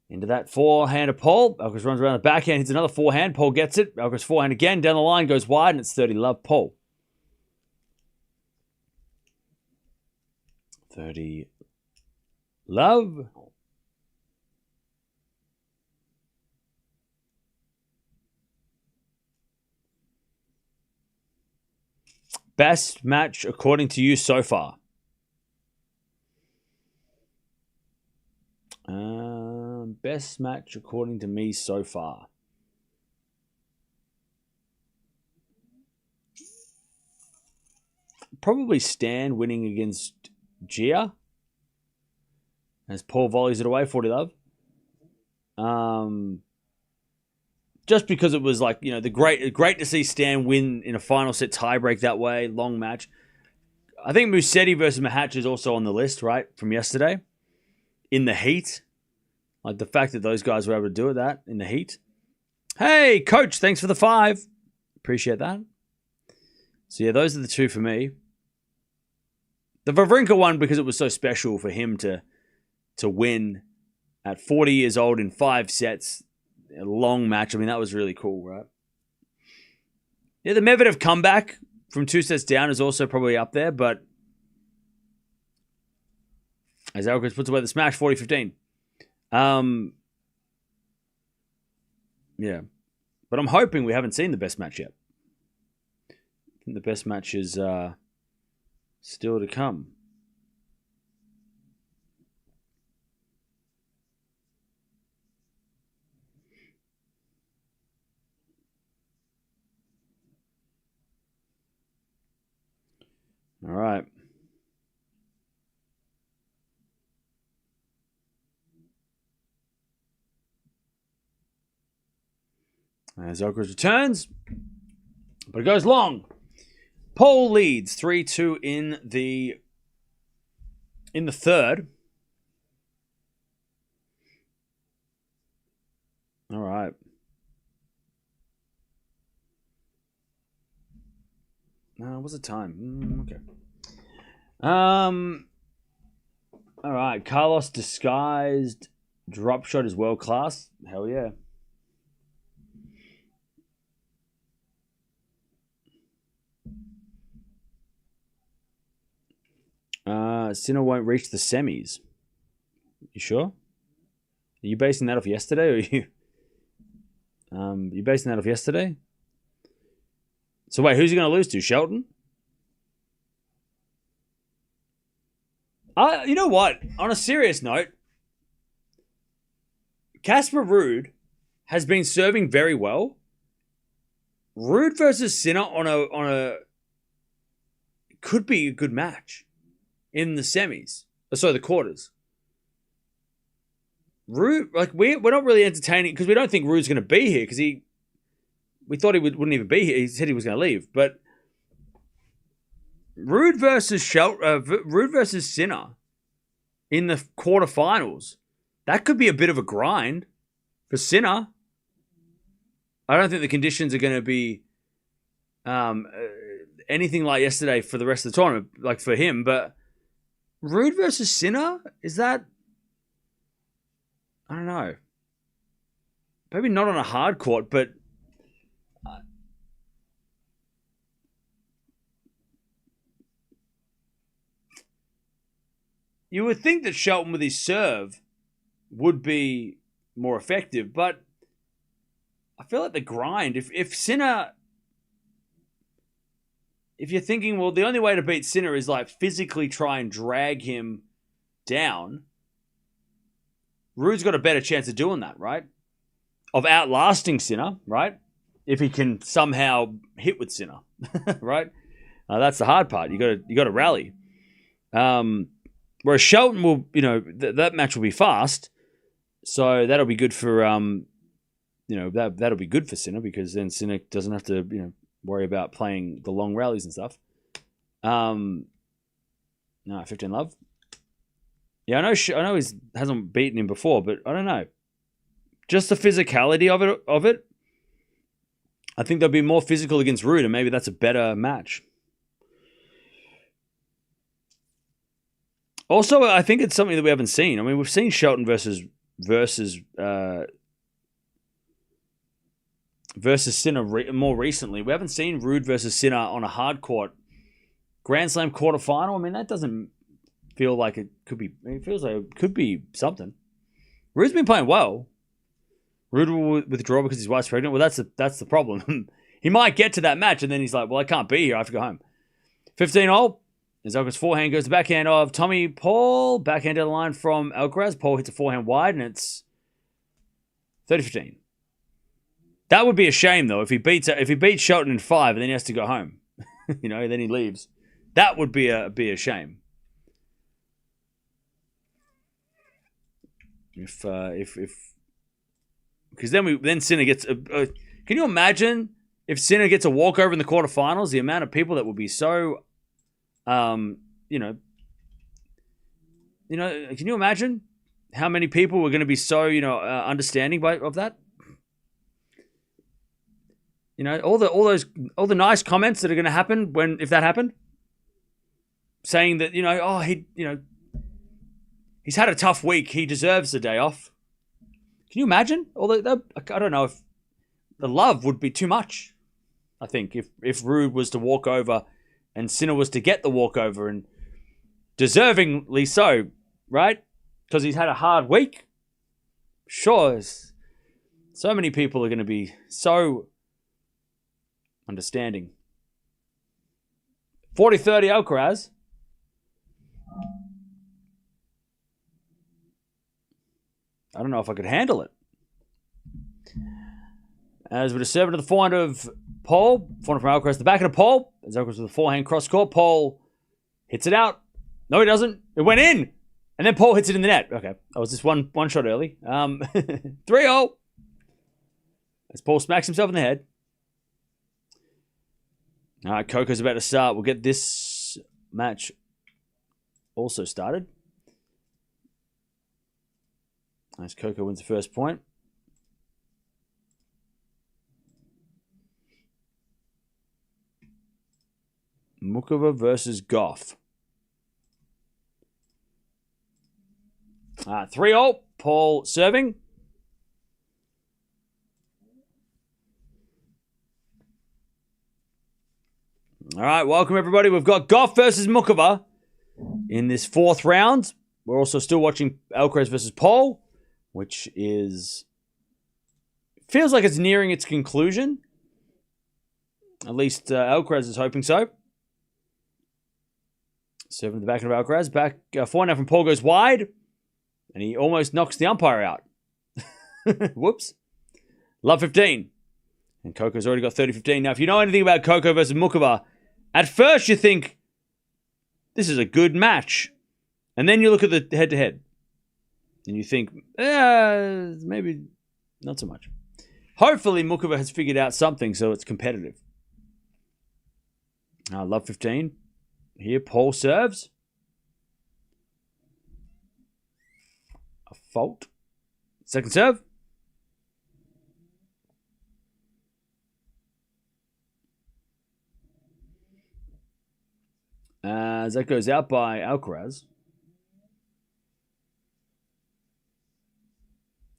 into that forehand of Paul. Alcaraz runs around the backhand, hits another forehand. Paul gets it. Alcaraz forehand again. Down the line, goes wide, and it's 30-love Paul. 30-love. Best match according to you so far? Best match according to me so far. Probably Stan winning against Gia. As Paul volleys it away, 40-love. Just because it was like, great to see Stan win in a final set tiebreak that way, long match. I think Musetti versus Mahatch is also on the list, right, from yesterday. In the heat. Like the fact that those guys were able to do that in the heat. Hey, coach, thanks for the 5. Appreciate that. So yeah, those are the 2 for me. The Wawrinka one, because it was so special for him to win at 40 years old in 5 sets. A long match. I mean, that was really cool, right? Yeah, the Medvedev comeback from 2 sets down is also probably up there, but as Alcaraz puts away the smash, 40-15. Yeah. But I'm hoping we haven't seen the best match yet. I think the best match is still to come. All right. As Alcaraz returns, but it goes long. Paul leads 3-2 in the third. All right. What's the time? Okay. All right. Carlos disguised drop shot is world class. Hell yeah. Sinner won't reach the semis. You sure? Are you basing that off yesterday, or are you basing that off yesterday? So wait, who's he going to lose to? Shelton? You know what? On a serious note, Casper Ruud has been serving very well. Ruud versus Sinner on a could be a good match in the semis. So the quarters. Ruud, like we're not really entertaining because we don't think Ruud's going to be here because we thought he wouldn't even be here. He said he was going to leave, but Ruud versus Sinner in the quarterfinals, that could be a bit of a grind for Sinner. I don't think the conditions are going to be anything like yesterday for the rest of the tournament, like for him. But Ruud versus Sinner, is that? I don't know. Maybe not on a hard court, but you would think that Shelton with his serve would be more effective, but I feel like the grind, if Sinner if you're thinking, well, the only way to beat Sinner is like physically try and drag him down, Ruud's got a better chance of doing that, right? Of outlasting Sinner, right? If he can somehow hit with Sinner, right? That's the hard part. You got to rally. Whereas Shelton will, that match will be fast, so that'll be good for that'll be good for Sinner, because then Sinner doesn't have to worry about playing the long rallies and stuff. No, 15 love. Yeah, I know he hasn't beaten him before, but I don't know. Just the physicality of it. I think they'll be more physical against Ruud, and maybe that's a better match. Also, I think it's something that we haven't seen. I mean, we've seen Shelton versus Sinner more recently. We haven't seen Ruud versus Sinner on a hard court Grand Slam quarterfinal. I mean, that doesn't feel like it could be. It feels like it could be something. Ruud's been playing well. Ruud will withdraw because his wife's pregnant. Well, that's the problem. He might get to that match, and then he's like, well, I can't be here. I have to go home. 15-all. As Alcaraz forehand goes to backhand of Tommy Paul. Backhand down the line from Alcaraz. Paul hits a forehand wide, and it's 30-15. That would be a shame, though, if he beats Shelton in 5 and then he has to go home. Then he leaves. That would be a shame. If because then Sinner gets can you imagine if Sinner gets a walkover in the quarterfinals? The amount of people that would be so, can you imagine how many people were going to be so understanding of that? All the nice comments that are going to happen if that happened, saying that he's had a tough week, he deserves a day off. Can you imagine? I don't know if the love would be too much. I think if Ruud was to walk over and Sinner was to get the walkover, and deservingly so, right? Because he's had a hard week. Sure, so many people are going to be so understanding. 40-30 Alcaraz. I don't know if I could handle it. As with a serve to the forehand of Paul. Forehand from Alcaraz. The back of Paul. As Alcaraz with the forehand cross court. Paul hits it out. No, he doesn't. It went in. And then Paul hits it in the net. Okay. That was just one shot early. 3-0. As Paul smacks himself in the head. All right, Coco's about to start. We'll get this match also started. As Coco wins the first point. Mukova versus Gauff. 3-0. Paul serving. All right, welcome everybody. We've got Gauff versus Mukova in this 4th round. We're also still watching Alcaraz versus Paul, which feels like it's nearing its conclusion. At least Alcaraz is hoping so. Serving the back of Alcaraz. Back forehand now from Paul goes wide. And he almost knocks the umpire out. Whoops. Love 15. And Coco's already got 30-15. Now, if you know anything about Coco versus Mukova, at first you think, this is a good match. And then you look at the head-to-head. And you think, maybe not so much. Hopefully, Mukova has figured out something so it's competitive. Love 15. Here, Paul serves. A fault. Second serve. As that goes out by Alcaraz.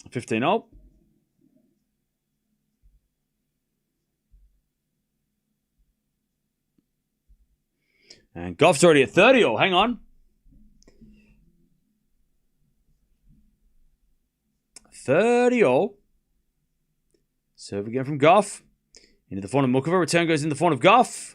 15-0. And Gauff's already at 30-0. Hang on. 30-0. Serve again from Gauff. Into the forehand of Mukova. Return goes in the forehand of Gauff.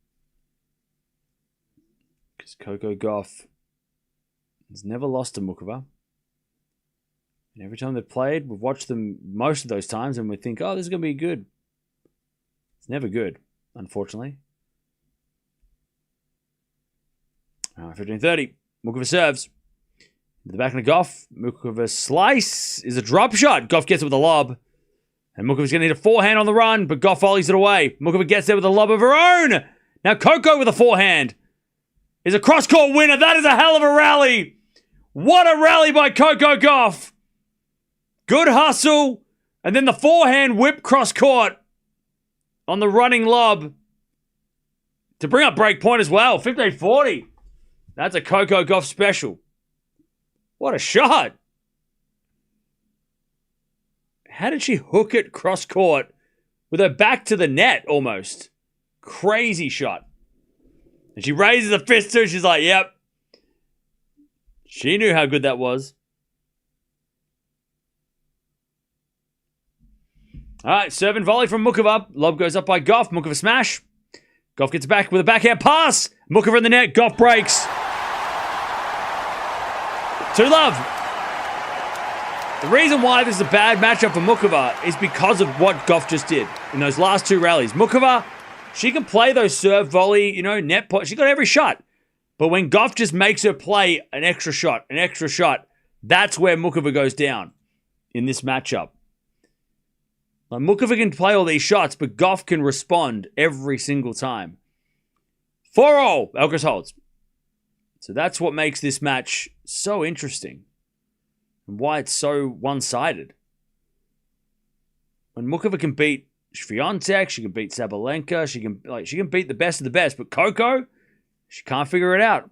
Coco Gauff has never lost to Muchova. And every time they've played, we've watched them most of those times and we think, oh, this is going to be good. It's never good, unfortunately. 15-30. Muchova serves. The back of Gauff. Muchova's slice is a drop shot. Gauff gets it with a lob. And Muchova's going to need a forehand on the run, but Gauff volleys it away. Muchova gets there with a lob of her own. Now Coco with a forehand is a cross-court winner. That is a hell of a rally. What a rally by Coco Gauff. Good hustle. And then the forehand whip cross-court on the running lob to bring up break point as well. 15-40. That's a Coco Gauff special. What a shot. How did she hook it cross-court with her back to the net almost? Crazy shot. And she raises a fist too. She's like, yep. She knew how good that was. All right, serve and volley from Muchova. Lob goes up by Gauff. Muchova smash. Gauff gets back with a backhand pass. Muchova in the net. Gauff breaks. 2-love. The reason why this is a bad matchup for Muchova is because of what Gauff just did in those last two rallies. Muchova, she can play those serve, volley, net point. She got every shot. But when Gauff just makes her play an extra shot, that's where Muchova goes down in this matchup. Like, Muchova can play all these shots, but Gauff can respond every single time. 4-0, Alcaraz holds. So that's what makes this match so interesting and why it's so one-sided. When Muchova can beat Swiatek, she can beat Sabalenka, she can beat the best of the best, but Coco, she can't figure it out.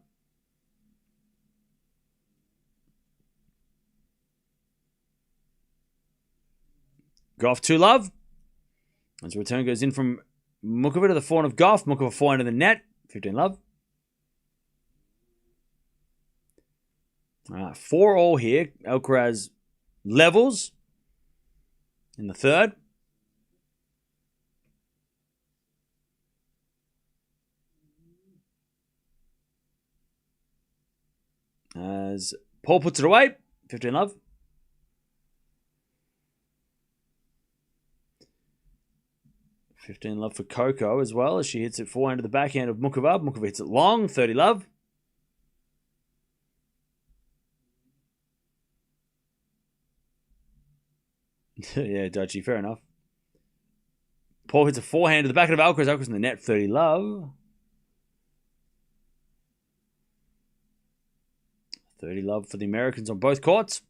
Gauff 2-love. As the return goes in from Muchova to the forehand of Gauff. Muchova forehand in the net. 15-love. 4-4 here. Alcaraz levels in the third. As Paul puts it away. 15-love. Love for Coco as well as she hits it forehand to the backhand of Muchova. Muchova hits it long. 30-love. Yeah, Dutchy, fair enough. Paul hits a forehand to the back of Alcaraz. Alcaraz in the net. 30-love. 30-love for the Americans on both courts.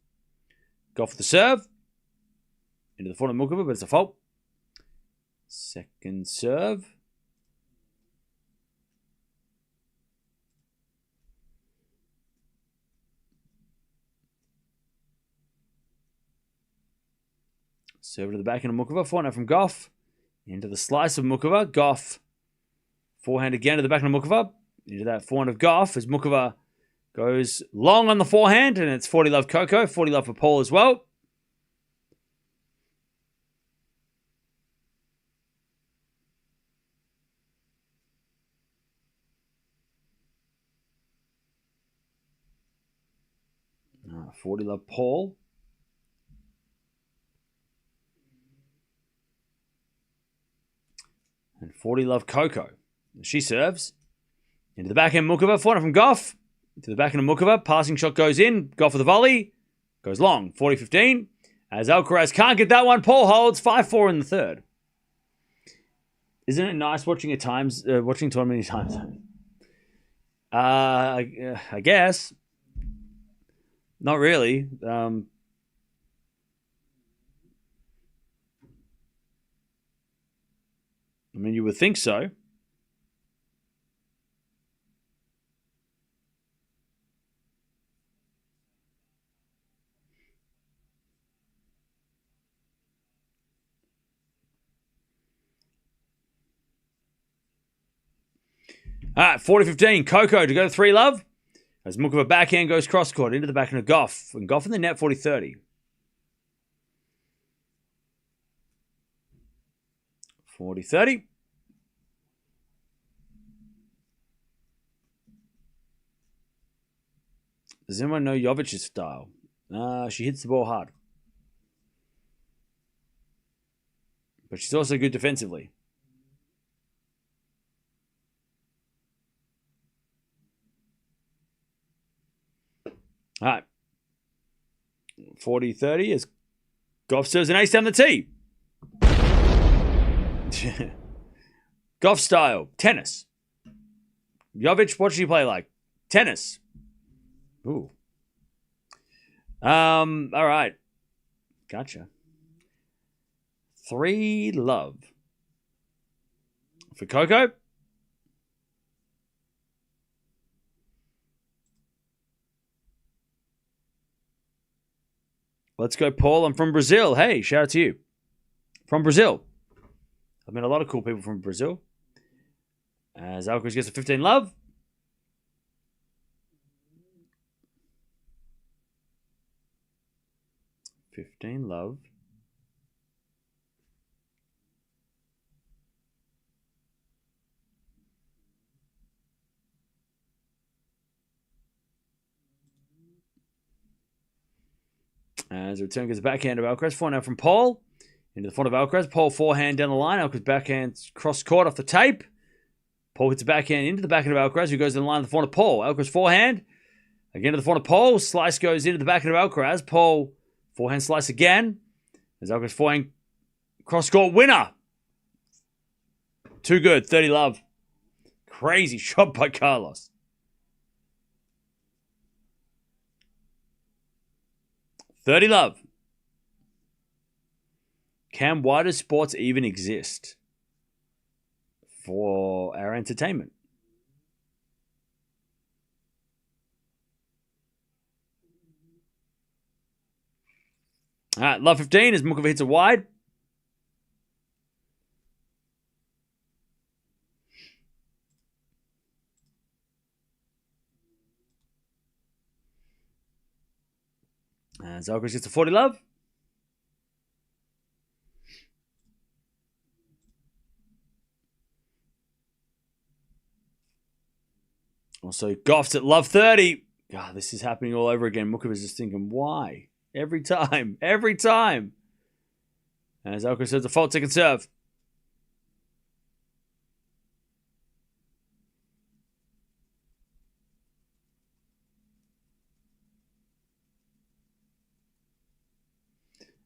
Gauff for the serve. Into the forehand of Muchova, but it's a fault. Second serve. Serve to the backhand of Muchova. Forehand from Gauff. Into the slice of Muchova. Gauff. Forehand again to the backhand of Muchova. Into that forehand of Gauff as Muchova goes long on the forehand. And it's 40-love Coco. 40-love for Paul as well. Oh, 40-love Paul. And 40-love Coco. She serves. Into the backhand Muchova. Forehand from Gauff. To the backhand of Muchova. Passing shot goes in. Gauff with the volley. Goes long. 40-15. As Alcaraz can't get that one. Paul holds. 5-4 in the third. Isn't it nice watching watching too many times? I guess. Not really. I mean, you would think so. All right, 40-15. Coco to go to 3-love. As Muchova backhand goes cross-court into the backhand of Gauff. And Gauff in the net, 40-30. 40-30. Does anyone know Jovic's style? She hits the ball hard. But she's also good defensively. All right. 40-30 as Gauff serves an ace down the tee. Gauff style, tennis. Jovic, what does she play like? Tennis. Ooh. All right. Gotcha. 3-love. For Coco. Let's go, Paul. I'm from Brazil. Hey, shout out to you. From Brazil. I've met a lot of cool people from Brazil. As Alcaraz gets a 15-love. $15 As a return gets a backhand of Alcaraz. Forehand now from Paul. Into the front of Alcaraz. Paul forehand down the line. Alcaraz backhand cross court off the tape. Paul hits a backhand into the backhand of Alcaraz, who goes in the line of the front of Paul. Alcaraz forehand. Again to the front of Paul. Slice goes into the backhand of Alcaraz. Paul forehand slice again. As Alcaraz forehand cross court winner. Too good. 30-love. Crazy shot by Carlos. $30. Can wider sports even exist for our entertainment? All right, love 15 as Mukova hits a wide. As Alcaraz gets a 40-love. Also, Gauff's at love 30. God, this is happening all over again. Mukova's just thinking, why? Every time. Every time. As Alcaraz says, a fault second serve.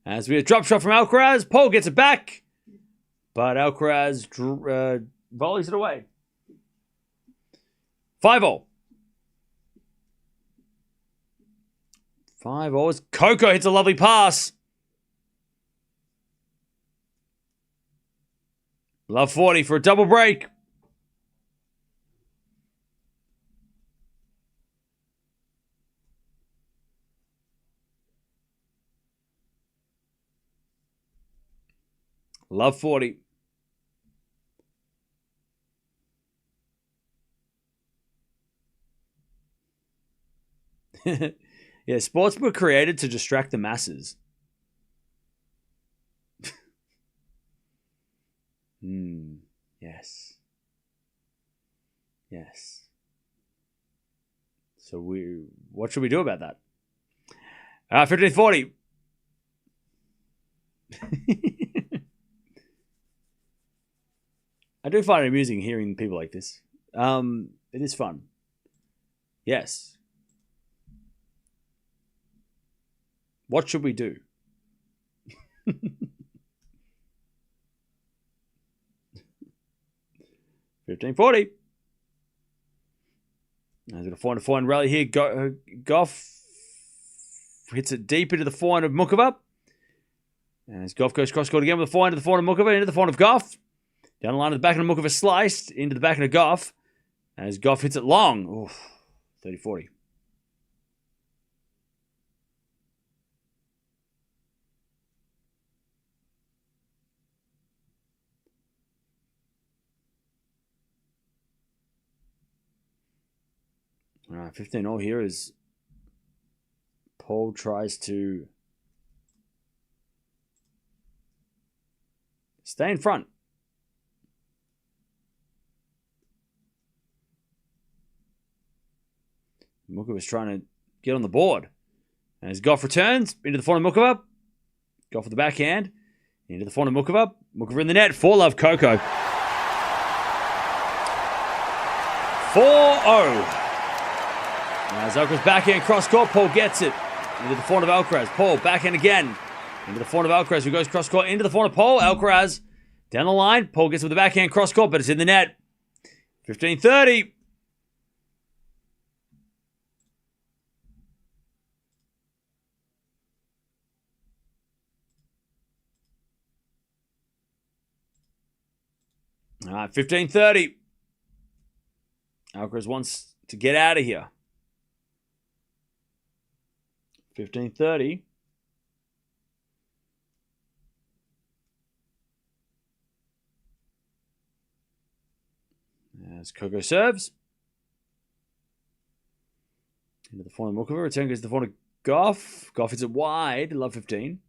As we have a drop shot from Alcaraz, Paul gets it back. But Alcaraz volleys it away. 5-all. 5-all as Coco hits a lovely pass. Love 40 for a double break. Love 40. Yeah, sports were created to distract the masses. Yes. Yes. So what should we do about that? 15-40. I do find it amusing hearing people like this. It is fun. Yes. What should we do? 15-40. He's going to find a forehand rally here. Gauff hits it deep into the forehand of Mukova. As Gauff goes cross-court again with the forehand of Mukova, into the forehand of Gauff. Down the line of the back of Mukova sliced into the back of Gauff. As Gauff hits it long. Oof, 30-40. All right, 15-all here as Paul tries to stay in front. Mukova was trying to get on the board. And as Gauff returns into the forehand of Mukova. Gauff with the backhand. Into the forehand of Mukova. Mukova in the net. 4-love Coco. 4-0. As Alcaraz backhand cross court. Paul gets it. Into the forehand of Alcaraz. Paul backhand again. Into the forehand of Alcaraz, who goes cross court. Into the forehand of Paul. Alcaraz down the line. Paul gets it with the backhand cross court, but it's in the net. 15-30. All right, 15-30. Alcaraz wants to get out of here. 15-30. As Coco serves. Into the forehand of Mukova. Return goes to the forehand of Gauff. Gauff hits it wide. Love 15.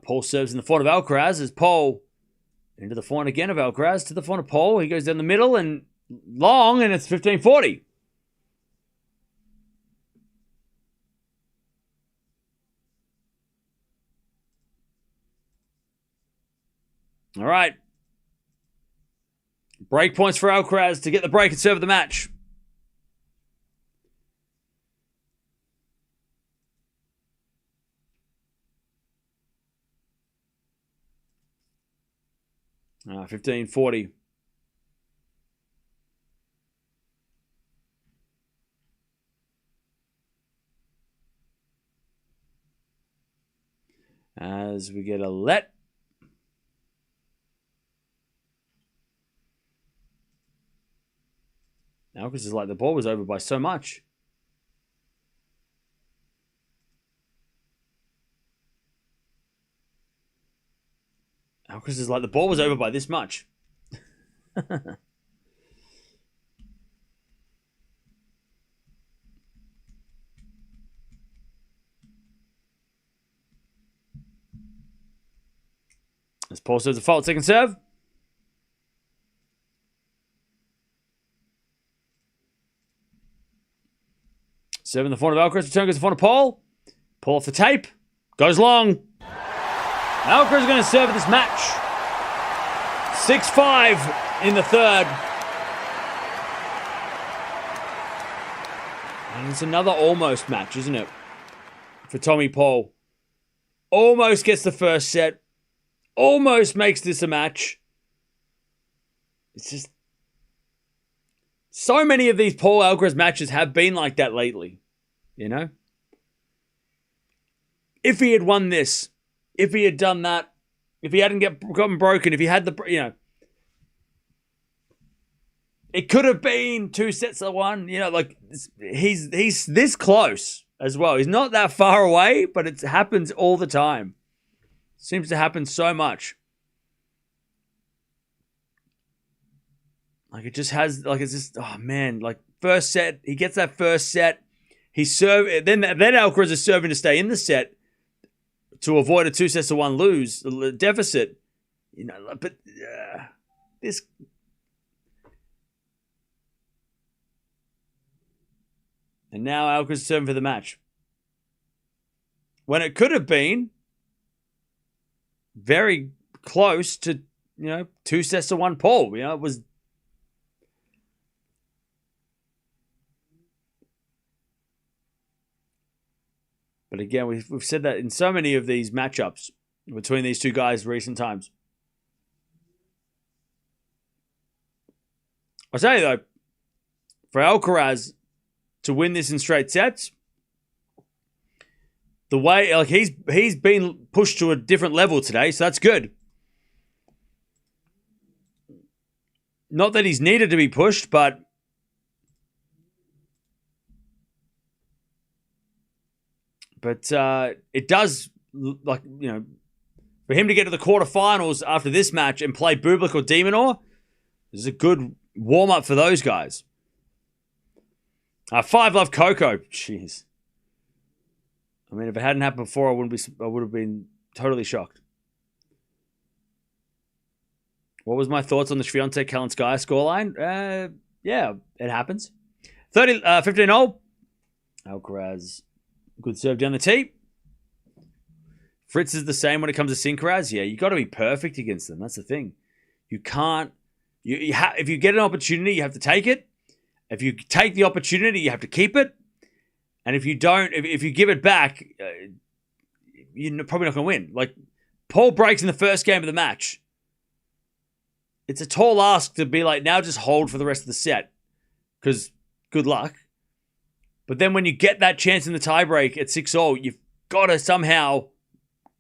Paul serves in the forehand of Alcaraz as Paul into the forehand again of Alcaraz to the forehand of Paul. He goes down the middle and long, and it's 15-40. All right. Break points for Alcaraz to get the break and serve the match. 15-40. As we get a let. Alcaraz is like the ball was over by so much. Alcaraz is like the ball was over by this much. As Paul serves a fault, second serve. Serving the forehand of Alcaraz. Return goes to the forehand of Paul. Paul off the tape. Goes long. Alcaraz is going to serve this match. 6-5 in the third. And it's another almost match, isn't it? For Tommy Paul. Almost gets the first set. Almost makes this a match. It's just... So many of these Paul Alcaraz matches have been like that lately. You know? If he had won this, if he had done that, if he hadn't gotten broken, if he had the, you know, it could have been 2 sets to 1. You know, like he's this close as well. He's not that far away, but it happens all the time. Seems to happen so much. Like it just has, like it's just, oh man, like first set, he gets that first set, he serve, then Alcaraz is serving to stay in the set to avoid a 2 sets to 1 lose deficit, you know. But this, and now Alcaraz is serving for the match when it could have been very close to, you know, 2 sets to 1 Paul. You know, it was. But again, we've said that in so many of these matchups between these two guys in recent times. I'll tell you though, for Alcaraz to win this in straight sets, the way, like he's been pushed to a different level today, so that's good. Not that he's needed to be pushed, but it does, like, you know, for him to get to the quarterfinals after this match and play Bublik or de Minaur, this is a good warm-up for those guys. 5-love Coco. Jeez. I mean, if it hadn't happened before, I would have been totally shocked. What was my thoughts on the Swiatek Kalinskaya scoreline? Yeah, it happens. 15-0. Alcaraz, good serve down the tee. Fritz is the same when it comes to Sincaraz. Yeah, you got to be perfect against them. That's the thing. You can't. If you get an opportunity, you have to take it. If you take the opportunity, you have to keep it. And if you don't, if you give it back, you're probably not going to win. Like, Paul breaks in the first game of the match. It's a tall ask to be like, now just hold for the rest of the set. Because good luck. But then when you get that chance in the tiebreak at 6-0, you've got to somehow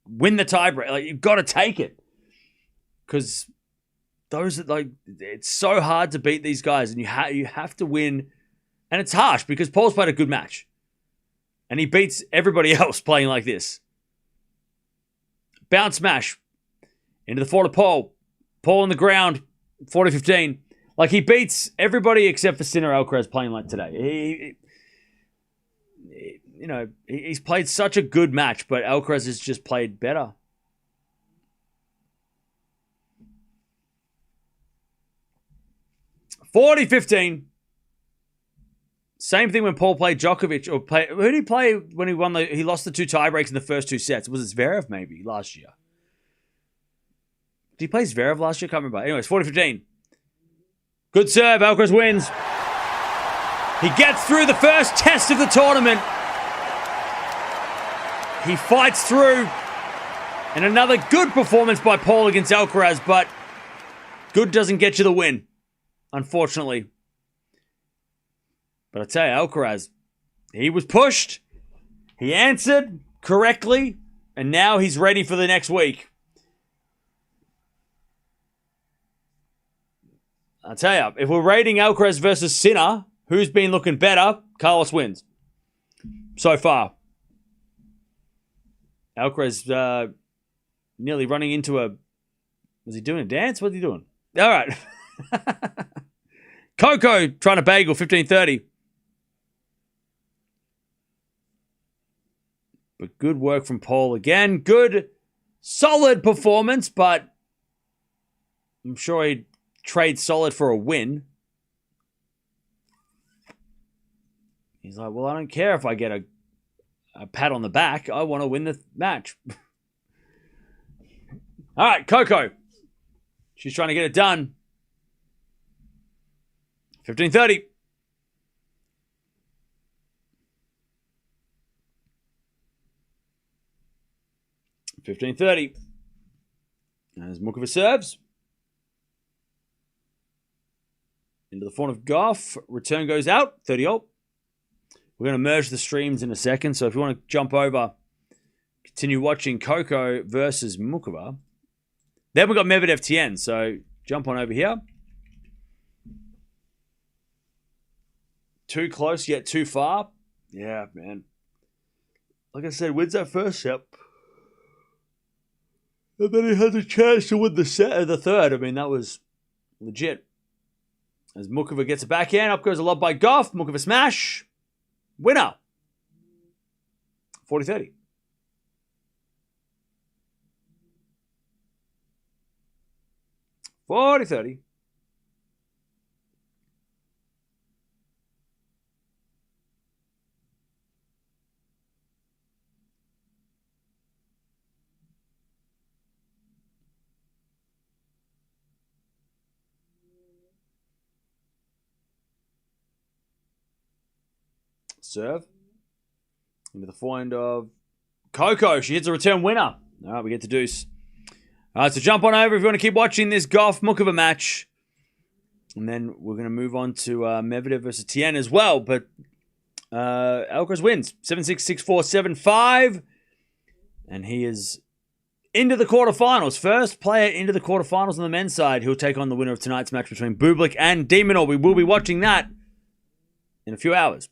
win the tiebreak. Like, you've got to take it. Because those are like, it's so hard to beat these guys. And you have to win. And it's harsh because Paul's played a good match. And he beats everybody else playing like this. Bounce smash. Into the forward of Paul. Paul on the ground. 40-15. Like, he beats everybody except for Sinner Alcaraz playing like today. He's played such a good match, but Alcaraz has just played better. $40-15. Same thing when Paul played Djokovic. Who did he play when he lost the 2 tiebreaks in the first 2 sets? Was it Zverev maybe last year? Did he play Zverev last year? I can't remember. Anyways, 40-15. Good serve. Alcaraz wins. He gets through the first test of the tournament. He fights through. And another good performance by Paul against Alcaraz, but good doesn't get you the win, unfortunately. But I tell you, Alcaraz, he was pushed. He answered correctly. And now he's ready for the next week. I tell you, if we're rating Alcaraz versus Sinner, who's been looking better? Carlos wins. So far. Alcaraz nearly running into a... Was he doing a dance? What's he doing? All right. Coco trying to bagel, 15-30. But good work from Paul again. Good, solid performance, but I'm sure he'd trade solid for a win. He's like, well, I don't care if I get a pat on the back. I want to win the match. All right, Coco. She's trying to get it done. 15-30. As Mukova serves. Into the front of Gauff. Return goes out. 30-0. We're going to merge the streams in a second. So if you want to jump over, continue watching Coco versus Mukova. Then we've got Medvedev Tien. So jump on over here. Too close yet too far. Yeah, man. Like I said, wins that first set. And then he has a chance to win the third. I mean, that was legit. As Mukova gets a backhand, up goes a lob by Gauff. Mukova smash. Winner. 40-30. Serve. Into the forehand of Coco. She hits a return winner. All right, we get to deuce. All right, so jump on over if you want to keep watching this Gauff Mukova match. And then we're going to move on to Medvedev versus Tien as well. But Alcaraz wins. 7-6, 6-4, 7-5. And he is into the quarterfinals. First player into the quarterfinals on the men's side. He'll take on the winner of tonight's match between Bublik and Demonor. We will be watching that in a few hours.